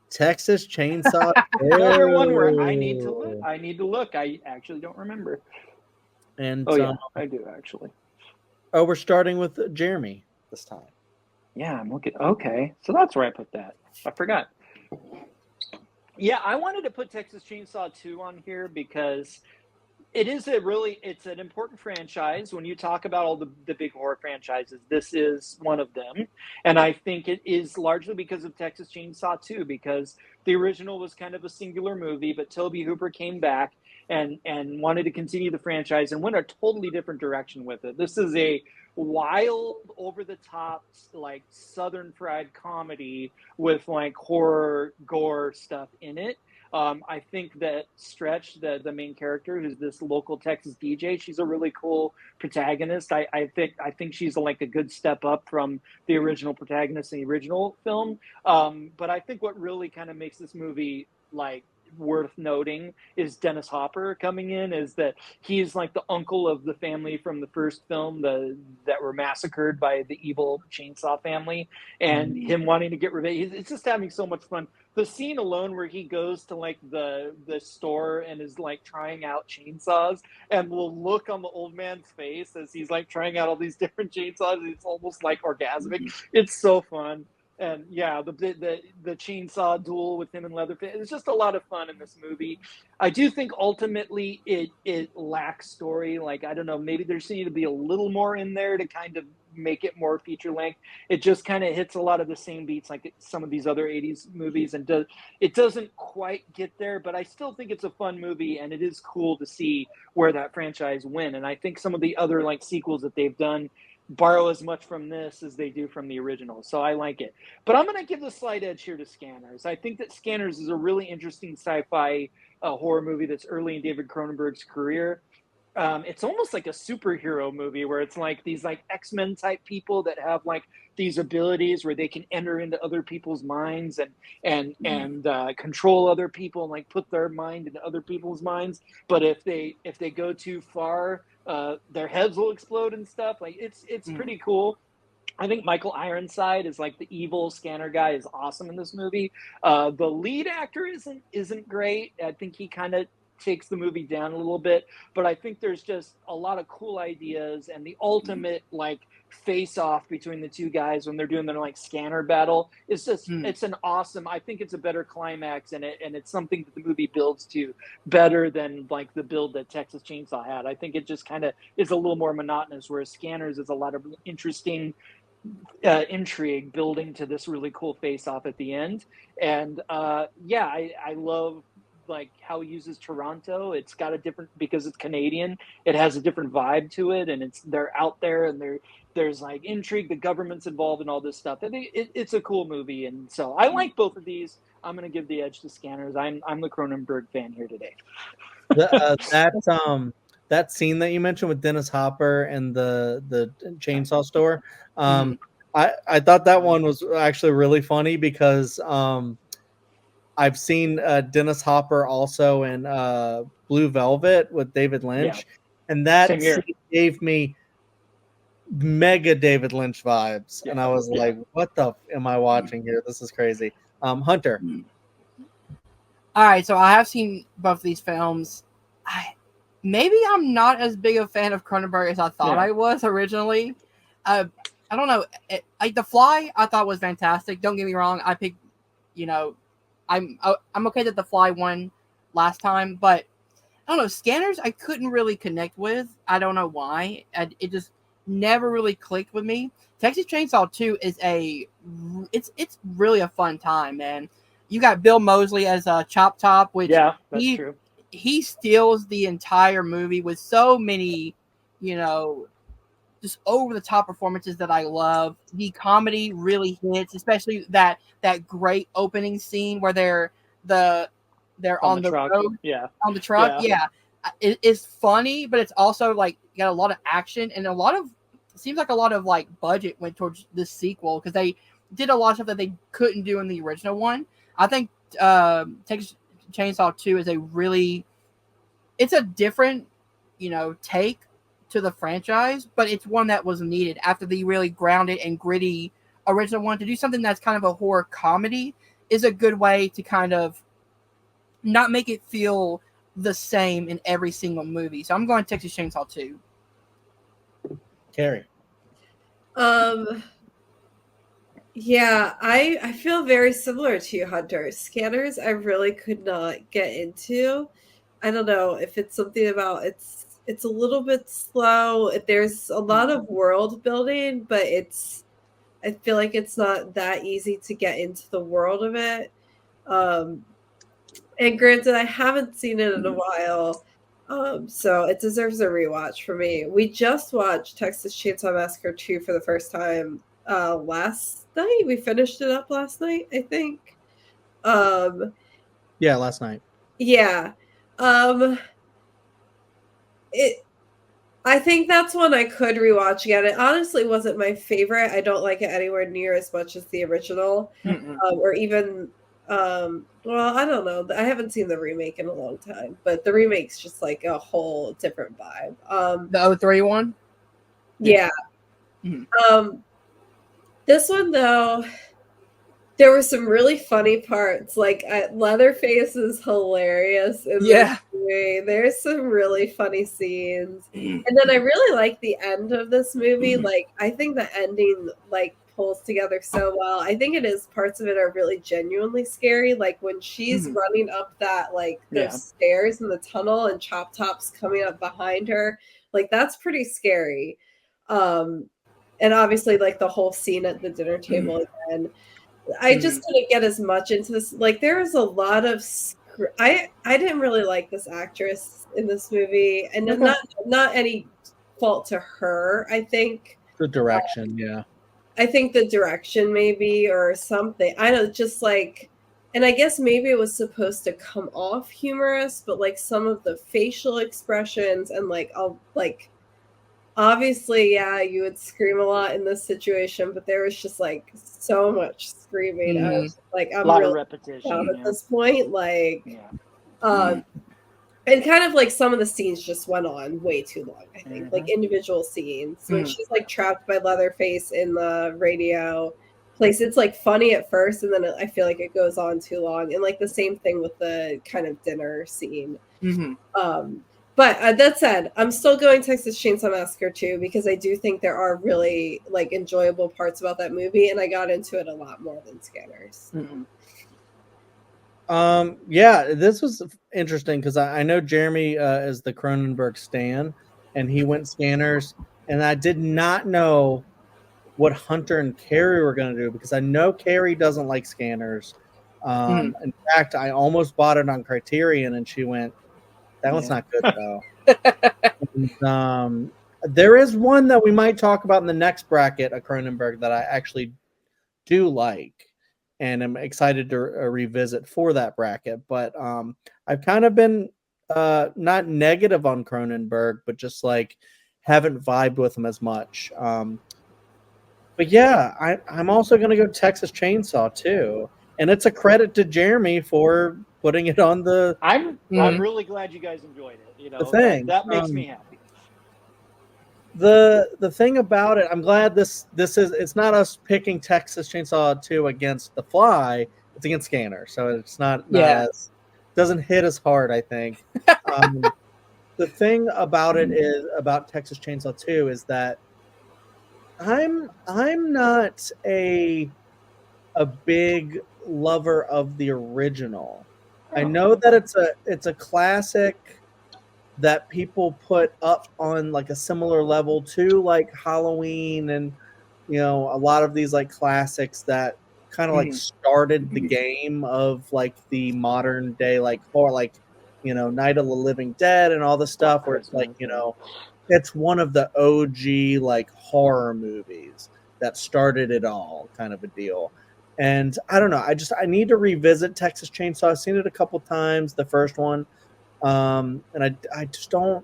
Texas Chainsaw. Another one where I need to look. I actually don't remember. And I do actually. Oh, we're starting with Jeremy this time. Yeah, I'm looking. Okay, so that's where I put that. I forgot. Yeah, I wanted to put Texas Chainsaw 2 on here because it's an important franchise. When you talk about all the big horror franchises, this is one of them. And I think it is largely because of Texas Chainsaw 2, because the original was kind of a singular movie, but Tobe Hooper came back and wanted to continue the franchise and went a totally different direction with it. This is a wild, over-the-top, like Southern fried comedy with like horror, gore stuff in it. I think that Stretch, the main character, who's this local Texas DJ, she's a really cool protagonist. I think she's like a good step up from the original protagonist in the original film. But I think what really kind of makes this movie like worth noting is Dennis Hopper coming in, is that he's like the uncle of the family from the first film that were massacred by the evil chainsaw family, and him wanting to get revenge. It's just having so much fun. The scene alone where he goes to like the store and is like trying out chainsaws, and will look on the old man's face as he's like trying out all these different chainsaws, it's almost like orgasmic. It's so fun. And yeah, the chainsaw duel with him and Leatherface. It's just a lot of fun in this movie. I do think ultimately it lacks story. Like, I don't know, maybe there's need to be a little more in there to kind of make it more feature length. It just kind of hits a lot of the same beats like some of these other 80s movies, and it doesn't quite get there, but I still think it's a fun movie, and it is cool to see where that franchise went. And I think some of the other like sequels that they've done borrow as much from this as they do from the original. So I like it. But I'm going to give the slight edge here to Scanners. I think that Scanners is a really interesting sci-fi horror movie that's early in David Cronenberg's career. It's almost like a superhero movie where it's like these like X-Men type people that have like these abilities where they can enter into other people's minds and control other people and like put their mind into other people's minds. But if they go too far, their heads will explode and stuff. Like it's pretty cool. I think Michael Ironside is like the evil scanner guy is awesome in this movie. The lead actor isn't great. I think he kind of takes the movie down a little bit, but I think there's just a lot of cool ideas, and the ultimate like face off between the two guys when they're doing their like scanner battle is just it's an awesome. I think it's a better climax, and it's something that the movie builds to better than like the build that Texas Chainsaw had. I think it just kind of is a little more monotonous, whereas Scanners is a lot of interesting intrigue building to this really cool face off at the end. And I love like how he uses Toronto. It's got a different, because it's Canadian, it has a different vibe to it, and they're out there, and there's like intrigue, the government's involved in all this stuff. I think it's a cool movie, and so I like both of these. I'm going to give the edge to Scanners. I'm the Cronenberg fan here today. That scene that you mentioned with Dennis Hopper and the chainsaw store, I thought that one was actually really funny because I've seen Dennis Hopper also in Blue Velvet with David Lynch, and that scene gave me mega David Lynch vibes, and I was like, "What the am I watching here? This is crazy." Hunter. All right, so I have seen both of these films. Maybe I'm not as big a fan of Cronenberg as I thought I was originally. I don't know. Like The Fly, I thought was fantastic. Don't get me wrong. I picked, I'm okay that The Fly won last time, but I don't know. Scanners, I couldn't really connect with. I don't know why. It just never really clicked with me. Texas Chainsaw 2 is it's really a fun time, man. You got Bill Moseley as Chop Top, which that's true. He steals the entire movie with so many, just over the top performances that I love. The comedy really hits, especially that great opening scene where they're on the truck. road, on the truck. Yeah. It's funny, but it's also like got a lot of action, and seems like a lot of like budget went towards this sequel because they did a lot of stuff that they couldn't do in the original one. I think Texas Chainsaw 2 is it's a different, take to the franchise, but it's one that was needed after the really grounded and gritty original one. To do something that's kind of a horror comedy is a good way to kind of not make it feel the same in every single movie. So I'm going Texas Chainsaw 2. Carrie. Yeah, I feel very similar to you, Hunter. Scanners, I really could not get into. I don't know if it's something about it's a little bit slow. There's a lot of world building, but I feel like it's not that easy to get into the world of it. And granted, I haven't seen it in a while, so it deserves a rewatch for me. We just watched Texas Chainsaw Massacre 2 for the first time last night. We finished it up last night, I think. Yeah, last night. Yeah. I think that's one I could rewatch again. It honestly wasn't my favorite. I don't like it anywhere near as much as the original, or even. Well, I don't know. I haven't seen the remake in a long time, but the remake's just like a whole different vibe. The 03 one? Yeah. This one, though, there were some really funny parts. Like, Leatherface is hilarious in this movie. There's some really funny scenes. And then I really like the end of this movie. Like, I think the ending, like, pulls together so well. I think parts of it are really genuinely scary. Like, when she's running up that, like, those stairs in the tunnel and Chop Top's coming up behind her. Like, that's pretty scary. And obviously, like, the whole scene at the dinner table again. I just couldn't get as much into this. Like, there was a lot of I didn't really like this actress in this movie, and not any fault to her. I think the direction, I think the direction maybe, or something. I don't, just like, and I guess maybe it was supposed to come off humorous, but like some of the facial expressions and obviously, you would scream a lot in this situation, but there was just like so much screaming. I was like, I'm really repetition at this point. Like, and kind of like some of the scenes just went on way too long, I think, like individual scenes. When she's like trapped by Leatherface in the radio, place. It's like funny at first, and then I feel like it goes on too long. And like the same thing with the kind of dinner scene. But that said, I'm still going Texas Chainsaw Massacre 2 because I do think there are really like enjoyable parts about that movie, and I got into it a lot more than Scanners. Yeah, this was interesting because I know Jeremy is the Cronenberg stan, and he went Scanners, and I did not know what Hunter and Carrie were going to do because I know Carrie doesn't like Scanners. In fact, I almost bought it on Criterion, and she went, "That one's not good though." And, there is one that we might talk about in the next bracket, a Cronenberg, that I actually do like, and I'm excited to revisit for that bracket. But I've kind of been not negative on Cronenberg, but just like haven't vibed with him as much. But yeah, I'm also going to go Texas Chainsaw too, and it's a credit to Jeremy for putting it on the. I'm really glad you guys enjoyed it. You know, the thing that makes me happy. The thing about it, I'm glad this is, it's not us picking Texas Chainsaw 2 against The Fly, it's against Scanner, so it's not as, doesn't hit as hard, I think. The thing about it is, about Texas Chainsaw 2, is that I'm not a big lover of the original. I know that it's a classic that people put up on like a similar level to like Halloween and, you know, a lot of these like classics that kind of like started the game of like the modern day like horror, like, you know, Night of the Living Dead and all the stuff where it's like, you know, it's one of the OG like horror movies that started it all, kind of a deal. And I don't know, I need to revisit Texas Chainsaw. I've seen it a couple times, the first one. And I just don't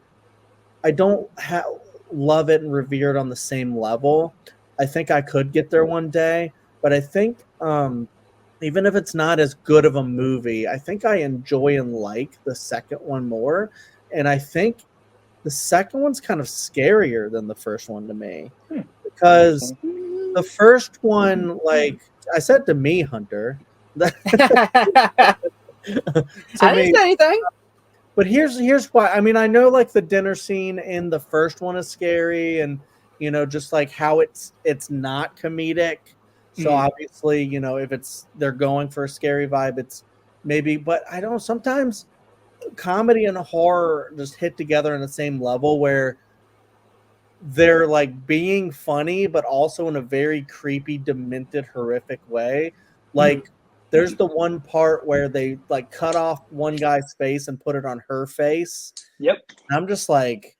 love it and revere it on the same level. I think I could get there one day, but I think even if it's not as good of a movie, I think I enjoy and like the second one more. And I think the second one's kind of scarier than the first one to me, because the first one, like I said to me, Hunter, I didn't say anything. But here's why. I mean, I know like the dinner scene in the first one is scary, and you know, just like how it's not comedic. So obviously, you know, if they're going for a scary vibe, it's maybe. But I don't. Sometimes comedy and horror just hit together on the same level where they're like being funny, but also in a very creepy, demented, horrific way. Like. There's the one part where they like cut off one guy's face and put it on her face. Yep. And I'm just like,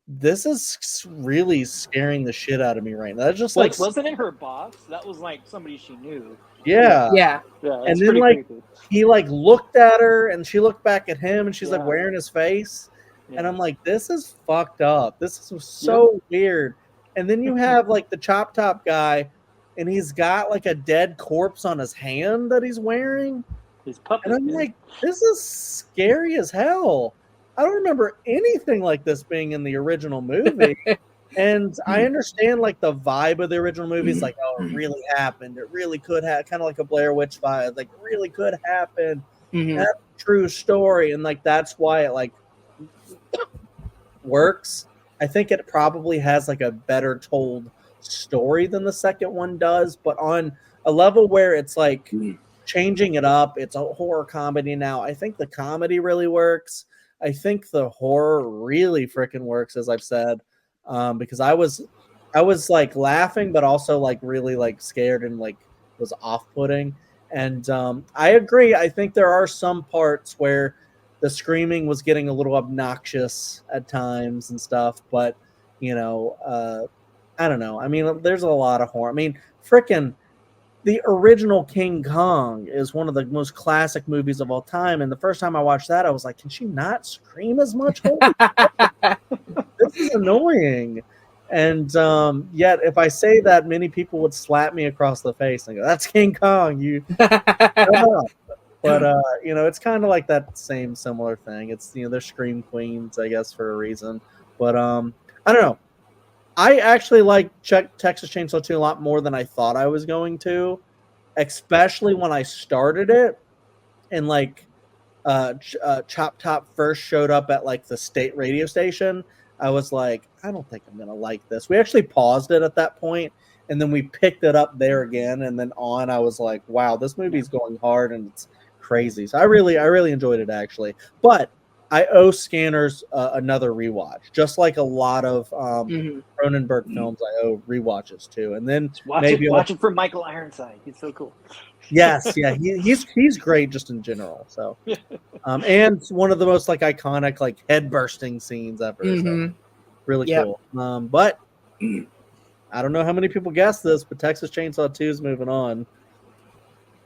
this is really scaring the shit out of me right now. That's just like wasn't it her boss? That was like somebody she knew. Yeah. And then like creepy. He like looked at her and she looked back at him and she's like wearing his face. Yeah. And I'm like, this is fucked up. This is so weird. And then you have like the Chop Top guy, and he's got like a dead corpse on his hand that he's wearing. His puppet. And I'm like, this is scary as hell. I don't remember anything like this being in the original movie. And I understand like the vibe of the original movies, like, oh, it really happened. It really could have, kind of like a Blair Witch vibe. Like, it really could happen. That's a true story. And like, that's why it like works. I think it probably has like a better told story than the second one does, but on a level where it's like changing it up, it's a horror comedy now. I think the comedy really works. I think the horror really freaking works, as I've said, because I was like laughing, but also like really like scared and like was off-putting. And I agree. I think there are some parts where the screaming was getting a little obnoxious at times and stuff, but you know, I don't know. I mean, there's a lot of horror. I mean, frickin' the original King Kong is one of the most classic movies of all time. And the first time I watched that, I was like, can she not scream as much? This is annoying. And yet, if I say that, many people would slap me across the face and go, that's King Kong. You But, you know, it's kind of like that same similar thing. It's, you know, they're scream queens, I guess, for a reason. But I don't know. I actually like Texas Chainsaw 2 a lot more than I thought I was going to, especially when I started it and like Chop Top first showed up at like the state radio station. I was like, I don't think I'm gonna like this. We actually paused it at that point, and then we picked it up there again, and then on. I was like, wow, this movie's going hard and it's crazy. So I really enjoyed it actually. But I owe Scanners another rewatch, just like a lot of Cronenberg films. I owe rewatches too, and then watch it for Michael Ironside. He's so cool. Yes, yeah, he's great just in general. So, and one of the most like iconic like head bursting scenes ever. So really cool. But I don't know how many people guessed this, but Texas Chainsaw 2 is moving on.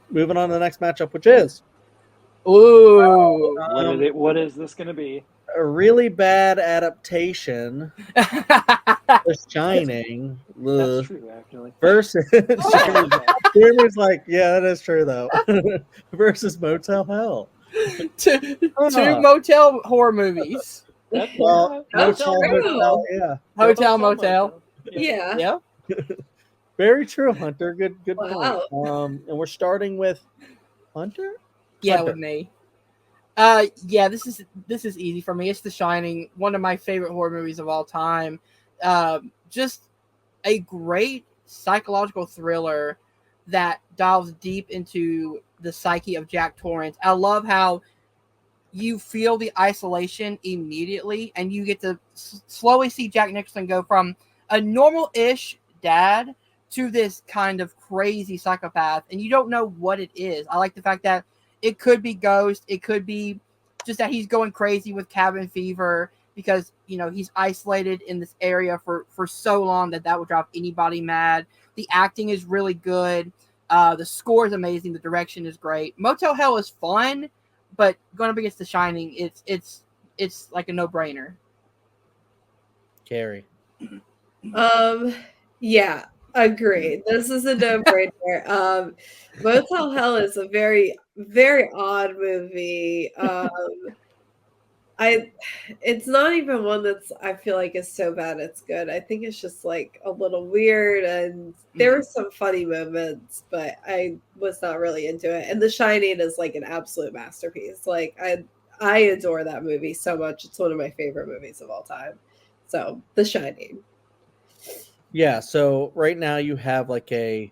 Moving on to the next matchup, which is what is this going to be? A really bad adaptation. The Shining. That's true, actually. Versus Jeremy's like, yeah, that is true though. Versus Motel Hell. two motel horror movies. Well, Motel, yeah. Hotel, motel. Yeah. Very true, Hunter. Good Wow. point. And we're starting with Hunter? Yeah, Hunter. with me. Yeah, this is easy for me. It's The Shining, one of my favorite horror movies of all time. Just a great psychological thriller that dives deep into the psyche of Jack Torrance. I love how you feel the isolation immediately, and you get to slowly see Jack Nicholson go from a normal-ish dad to this kind of crazy psychopath, and you don't know what it is. I like the fact that it could be ghost. It could be just that he's going crazy with cabin fever because, he's isolated in this area for so long that would drive anybody mad. The acting is really good. The score is amazing. The direction is great. Motel Hell is fun, but going up against The Shining, it's like a no-brainer. Carrie. Yeah, agreed. This is a no-brainer. Motel Hell is a very, very odd movie. It's not even one that's I feel like is so bad it's good. I think it's just like a little weird, and there were some funny moments, but I was not really into it. And The Shining is like an absolute masterpiece. Like I adore that movie so much. It's one of my favorite movies of all time. So The Shining. Yeah, so right now you have like a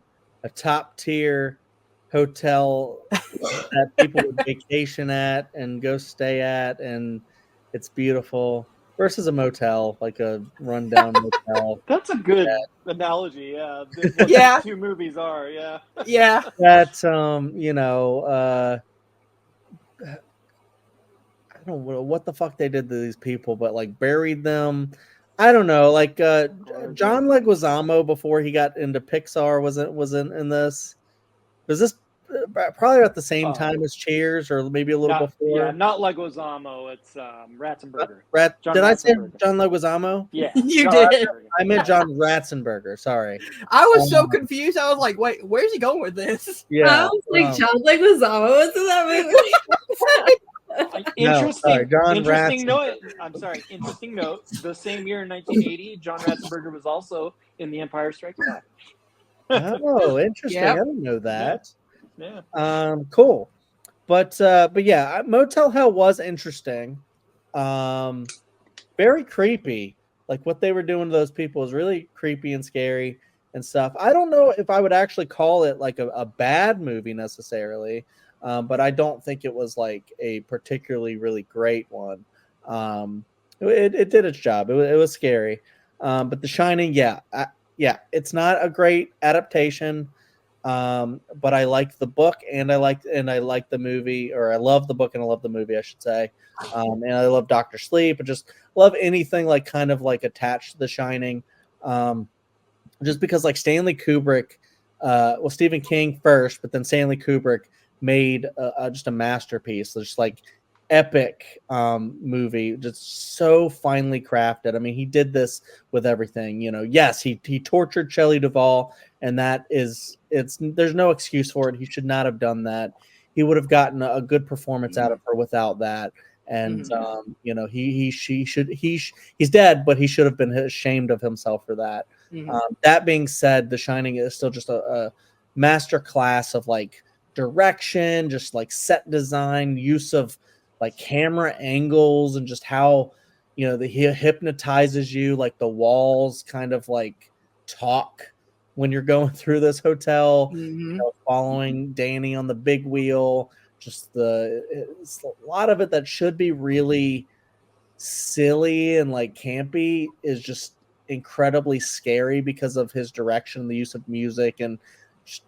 top tier hotel that people would vacation at and go stay at, and it's beautiful, versus a motel, like a rundown motel. That's a good analogy. Yeah, Yeah. Two movies are. Yeah. Yeah. That I don't know what the fuck they did to these people, but like buried them. I don't know, like John Leguizamo before he got into Pixar wasn't in this. Was this probably at the same time as Cheers, or maybe a little before? Yeah, not Leguizamo. It's Ratzenberger. Did I say John Leguizamo? Yeah, you John did. Ratzenberger. I meant John Ratzenberger. Sorry. I was so confused. I was like, wait, where's he going with this? Yeah. I was like, John Leguizamo was in that movie. Interesting note. I'm sorry. Interesting note. The same year in 1980, John Ratzenberger was also in The Empire Strikes Back. Oh, interesting. Yep. I didn't know that. Yeah. Cool. But yeah, Motel Hell was interesting. Very creepy. Like what they were doing to those people was really creepy and scary and stuff. I don't know if I would actually call it like a bad movie necessarily. But I don't think it was like a particularly really great one. It did its job. It was scary. But The Shining, yeah, it's not a great adaptation. But I like the book and I like the movie, or I love the book and I love the movie, I should say. And I love Dr. Sleep, and just love anything like kind of like attached to The Shining. Just because like Stanley Kubrick, Stephen King first, but then Stanley Kubrick made just a masterpiece. Just like epic movie, just so finely crafted. I mean, he did this with everything. Yes, he tortured Shelley Duvall, and there's no excuse for it. He should not have done that. He would have gotten a good performance out of her without that. and Mhm. you know, he's dead, but he should have been ashamed of himself for that. Mhm. That being said, The Shining is still just a master class of like direction, just like set design, use of like camera angles, and just how, you know, he hypnotizes you, like the walls kind of like talk when you're going through this hotel, you Mhm. know, following Danny on the big wheel. Just it's a lot of it that should be really silly and like campy is just incredibly scary because of his direction, the use of music, and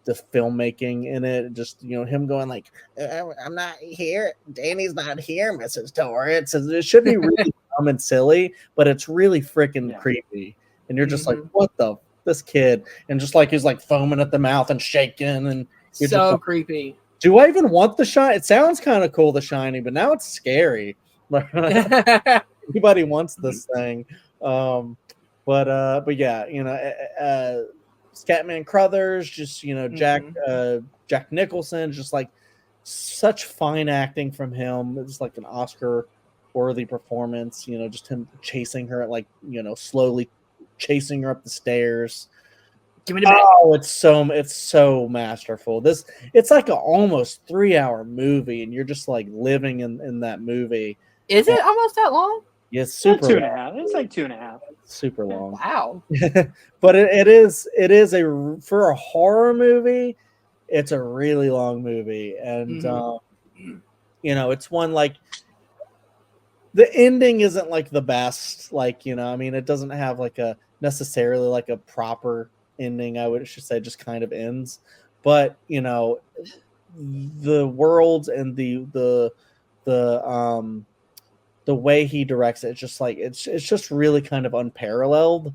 the filmmaking in it. Just, you know, him going like, I'm not here, Danny's not here, Mrs. Torrance. It should be really dumb and silly, but it's really freaking Yeah. creepy, and you're just like, Mhm. what the this kid? And just like he's like foaming at the mouth and shaking, and you're just So like, creepy. do I even want The Shine? It sounds kind of cool, The Shining, but now it's scary. Anybody wants this thing. Um, but yeah, you know, Scatman Crothers, just, you know, Mhm. Jack Nicholson, just like such fine acting from him. It's like an Oscar worthy performance, you know, just him chasing her, like, you know, slowly chasing her up the stairs. Give me the back. Oh, it's so masterful. It's like an almost 3 hour movie, and you're just like living in that movie. Is it almost that long? Yeah, it's super Two and a long. half. It's like 2.5. Super Yeah. long. Wow. But it is a, for a horror movie, it's a really long movie, and Mhm. you know, it's one like the ending isn't like the best, like, you know, I mean, it doesn't have like a necessarily like a proper ending. I would should say just kind of ends, but you know, the world and the the way he directs it, it's just like it's just really kind of unparalleled.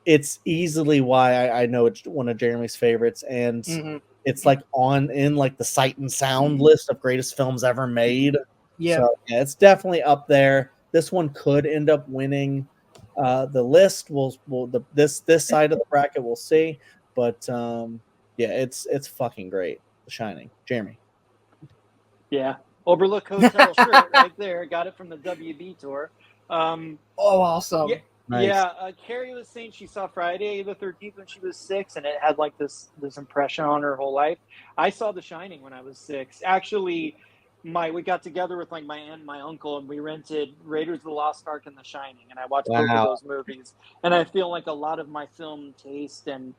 It's easily why I know it's one of Jeremy's favorites, and Mhm. it's like on in like the Sight and Sound list of greatest films ever made. Yeah. So yeah, it's definitely up there. This one could end up winning the list. This side of the bracket we'll see, but yeah, it's fucking great. The Shining, Jeremy. Yeah. Overlook Hotel shirt right there. Got it from the WB tour. Oh, Yeah, awesome. Nice. Carrie was saying she saw Friday the 13th when she was 6, and it had like this impression on her whole life. I saw The Shining when I was 6. Actually, we got together with like my aunt and my uncle, and we rented Raiders of the Lost Ark and The Shining, and I watched both of Wow. those movies. And I feel like a lot of my film taste and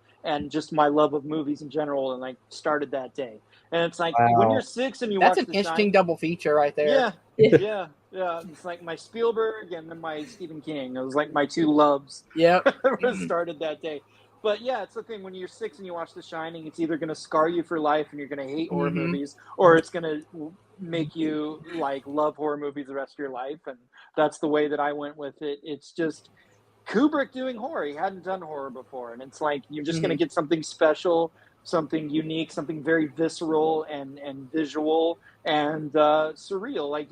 just my love of movies in general, and like started that day. And it's like when you're Wow. 6 and you That's watch an The Shining. interesting double feature right there. Yeah, yeah, yeah. It's like my Spielberg and then my Stephen King. It was like my two loves Yep. started that day. But yeah, it's the thing when you're 6 and you watch The Shining, it's either going to scar you for life and you're going to hate horror Mhm. movies, or it's going to make you like love horror movies the rest of your life. And that's the way that I went with it. It's just Kubrick doing horror. He hadn't done horror before, and it's like you're just going to Mhm. get something special, something unique, something very visceral and visual and surreal. Like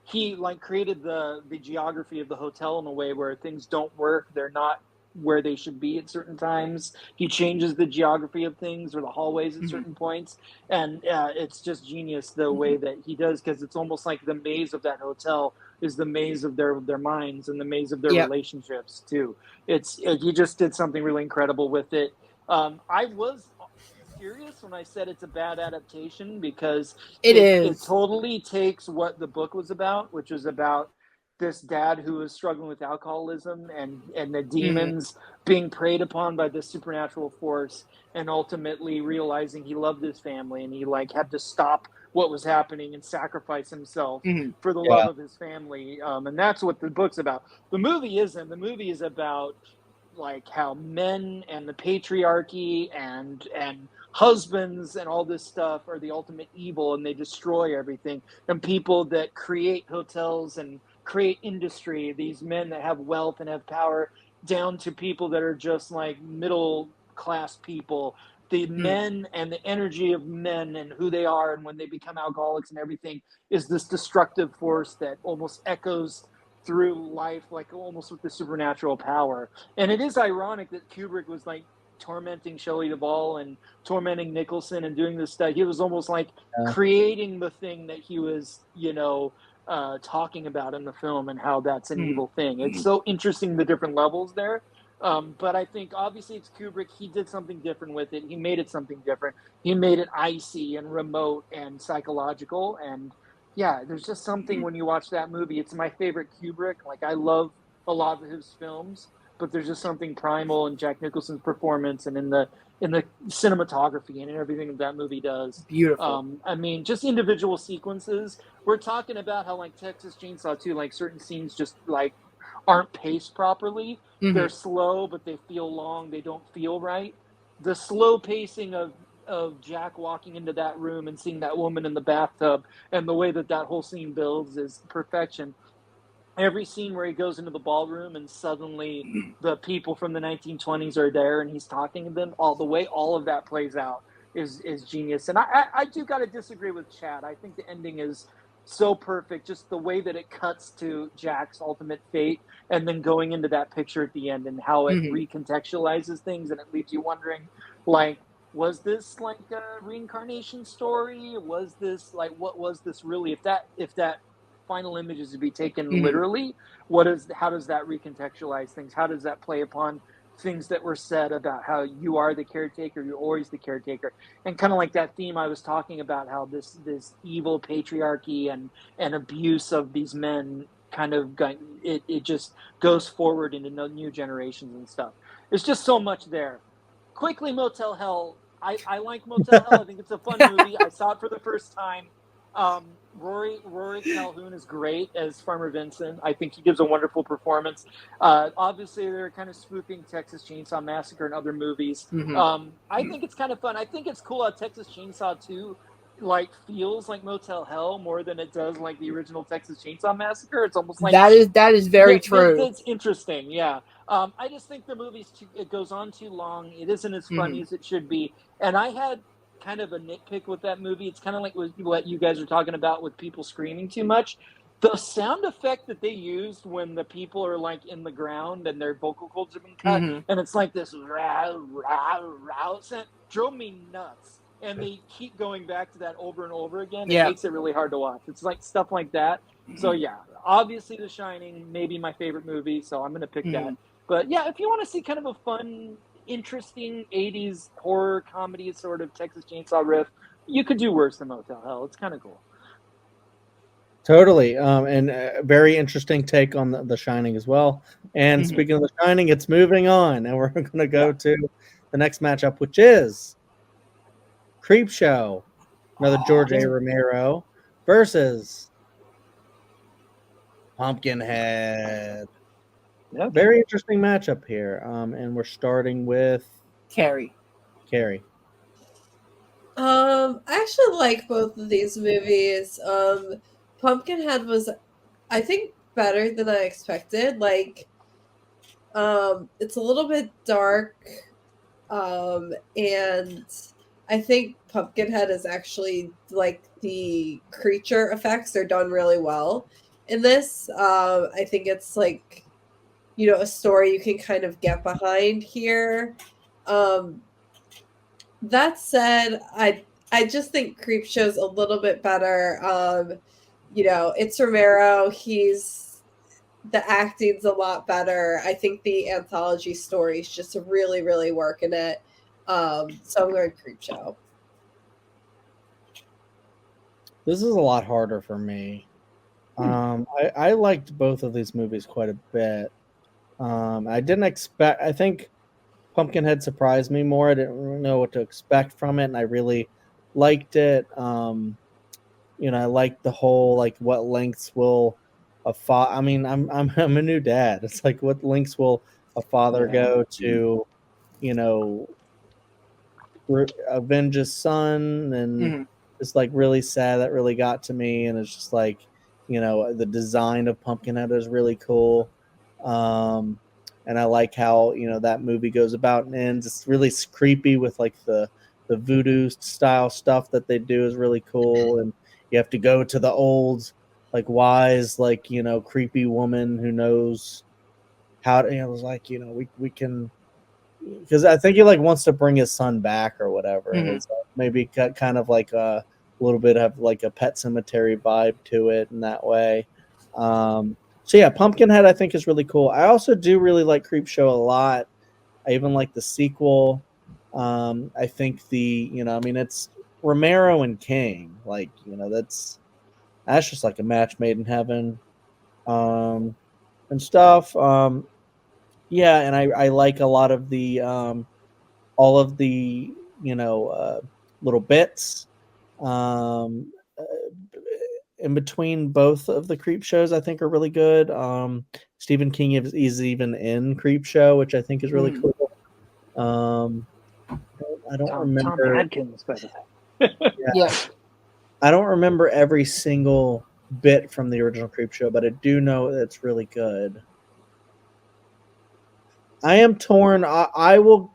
he like created the geography of the hotel in a way where things don't work. They're not where they should be at certain times. He changes the geography of things or the hallways at Mhm. certain points, and it's just genius the way that he does, because it's almost like the maze of that hotel is the maze of their minds and the maze of their Yep. relationships too. He just did something really incredible with it. I was serious when I said it's a bad adaptation, because It it is. totally takes what the book was about, which was about this dad who was struggling with alcoholism and the Mhm. demons being preyed upon by this supernatural force, and ultimately realizing he loved his family and he like had to stop what was happening and sacrifice himself Mhm. for the love Yeah. of his family. And that's what the book's about. The movie isn't. The movie is about like how men and the patriarchy and husbands and all this stuff are the ultimate evil, and they destroy everything. And people that create hotels and create industry, these men that have wealth and have power, down to people that are just like middle class people, the Mhm. men and the energy of men and who they are, and when they become alcoholics and everything, is this destructive force that almost echoes through life, like almost with the supernatural power. And it is ironic that Kubrick was like tormenting Shelley Duvall and tormenting Nicholson and doing this stuff. He was almost like creating the thing that he was, talking about in the film and how that's an evil thing. It's so interesting, the different levels there. But I think obviously it's Kubrick. He did something different with it. He made it something different. He made it icy and remote and psychological. And yeah, there's just something when you watch that movie. It's my favorite Kubrick. Like, I love a lot of his films, but there's just something primal in Jack Nicholson's performance and in the cinematography and in everything that movie does. Beautiful. I mean, just individual sequences. We're talking about how, like, Texas Chainsaw 2, like, certain scenes just, like, aren't paced properly. They're slow, but they feel long. They don't feel right. The slow pacing of Jack walking into that room and seeing that woman in the bathtub and the way that whole scene builds is perfection. Every scene where he goes into the ballroom and suddenly the people from the 1920s are there and he's talking to them, all of that plays out is genius. And I do got to disagree with Chad. I think the ending is so perfect, just the way that it cuts to Jack's ultimate fate and then going into that picture at the end and how it recontextualizes things, and it leaves you wondering, like, was this like a reincarnation story? Was this like, what was this really? If that final image is to be taken literally, how does that recontextualize things? How does that play upon things that were said about how you are the caretaker, you're always the caretaker, and kind of like that theme I was talking about, how this evil patriarchy and abuse of these men kind of it just goes forward into new generations and stuff. There's just so much there. Quickly, Motel Hell. I like Motel Hell. I think it's a fun movie. I saw it for the first time. Rory Calhoun is great as Farmer Vincent. I think he gives a wonderful performance. Obviously, they're kind of spoofing Texas Chainsaw Massacre and other movies. I think it's kind of fun. I think it's cool how Texas Chainsaw 2 like feels like Motel Hell more than it does like the original Texas Chainsaw Massacre. It's almost like that is very true. That's interesting. Yeah. I just think the it goes on too long. It isn't as funny as it should be. And I had kind of a nitpick with that movie. It's kind of like what you guys are talking about with people screaming too much. The sound effect that they used when the people are like in the ground and their vocal cords have been cut, and it's like this rah, rah, rah sound, drove me nuts. And they keep going back to that over and over again. It makes it really hard to watch. It's like stuff like that. So yeah, obviously The Shining, maybe my favorite movie, so I'm going to pick that. But yeah, if you want to see kind of a fun, interesting 80s horror comedy sort of Texas Chainsaw riff, you could do worse than Motel Hell. It's kind of cool. Totally. And a very interesting take on the Shining as well. And speaking of The Shining, it's moving on, and we're going to go to the next matchup, which is Creepshow, another George A. Romero, versus Pumpkinhead. Yep. Very interesting matchup here. And we're starting with Carrie. I actually like both of these movies. Pumpkinhead was, I think, better than I expected. Like, it's a little bit dark, and I think Pumpkinhead is actually, like, the creature effects are done really well in this. I think it's like, a story you can kind of get behind here. That said, I just think Creepshow's a little bit better. It's Romero. The acting's a lot better. I think the anthology story's just really, really working it. So I'm going Creepshow. This is a lot harder for me. I liked both of these movies quite a bit. I didn't expect. I think Pumpkinhead surprised me more. I didn't really know what to expect from it, and I really liked it. I liked the whole like what lengths will a father. I mean, I'm a new dad. It's like what lengths will a father go to, avenge his son, and it's like really sad. That really got to me, and it's just like, the design of Pumpkinhead is really cool. And I like how, that movie goes about and ends. It's really creepy with like the voodoo style stuff that they do is really cool. And you have to go to the old, like wise, like, creepy woman who knows how to, it was like, we can, because I think he like wants to bring his son back or whatever. Mhm. It's maybe kind of like a little bit of like a Pet Cemetery vibe to it in that way. So yeah, Pumpkinhead I think is really cool. I also do really like Creepshow a lot. I even like the sequel. I think I mean, it's Romero and King. Like, that's just like a match made in heaven, and stuff. Yeah, and I like a lot of the all of the little bits. Um, uh, in between both of the Creep shows, I think are really good. Stephen King is even in Creep Show, which I think is really Mhm. cool. I don't Tom remember. Adkins, by the way. Yeah. I don't remember every single bit from the original Creep Show, but I do know it's really good. I am torn. I will.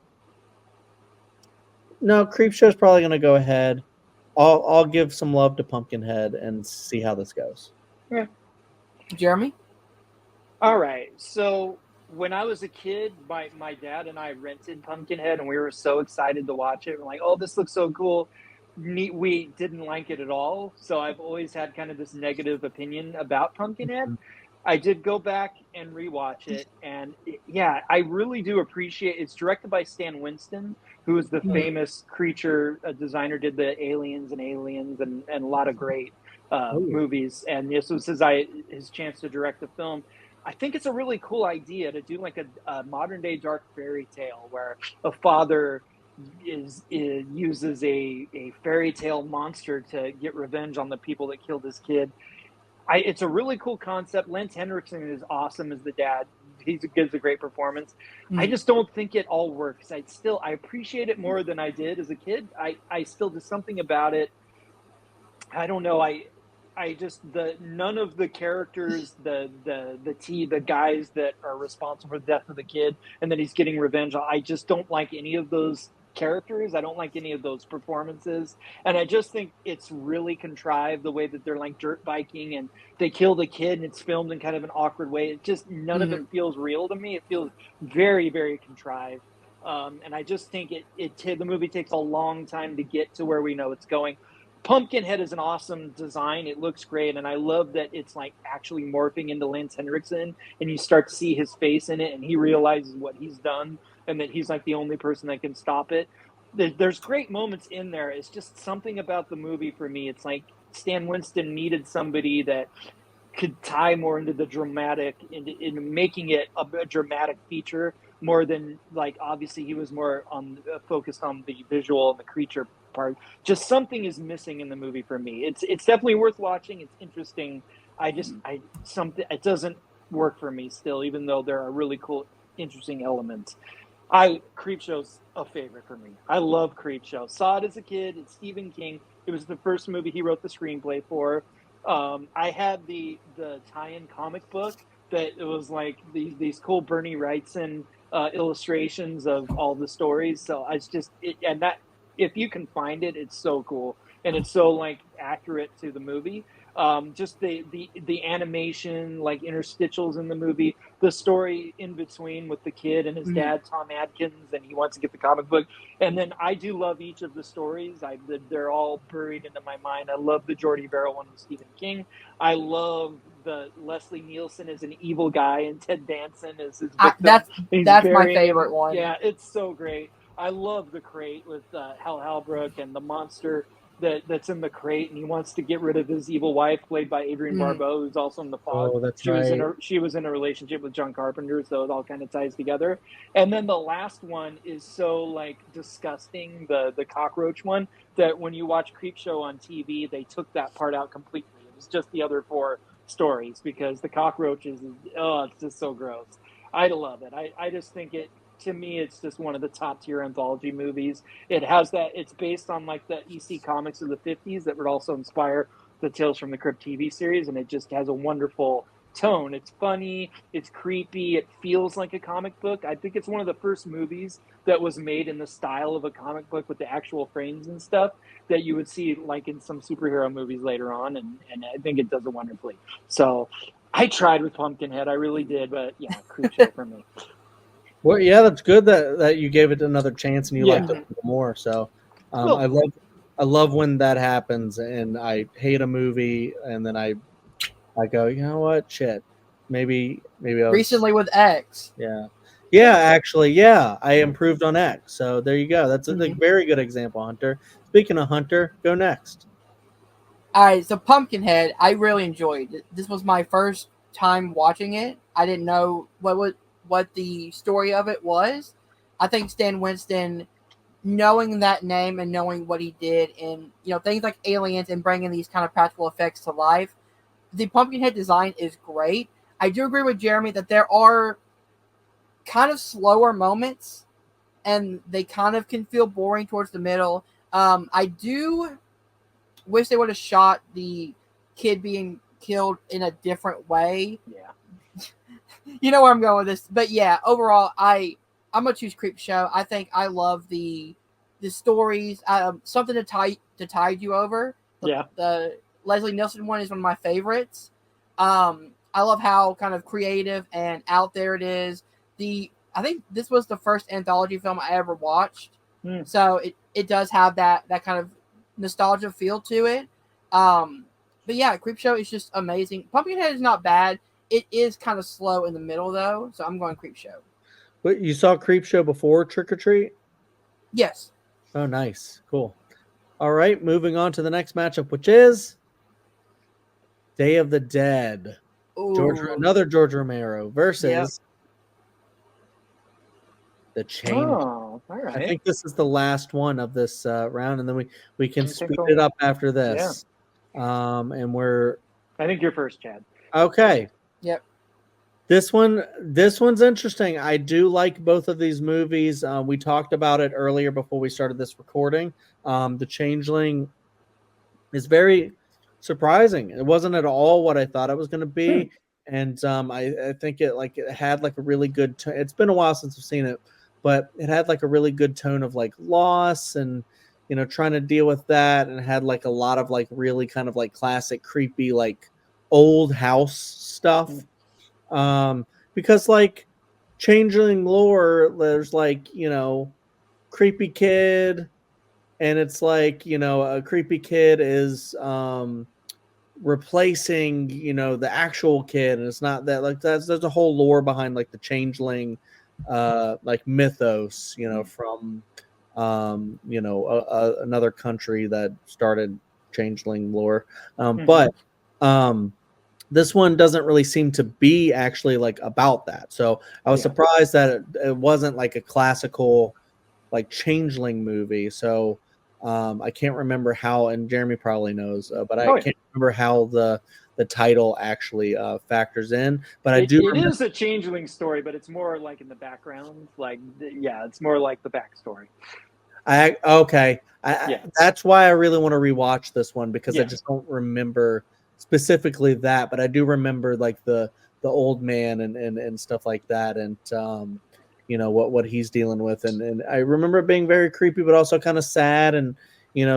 No, Creep Show is probably going to go ahead. I'll give some love to Pumpkinhead and see how this goes. Yeah. Jeremy? All right. So when I was a kid, my dad and I rented Pumpkinhead, and we were so excited to watch it. We're like, "Oh, this looks so cool." We didn't like it at all. So I've always had kind of this negative opinion about Pumpkinhead. I did go back and rewatch it, and yeah, I really do appreciate. It's directed by Stan Winston, who is the Mhm. famous creature designer, did the Aliens and a lot of great movies. And this was his chance to direct the film. I think it's a really cool idea to do like a modern day dark fairy tale where a father uses a fairy tale monster to get revenge on the people that killed his kid. It's a really cool concept. Lance Henriksen is awesome as the dad. He gives a great performance. I Mhm. just don't think it all works. I appreciate it more than I did as a kid. I still just something about it. I don't know. I just none of the characters, the guys that are responsible for the death of the kid, and then he's getting revenge. I just don't like any of those characters. I don't like any of those performances, and I just think it's really contrived the way that they're like dirt biking and they kill the kid, and it's filmed in kind of an awkward way. It just none of it Mhm. feels real to me. It feels very very contrived. And I just think the movie takes a long time to get to where we know it's going. Pumpkinhead is an awesome design. It looks great, and I love that it's like actually morphing into Lance Henriksen, and you start to see his face in it, and he realizes what he's done, and that he's like the only person that can stop it. There's great moments in there. It's just something about the movie for me. It's like Stan Winston needed somebody that could tie more into the dramatic, into making it a dramatic feature more than like obviously he was more on focused on the visual and the creature part. Just something is missing in the movie for me. It's definitely worth watching. It's interesting. I something it doesn't work for me still, even though there are really cool, interesting elements. Creepshow's a favorite for me. I love Creepshow. Saw it as a kid. It's Stephen King. It was the first movie he wrote the screenplay for. I had the tie-in comic book that it was like these cool Bernie Wrightson illustrations of all the stories. So I just and that if you can find it, it's so cool and it's so like accurate to the movie. Just the animation, like interstitials in the movie, the story in between with the kid and his Mhm. dad, Tom Adkins, and he wants to get the comic book. And then I do love each of the stories. They're all buried into my mind. I love the Jordy Verrill one with Stephen King. I love the Leslie Nielsen as an evil guy and Ted Danson as his victim. That's He's my burying him. favorite one. Yeah, it's so great. I love the crate with Hal Halbrook and the monster that's in the crate, and he wants to get rid of his evil wife, played by Adrienne Mhm. Barbeau, who's also in The Fog. Oh, that's right. She was in a relationship with John Carpenter, so it all kind of ties together. And then the last one is so like disgusting, the cockroach one, that when you watch Creepshow on TV, they took that part out completely. It was just the other four stories because the cockroaches, it's just so gross. I love it. I just think it, to me, it's just one of the top tier anthology movies. It has that, it's based on like the EC comics of the 50s that would also inspire the Tales from the Crypt TV series, and it just has a wonderful tone. It's funny, it's creepy, it feels like a comic book. I think it's one of the first movies that was made in the style of a comic book with the actual frames and stuff that you would see like in some superhero movies later on, and I think it does it wonderfully. So I tried with Pumpkinhead, I really did, but yeah, Creepshow for me. Well, yeah, that's good that you gave it another chance and you Yeah. liked it more. So, Well- I love when that happens, and I hate a movie, and then I go, you know what, shit, maybe I was, Recently with X. yeah, actually, yeah, I improved on X. So there you go. That's a Mhm. very good example, Hunter. Speaking of Hunter, go next. All right, so Pumpkinhead, I really enjoyed. This was my first time watching it. I didn't know what the story of it was. I think Stan Winston, knowing that name and knowing what he did in things like aliens and bringing these kind of practical effects to life, the Pumpkinhead design is great. I do agree with Jeremy that there are kind of slower moments, and they kind of can feel boring towards the middle. I do wish they would have shot the kid being killed in a different way. Yeah. You know where I'm going with this, but yeah, overall, I'm gonna choose Creep Show. I think I love the stories. Something to tide you over. Yeah. The Leslie Nielsen one is one of my favorites. I love how kind of creative and out there it is. I think this was the first anthology film I ever watched, so it does have that kind of nostalgia feel to it. But yeah, Creepshow is just amazing. Pumpkinhead is not bad. It is kind of slow in the middle though, so I'm going Creepshow. Wait, you saw Creepshow before Trick or Treat? Yes. Oh, nice, cool. All right, moving on to the next matchup, which is Day of the Dead. Ooh. Another George Romero versus Yep. The Change. Oh, all right. I think this is the last one of this round, and then we can I think speed we'll- it up after this. And we're I think you're first, Chad. okay. Yep. This one's interesting. I do like both of these movies. We talked about it earlier before we started this recording. The Changeling is very surprising. It wasn't at all what I thought it was going to be, and I think it had like a really good. It's been a while since I've seen it, but it had like a really good tone of like loss and trying to deal with that, and it had like a lot of like really kind of like classic creepy like old house stuff. Because like Changeling lore, there's like creepy kid, and it's like a creepy kid is replacing the actual kid, and it's not that like there's a whole lore behind like the Changeling like mythos from another country that started Changeling lore, but this one doesn't really seem to be actually like about that. So I was surprised that it wasn't like a classical like Changeling movie. So I can't remember how, and Jeremy probably knows, but I can't remember how the title actually factors in. But it is a Changeling story, but it's more like in the background. Like, yeah, it's more like the backstory. That's why I really want to rewatch this one, because I just don't remember specifically that, but I do remember like the old man and stuff like that, and what he's dealing with, and I remember it being very creepy but also kind of sad, and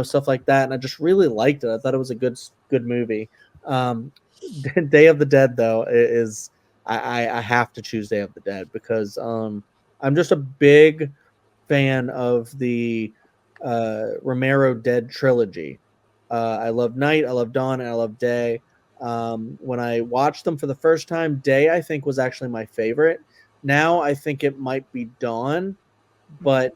stuff like that, and I just really liked it. I thought it was a good movie. Day of the Dead though is I have to choose Day of the Dead, because I'm just a big fan of the Romero Dead trilogy. I love Night, I love Dawn, and I love Day. When I watched them for the first time, Day I think was actually my favorite. Now I think it might be Dawn, but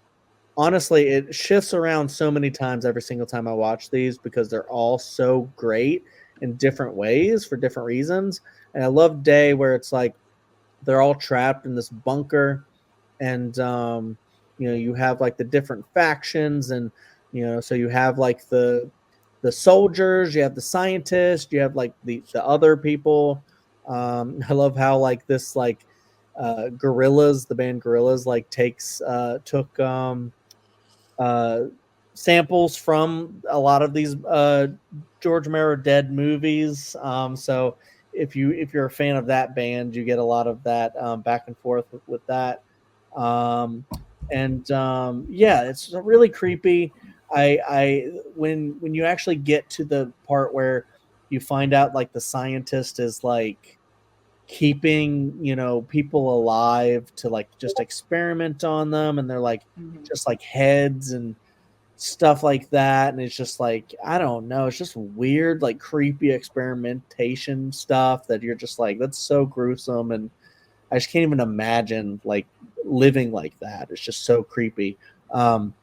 honestly, it shifts around so many times every single time I watch these, because they're all so great in different ways for different reasons. And I love Day, where it's like they're all trapped in this bunker, and you have like the different factions, and so you have like the soldiers, you have the scientists, you have like the other people. I love how like this like Gorillas, the band Gorillas, like took samples from a lot of these George Romero Dead movies. So if you're a fan of that band, you get a lot of that back and forth with that. It's really creepy. When you actually get to the part where you find out like the scientist is like keeping, you know, people alive to like just experiment on them, and they're like just like heads and stuff like that. And it's just like, I don't know, it's just weird, like creepy experimentation stuff that you're just like, that's so gruesome. And I just can't even imagine like living like that. It's just so creepy. And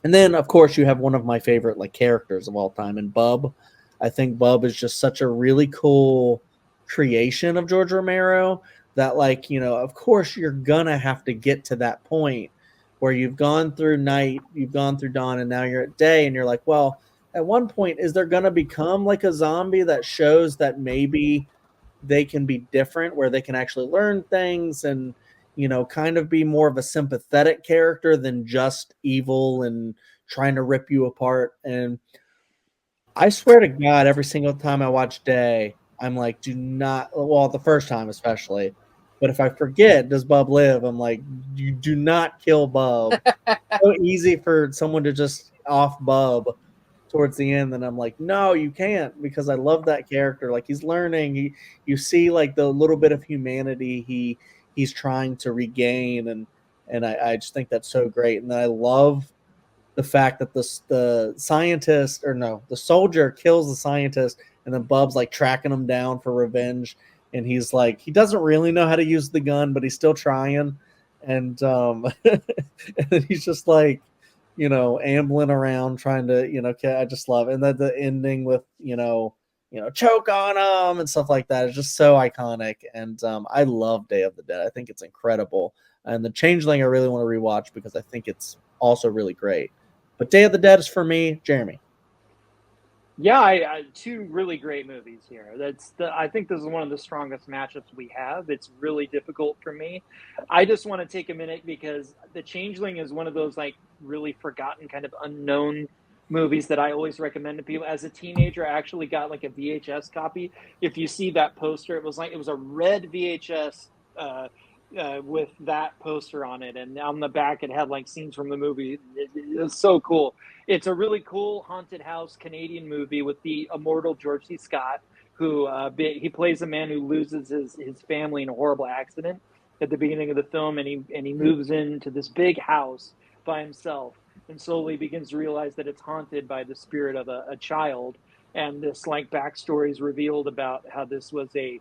then of course you have one of my favorite like characters of all time, and Bub. I think Bub is just such a really cool creation of George Romero that, like, you know, of course you're gonna have to get to that point where you've gone through night, you've gone through dawn, and now you're at day, and you're like, well, at one point, is there gonna become like a zombie that shows that maybe they can be different, where they can actually learn things and, you know, kind of be more of a sympathetic character than just evil and trying to rip you apart. And I swear to God, every single time I watch Day, I'm like, do not, well, the first time especially, but if I forget, does Bub live? I'm like, you do not kill Bub. So easy for someone to just off Bub towards the end, and I'm like, no, you can't, because I love that character. Like, he's learning. You see like the little bit of humanity he's trying to regain, and I just think that's so great. And then I love the fact that the scientist, or no, the soldier kills the scientist, and then Bub's like tracking him down for revenge, and he's like, he doesn't really know how to use the gun, but he's still trying, and and then he's just like, you know, ambling around trying to, you know, I just love it. And then the ending with, you know, choke on him and stuff like that is just so iconic. And I love Day of the Dead. I think it's incredible. And The Changeling I really want to rewatch because I think it's also really great. But Day of the Dead is for me. Jeremy. Yeah, I two really great movies here. I think this is one of the strongest matchups we have. It's really difficult for me. I just want to take a minute because The Changeling is one of those like really forgotten kind of unknown movies that I always recommend to people. As a teenager, I actually got like a VHS copy. If you see that poster, it was a red VHS with that poster on it, and on the back it had like scenes from the movie. It was so cool. It's a really cool haunted house Canadian movie with the immortal George C. Scott, who he plays a man who loses his family in a horrible accident at the beginning of the film, and he moves into this big house by himself, and slowly begins to realize that it's haunted by the spirit of a child. And this like backstory is revealed about how this was a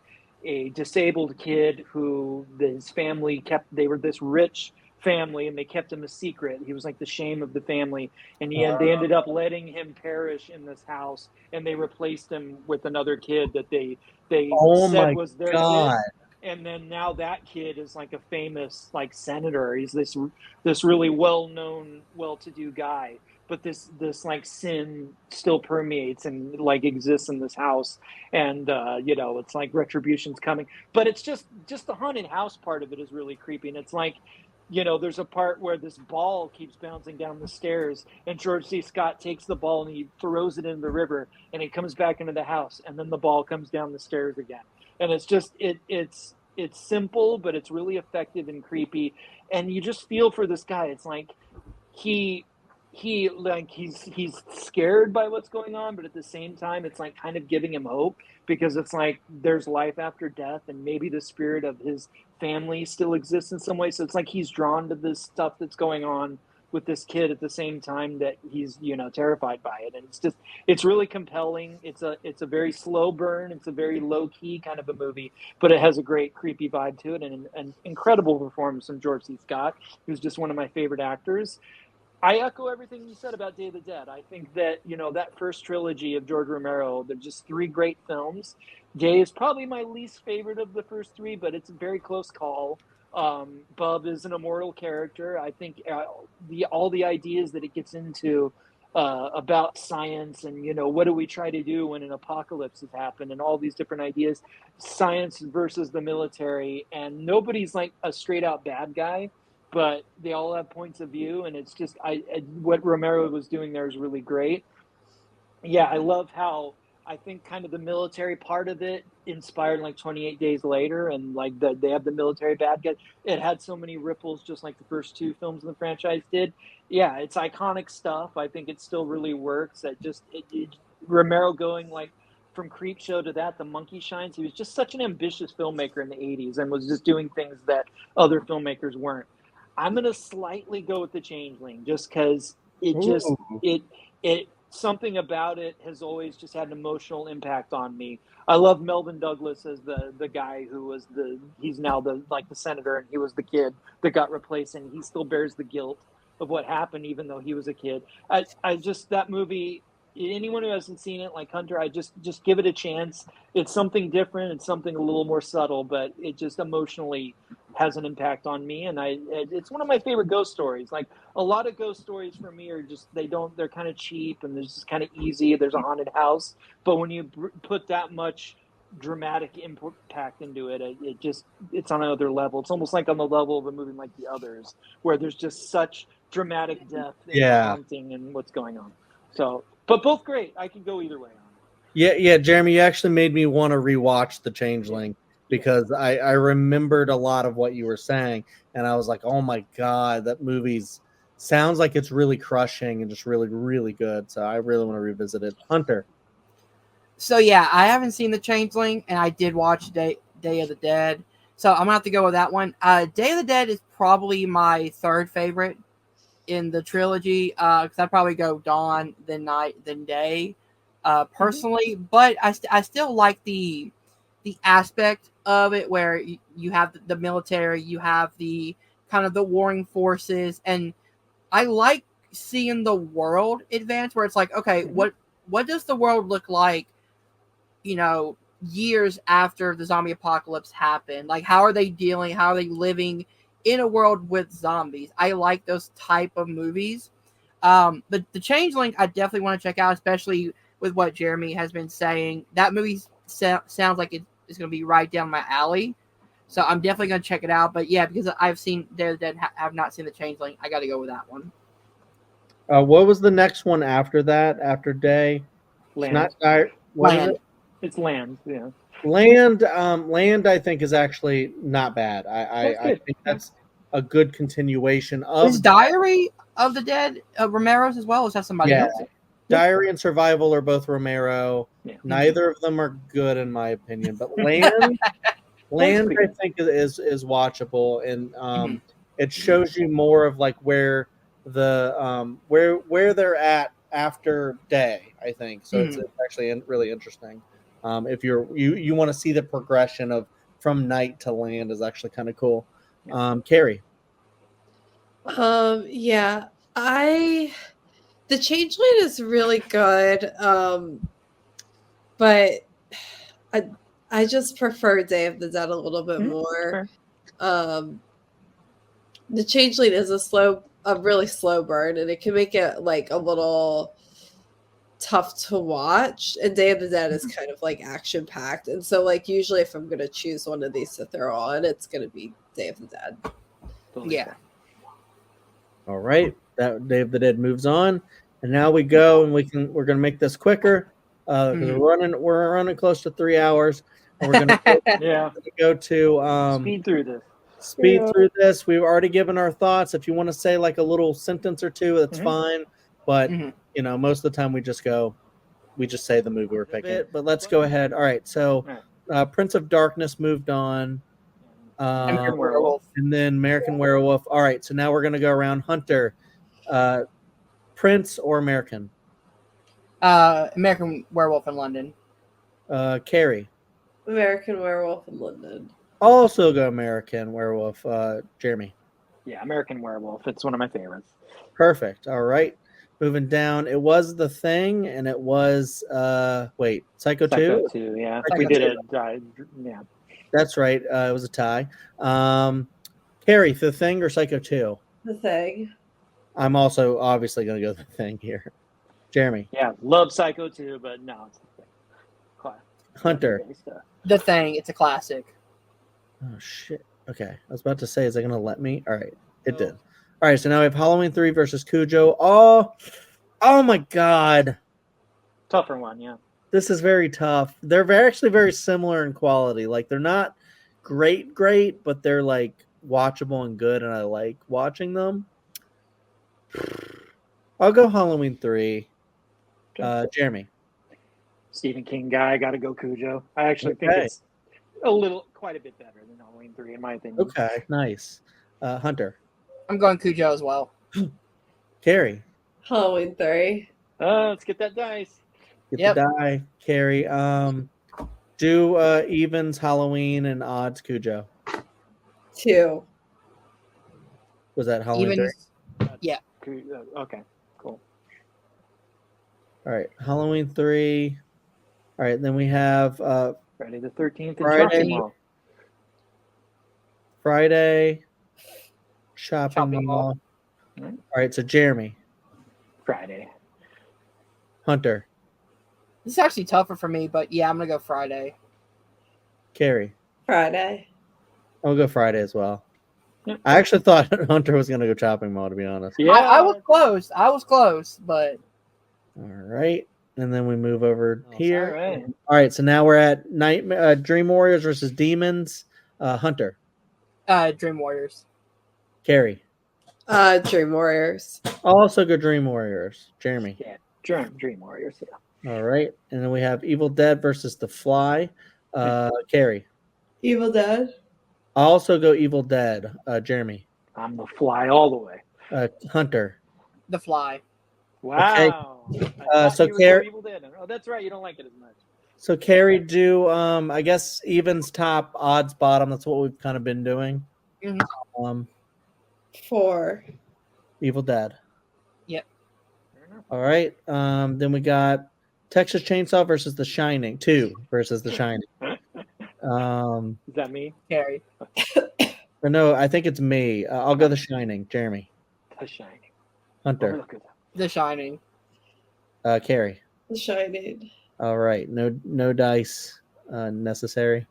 disabled kid who his family kept. They were this rich family and they kept him a secret. He was like the shame of the family, and they ended up letting him perish in this house, and they replaced him with another kid that they Oh said my was their God. kid. And then now that kid is like a famous like senator. He's this really well-known, well-to-do guy, but this like sin still permeates and like exists in this house. And you know, it's like retribution's coming, but it's just the haunted house part of it is really creepy. And it's like, you know, there's a part where this ball keeps bouncing down the stairs, and George C. Scott takes the ball and he throws it in the river, and he comes back into the house, and then the ball comes down the stairs again. And it's just it's simple, but it's really effective and creepy, and you just feel for this guy. It's like he he's scared by what's going on, but at the same time it's like kind of giving him hope, because it's like there's life after death, and maybe the spirit of his family still exists in some way. So it's like he's drawn to this stuff that's going on with this kid at the same time that he's, you know, terrified by it. And it's really compelling. It's a very slow burn. It's a very low key kind of a movie, but it has a great creepy vibe to it, and an incredible performance from George C. Scott, who's just one of my favorite actors. I echo everything you said about Day of the Dead. I think that, you know, that first trilogy of George Romero, they're just three great films. Day is probably my least favorite of the first three, but it's a very close call. Bub is an immortal character. I think all the ideas that it gets into about science, and, you know, what do we try to do when an apocalypse has happened, and all these different ideas, science versus the military, and nobody's like a straight out bad guy, but they all have points of view, and it's just what Romero was doing there is really great. Yeah, I love how I think kind of the military part of it inspired like 28 Days Later, and like they have the military bad guy. It had so many ripples, just like the first two films in the franchise did. Yeah, it's iconic stuff. I think it still really works. Romero going like from Creepshow to that, The Monkey Shines, he was just such an ambitious filmmaker in the 80s and was just doing things that other filmmakers weren't. I'm going to slightly go with The Changeling just because it something about it has always just had an emotional impact on me. I love Melvin Douglas as the guy who was he's now the senator, and he was the kid that got replaced, and he still bears the guilt of what happened even though he was a kid. I just, that movie, anyone who hasn't seen it, like Hunter, I just give it a chance. It's something different, it's something a little more subtle, but it just emotionally has an impact on me, and it's one of my favorite ghost stories. Like, a lot of ghost stories for me are just, they're kind of cheap and they're just kind of easy. There's a haunted house, but when you put that much dramatic impact into it, it's on another level. It's almost like on the level of a movie like The Others, where there's just such dramatic depth and haunting and what's going on. So, but both great. I can go either way on it. Yeah, Jeremy, you actually made me want to rewatch The Changeling because I remembered a lot of what you were saying, and I was like, oh my god, that movie's sounds like it's really crushing and just really, really good. So I really want to revisit it. Hunter. So yeah, I haven't seen The Changeling, and I did watch Day of the Dead. So I'm gonna have to go with that one. Day of the Dead is probably my third favorite in the trilogy, because I'd probably go Dawn, then Night, then Day, personally. But I still like the aspect of it where you have the military, you have the kind of the warring forces, and I like seeing the world advance where it's like, okay, what does the world look like, years after the zombie apocalypse happened? Like, how are they dealing? How are they living in a world with zombies? I like those type of movies. But The Changeling, I definitely want to check out, especially with what Jeremy has been saying. That movie sounds like it's going to be right down my alley. So I'm definitely going to check it out. But yeah, because I've seen Day of the Dead, have not seen The Changeling, I got to go with that one. What was the next one after that? After Day? Land. Not Dire. What is it? It's Land. Yeah. Land. Land. I think is actually not bad. I think that's a good continuation of. Is Diary of the Dead Romero's as well? Or is that somebody else? Diary and Survival are both Romero. Yeah. Neither of them are good in my opinion, but Land. Land, I think, is watchable, and it shows you more of like where the where they're at after Day. I think so. It's actually really interesting. If you want to see the progression of from Night to Land is actually kind of cool. Carrie. Yeah, The Changeling is really good, but I just prefer Day of the Dead a little bit more. Sure. The Changeling is a really slow burn, and it can make it like a little tough to watch. And Day of the Dead is kind of like action packed, and so like usually if I'm gonna choose one of these to throw on, it's gonna be Day of the Dead. Yeah. All right, that Day of the Dead moves on, and now we go, and we're gonna make this quicker because we're running close to 3 hours, and we're gonna go to speed through this. We've already given our thoughts. If you want to say like a little sentence or two, that's fine. But most of the time we just say the movie we're picking. But let's go ahead. All right, so Prince of Darkness moved on. And then American Werewolf. All right, so now we're gonna go around. Hunter, Prince or American? American Werewolf in London. Carrie. American Werewolf in London. Also go American Werewolf. Jeremy. Yeah, American Werewolf. It's one of my favorites. Perfect. All right. Moving down, it was The Thing, and it was Psycho 2? Psycho 2, yeah. We did it. Yeah. That's right. It was a tie. Carrie, The Thing or Psycho 2? The Thing. I'm also obviously going to go The Thing here. Jeremy. Yeah, love Psycho 2, but no, it's The Thing. Hunter. The Thing. It's a classic. Oh, shit. Okay. I was about to say, is it going to let me? All right. It did. All right. So now we have Halloween 3 versus Cujo. Oh my God. Tougher one, yeah. This is very tough. They're actually very similar in quality. Like, they're not great, but they're like watchable and good, and I like watching them. I'll go Halloween 3. Jeremy. Stephen King guy. Got to go Cujo. I actually think Okay. it's quite a bit better than Halloween 3, in my opinion. Okay, nice. Hunter, I'm going Cujo as well. Carrie, Halloween 3. Let's get that dice. get Yep. the die. Carrie, do evens Halloween and odds Cujo. 2. Was that Halloween Even 3? yeah. Okay, cool. All right, Halloween 3. All right, then we have Friday the 13th and Friday. Shopping Mall. Friday, Shopping Shopping Mall. Mall. All right, so Jeremy, Friday. Hunter, This is actually tougher for me, but yeah, I'm gonna go Friday. Carrie. Friday. I'll go Friday as well. Yep. I actually thought Hunter was going to go Shopping Mall, to be honest. Yeah, I was close. I was close, but All right, and then we move over here. All right. All right, so now we're at Dream Warriors versus Demons. Hunter, Dream Warriors. Carrie. Dream Warriors. I'll also go Dream Warriors. Jeremy. Yeah, Dream Warriors. Yeah. All right, and then we have Evil Dead versus The Fly. Carrie. Evil Dead. I'll also go Evil Dead. Jeremy. I'm the Fly all the way. Hunter. The Fly. Wow. Okay. I thought So you would go Carrie. Evil Dead. Oh, that's right. You don't like it as much. So Carrie, do I guess evens top, odds bottom. That's what we've kind of been doing. Mhm. 4. Evil Dead. Yep. Fair enough. All right. Then we got Texas Chainsaw versus The Shining. 2 versus The Shining. Is that me? Carrie. Or no, I think it's me. I'll go The Shining. Jeremy. The Shining. Hunter. Overlook it. The Shining. Carrie. The Shining. All right. No dice necessary.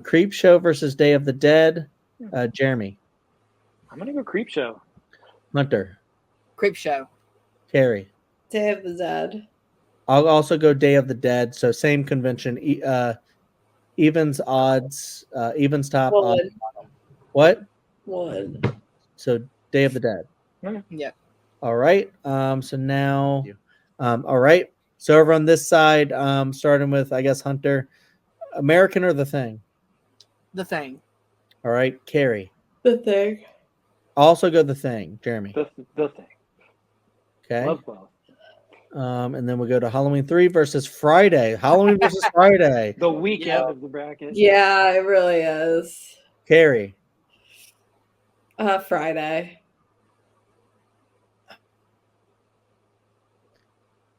Creep Show versus Day of the Dead. Jeremy. I'm gonna go Creep Show. Hunter. Creep Show. Carrie. Day of the Dead. I'll also go Day of the Dead. So same convention. Evens, odds, evens top. 1. Odds, bottom. What? 1. So Day of the Dead. Yeah. All right. So now, all right. So over on this side, starting with, I guess, Hunter, American or The Thing? The Thing. All right. Carrie. The Thing. Also go The Thing. Jeremy. The Thing. Okay. Love both. And then we'll go to Halloween 3 versus Friday. Halloween versus Friday. The weekend Yeah. of the bracket. Yeah, it really is. Carrie. Friday.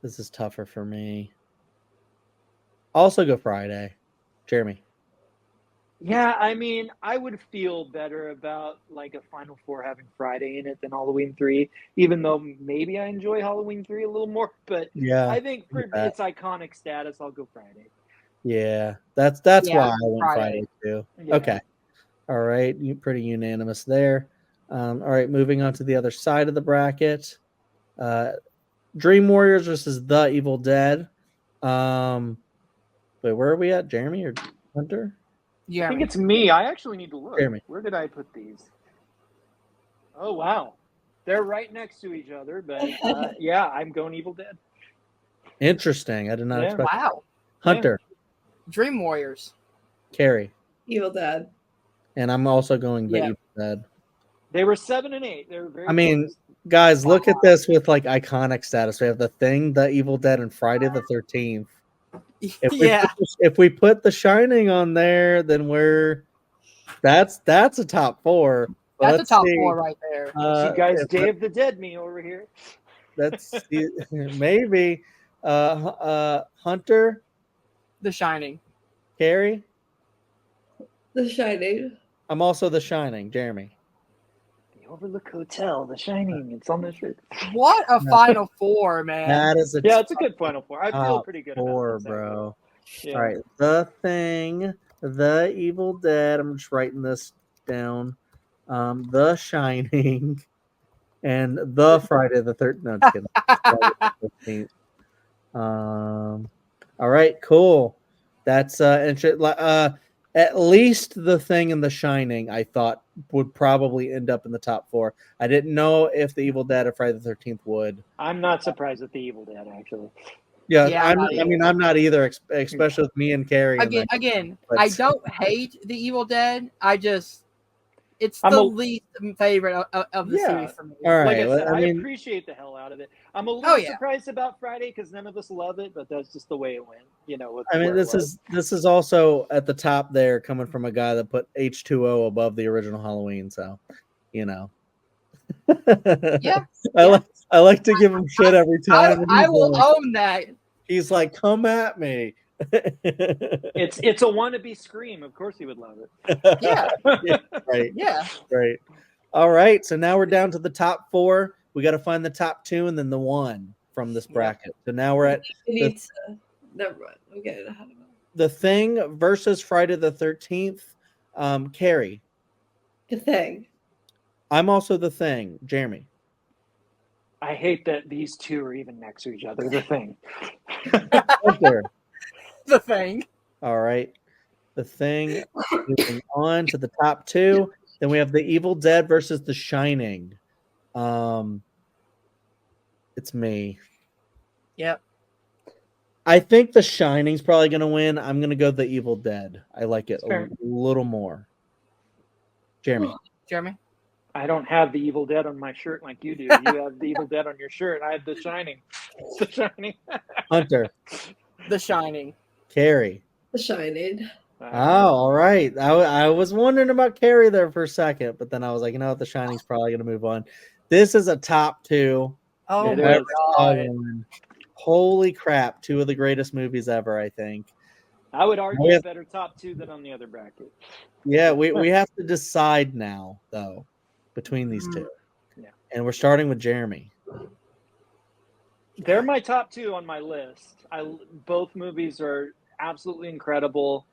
This is tougher for me. Also go Friday. Jeremy. Yeah, I mean, I would feel better about like a Final Four having Friday in it than Halloween 3, even though maybe I enjoy Halloween 3 a little more. But Yeah. I think for that. its iconic status, I'll go Friday. Yeah. That's Yeah, why I went Friday. Friday too. Yeah. Okay. All right. Pretty unanimous there. All right. Moving on to the other side of the bracket. Dream Warriors versus The Evil Dead. Wait, where are we at? Jeremy or Hunter? Yeah. I think it's me. I actually need to look. Jeremy. Where did I put these? Oh, wow. They're right next to each other. But yeah, I'm going Evil Dead. Interesting. I did not Yeah. expect that. Wow. Hunter, Dream Warriors. Carrie, Evil Dead. and I'm also going The Yeah. Evil Dead. They were 7 and 8. They were very I mean, close. guys, look at this with like iconic status. We have The Thing, The Evil Dead, and Friday the 13th. If we put The Shining on there, then that's a top 4. But That's a let's top see. 4 right there. See, guys, if Day of the Dead me over here. that's maybe Hunter, The Shining. Carrie. The Shining. I'm also The Shining. Jeremy. The Overlook Hotel, The Shining. It's on the shirt. What a Final Four, man. That is Yeah, it's a good Final Four. I feel top pretty good 4, about this, bro. Yeah. All right, The Thing, The Evil Dead. I'm just writing this down. The Shining, and The Friday the 13th. No, just kidding. Friday the 15th. All right, cool. That's at least The Thing and The Shining, I thought would probably end up in the top 4. I didn't know if The Evil Dead or Friday the 13th would. I'm not surprised at The Evil Dead, actually. Yeah, Yeah, I'm not I mean, I'm not either, especially with me and Carrie. Again, but- I don't hate The Evil Dead. It's I'm the a- least favorite of the Yeah. series for me. All Like right. I said, I I mean, appreciate the hell out of it. I'm a Oh, little yeah. surprised about Friday because none of us love it, but that's just the way it went. You know, with I mean, where it was. this is also at the top there, coming from a guy that put H2O above the original Halloween. So, you know, Yeah, I like to give him shit every time. I will own that. He's like, come at me. It's a wannabe Scream. Of course, he would love it. Yeah, Right. yeah. Right. All right. So now we're down to the top 4. We got to find the top 2 and then the 1 from this bracket. So now we're at We need to. Never mind. I'm getting ahead of it. The Thing versus Friday the 13th. Carrie. The Thing. I'm also The Thing. Jeremy. I hate that these two are even next to each other. The Thing. Hunter. The Thing. All right. The Thing. Moving on to the top 2. Then we have The Evil Dead versus The Shining. It's me. Yep. I think The Shining's probably going to win. I'm going to go The Evil Dead. I like it Fair. a little more. Jeremy. Jeremy. I don't have the Evil Dead on my shirt like you do. You have the Evil Dead on your shirt. I have The Shining. The Shining. Hunter. The Shining. Carrie. The Shining. Oh, all right. I was wondering about Carrie there for a second, but then I was like, you know what? The Shining's probably going to move on. This is a top 2. Oh It my is. god. Holy crap. 2 of the greatest movies ever, I think. I would argue a better top 2 than on the other bracket. Yeah, we have to decide now, though, between these two. Yeah. And we're starting with Jeremy. They're my top 2 on my list. Both movies are absolutely incredible,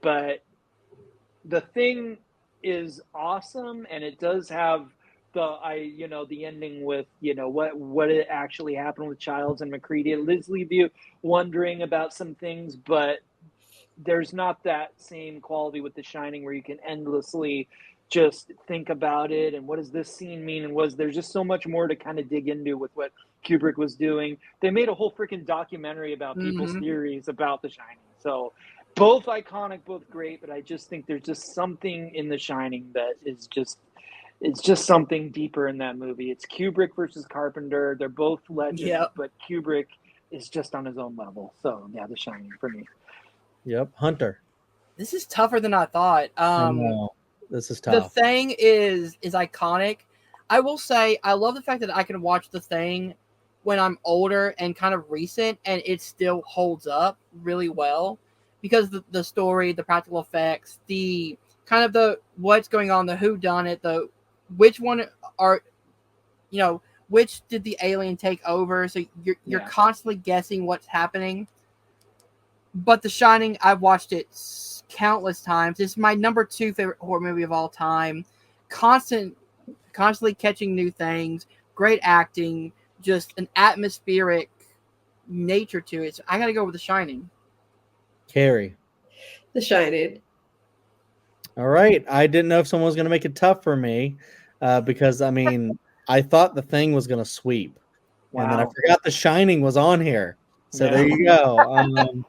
but The Thing is awesome, and it does have the ending with what it actually happened with Childs and McCready. It does leave you wondering about some things, but there's not that same quality with The Shining where you can endlessly just think about it and what does this scene mean, and there's just so much more to kind of dig into with what Kubrick was doing. They made a whole freaking documentary about people's theories about The Shining. So both iconic, both great, but I just think there's just something in The Shining that is it's just something deeper in that movie. It's Kubrick versus Carpenter. They're both legends, but Kubrick is just on his own level. So yeah, The Shining for me. Yep. Hunter. This is tougher than I thought. I know. This is The tough. Thing is iconic. I will say I love the fact that I can watch The Thing when I'm older and kind of recent, and it still holds up really well because the story, the practical effects, the kind of the what's going on, the whodunit, the which one are, which did the alien take over? So you're constantly guessing what's happening. But The Shining, I've watched it countless times. It's my number 2 favorite horror movie of all time. Constantly catching new things, great acting, just an atmospheric nature to it. So I got to go with The Shining. Carrie. The Shining. All right. I didn't know if someone was going to make it tough for me because, I mean, I thought The Thing was going to sweep. Wow. And then I forgot The Shining was on here. So there you go.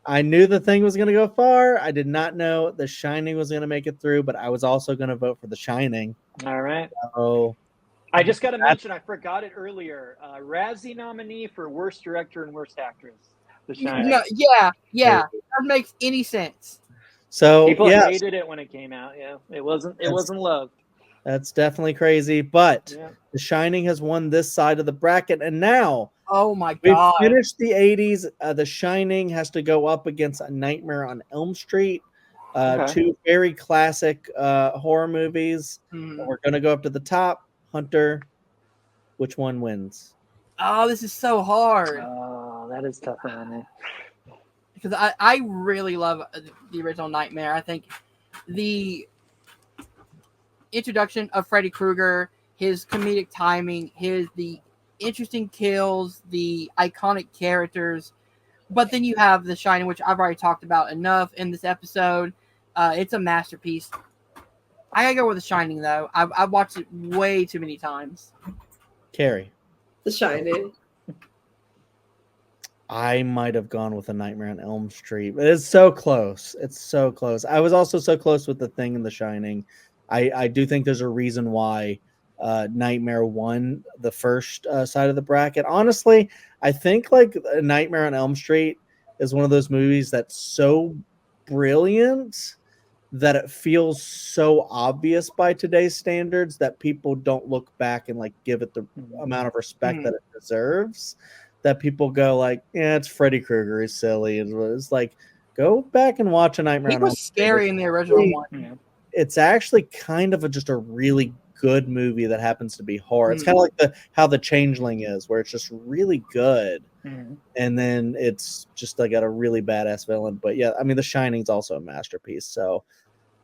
I knew The Thing was going to go far. I did not know The Shining was going to make it through, but I was also going to vote for The Shining. All right. So I just got to mention, I forgot it earlier. Razzie nominee for Worst Director and Worst Actress. The Shining. No, yeah. That makes any sense. So people hated it when it came out. Yeah, it wasn't loved. That's definitely crazy. But The Shining has won this side of the bracket, and now, oh my god, we finished the 80s. The Shining has to go up against A Nightmare on Elm Street. 2 very classic horror movies. We're gonna go up to the top. Hunter, which one wins? Oh, this is so hard. Oh, that is tough on me. Because I really love the original Nightmare. I think the introduction of Freddy Krueger, his comedic timing, the interesting kills, the iconic characters. But then you have The Shining, which I've already talked about enough in this episode. It's a masterpiece. I gotta go with The Shining, though. I've watched it way too many times. Carrie. The Shining. I might have gone with A Nightmare on Elm Street, but it's so close. It's so close. I was also so close with The Thing and The Shining. I do think there's a reason why Nightmare won the first side of the bracket. Honestly, I think like A Nightmare on Elm Street is one of those movies that's so brilliant that it feels so obvious by today's standards that people don't look back and like give it the amount of respect that it deserves. That people go like, yeah, it's Freddy Krueger, he's silly. It's like, go back and watch A Nightmare He on Elm was Street. scary in the original one. It's actually kind of just a really good movie that happens to be horror. It's kind of like how The Changeling is, where it's just really good, and then it's just like got a really badass villain. But yeah, I mean, The Shining's also a masterpiece. So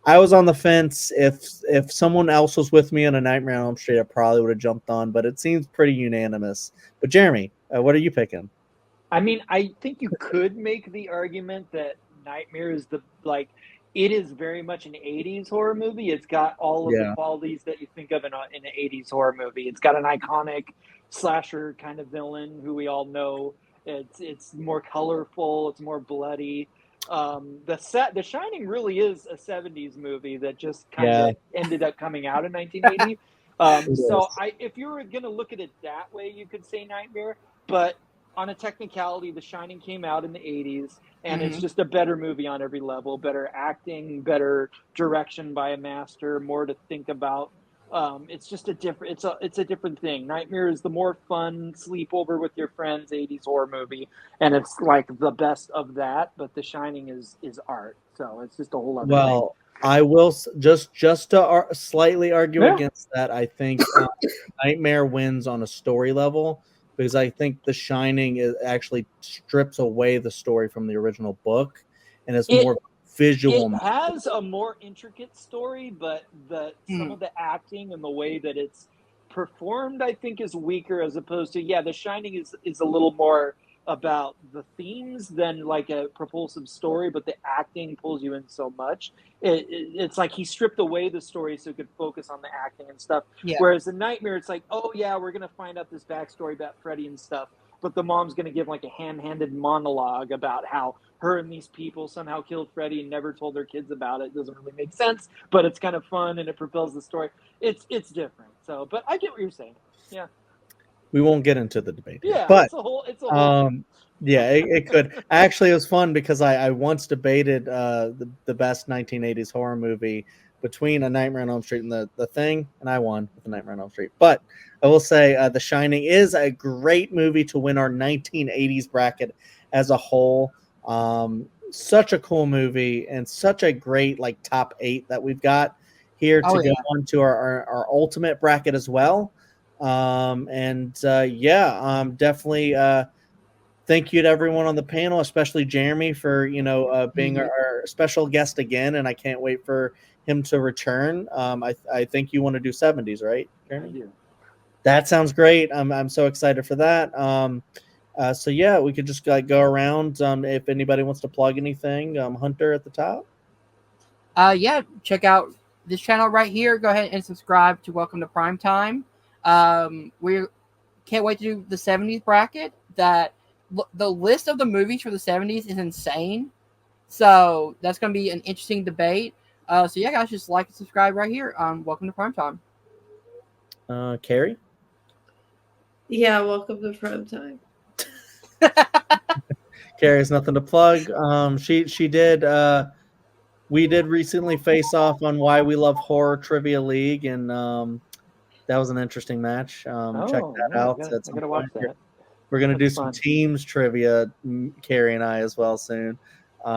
I was on the fence. If someone else was with me on A Nightmare on Elm Street, I probably would have jumped on. But it seems pretty unanimous. But Jeremy, what are you picking? I mean, I think you could make the argument that Nightmare is it is very much an 80s horror movie. It's got all of the qualities that you think of in an 80s horror movie. It's got an iconic slasher kind of villain who we all know. It's more colorful. It's more bloody. The Shining really is a 70s movie that just kind of ended up coming out in 1980. If you were going to look at it that way, you could say Nightmare, but on a technicality, The Shining came out in the 80s, and it's just a better movie on every level. Better acting, better direction by a master, more to think about. It's just a different. It's a different thing. Nightmare is the more fun sleepover with your friends 80s horror movie, and it's like the best of that. But The Shining is art, so it's just a whole other thing. I will just to slightly argue against that. I think Nightmare wins on a story level, because I think The Shining actually strips away the story from the original book, and it's more visual. It has a more intricate story, but some of the acting and the way that it's performed, I think, is weaker, as opposed to The Shining is a little more about the themes than like a propulsive story, but the acting pulls you in so much. It's like he stripped away the story so he could focus on the acting and stuff. Whereas in Nightmare, it's like, oh yeah, we're gonna find out this backstory about Freddy and stuff, but the mom's gonna give like a ham-handed monologue about how her and these people somehow killed Freddy and never told their kids about it. It doesn't really make sense, but it's kind of fun and it propels the story. It's different. So, but I get what you're saying. Yeah. We won't get into the debate. Yeah, but it's a whole it could. Actually, it was fun because I once debated the best 1980s horror movie between A Nightmare on Elm Street and the Thing, and I won with The Nightmare on Elm Street. But I will say The Shining is a great movie to win our 1980s bracket as a whole. Such a cool movie and such a great like top 8 that we've got here to go on to our ultimate bracket as well. Definitely thank you to everyone on the panel, especially Jeremy for being our special guest again, and I can't wait for him to return. I think you want to do 70s, right, Jeremy? I do. That sounds great. I'm so excited for that. We could just go around. If anybody wants to plug anything, Hunter at the top. Check out this channel right here. Go ahead and subscribe to Welcome to Primetime. We can't wait to do the 70s bracket. The list of the movies for the 70s is insane. So that's going to be an interesting debate. Guys, just like and subscribe right here on Welcome to Primetime. Carrie? Yeah, welcome to Primetime. Carrie has nothing to plug. She did. We did recently face off on Why We Love Horror Trivia League, and that was an interesting match. Check that out. I gotta watch that. We're gonna do some teams trivia, Carrie and I as well soon. Check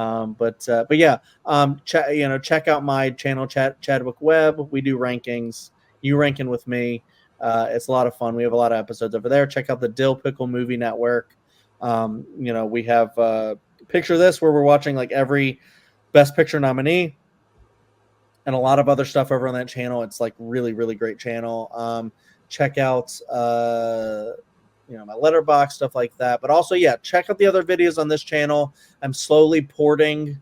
out my channel, Chadwick Webb. We do rankings. You ranking with me. It's a lot of fun. We have a lot of episodes over there. Check out the Dill Pickle Movie Network. We have picture this where we're watching like every Best Picture nominee and a lot of other stuff over on that channel. It's like really, really great channel. Check out my letterbox, stuff like that. But also, check out the other videos on this channel. I'm slowly porting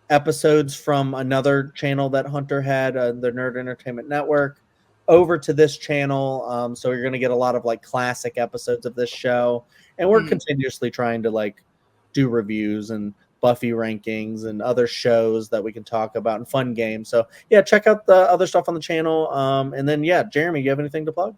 episodes from another channel that Hunter had, the Nerd Entertainment Network. over to this channel. So you're going to get a lot of like classic episodes of this show, and we're continuously trying to like do reviews and Buffy rankings and other shows that we can talk about and fun games. So yeah, check out the other stuff on the channel. And then yeah, Jeremy, you have anything to plug?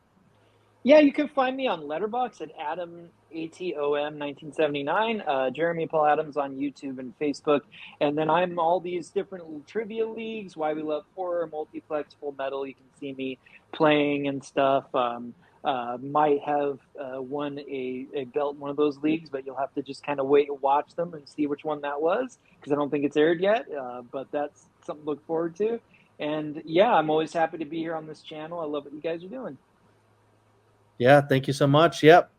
Yeah, you can find me on Letterboxd at Adam ATOM 1979. Jeremy Paul Adams on YouTube and Facebook, and then I'm all these different trivia leagues. Why We Love Horror, Multiplex, Full Metal. You can see me playing and stuff. Might have won a belt in one of those leagues, but you'll have to just kind of wait and watch them and see which one that was, because I don't think it's aired yet. But that's something to look forward to. And yeah, I'm always happy to be here on this channel. I love what you guys are doing. Yeah, thank you so much. Yep.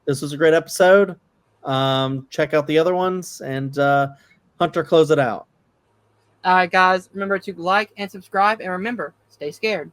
This was a great episode. Check out the other ones, and Hunter, close it out. All right, guys, remember to like and subscribe, and remember, stay scared.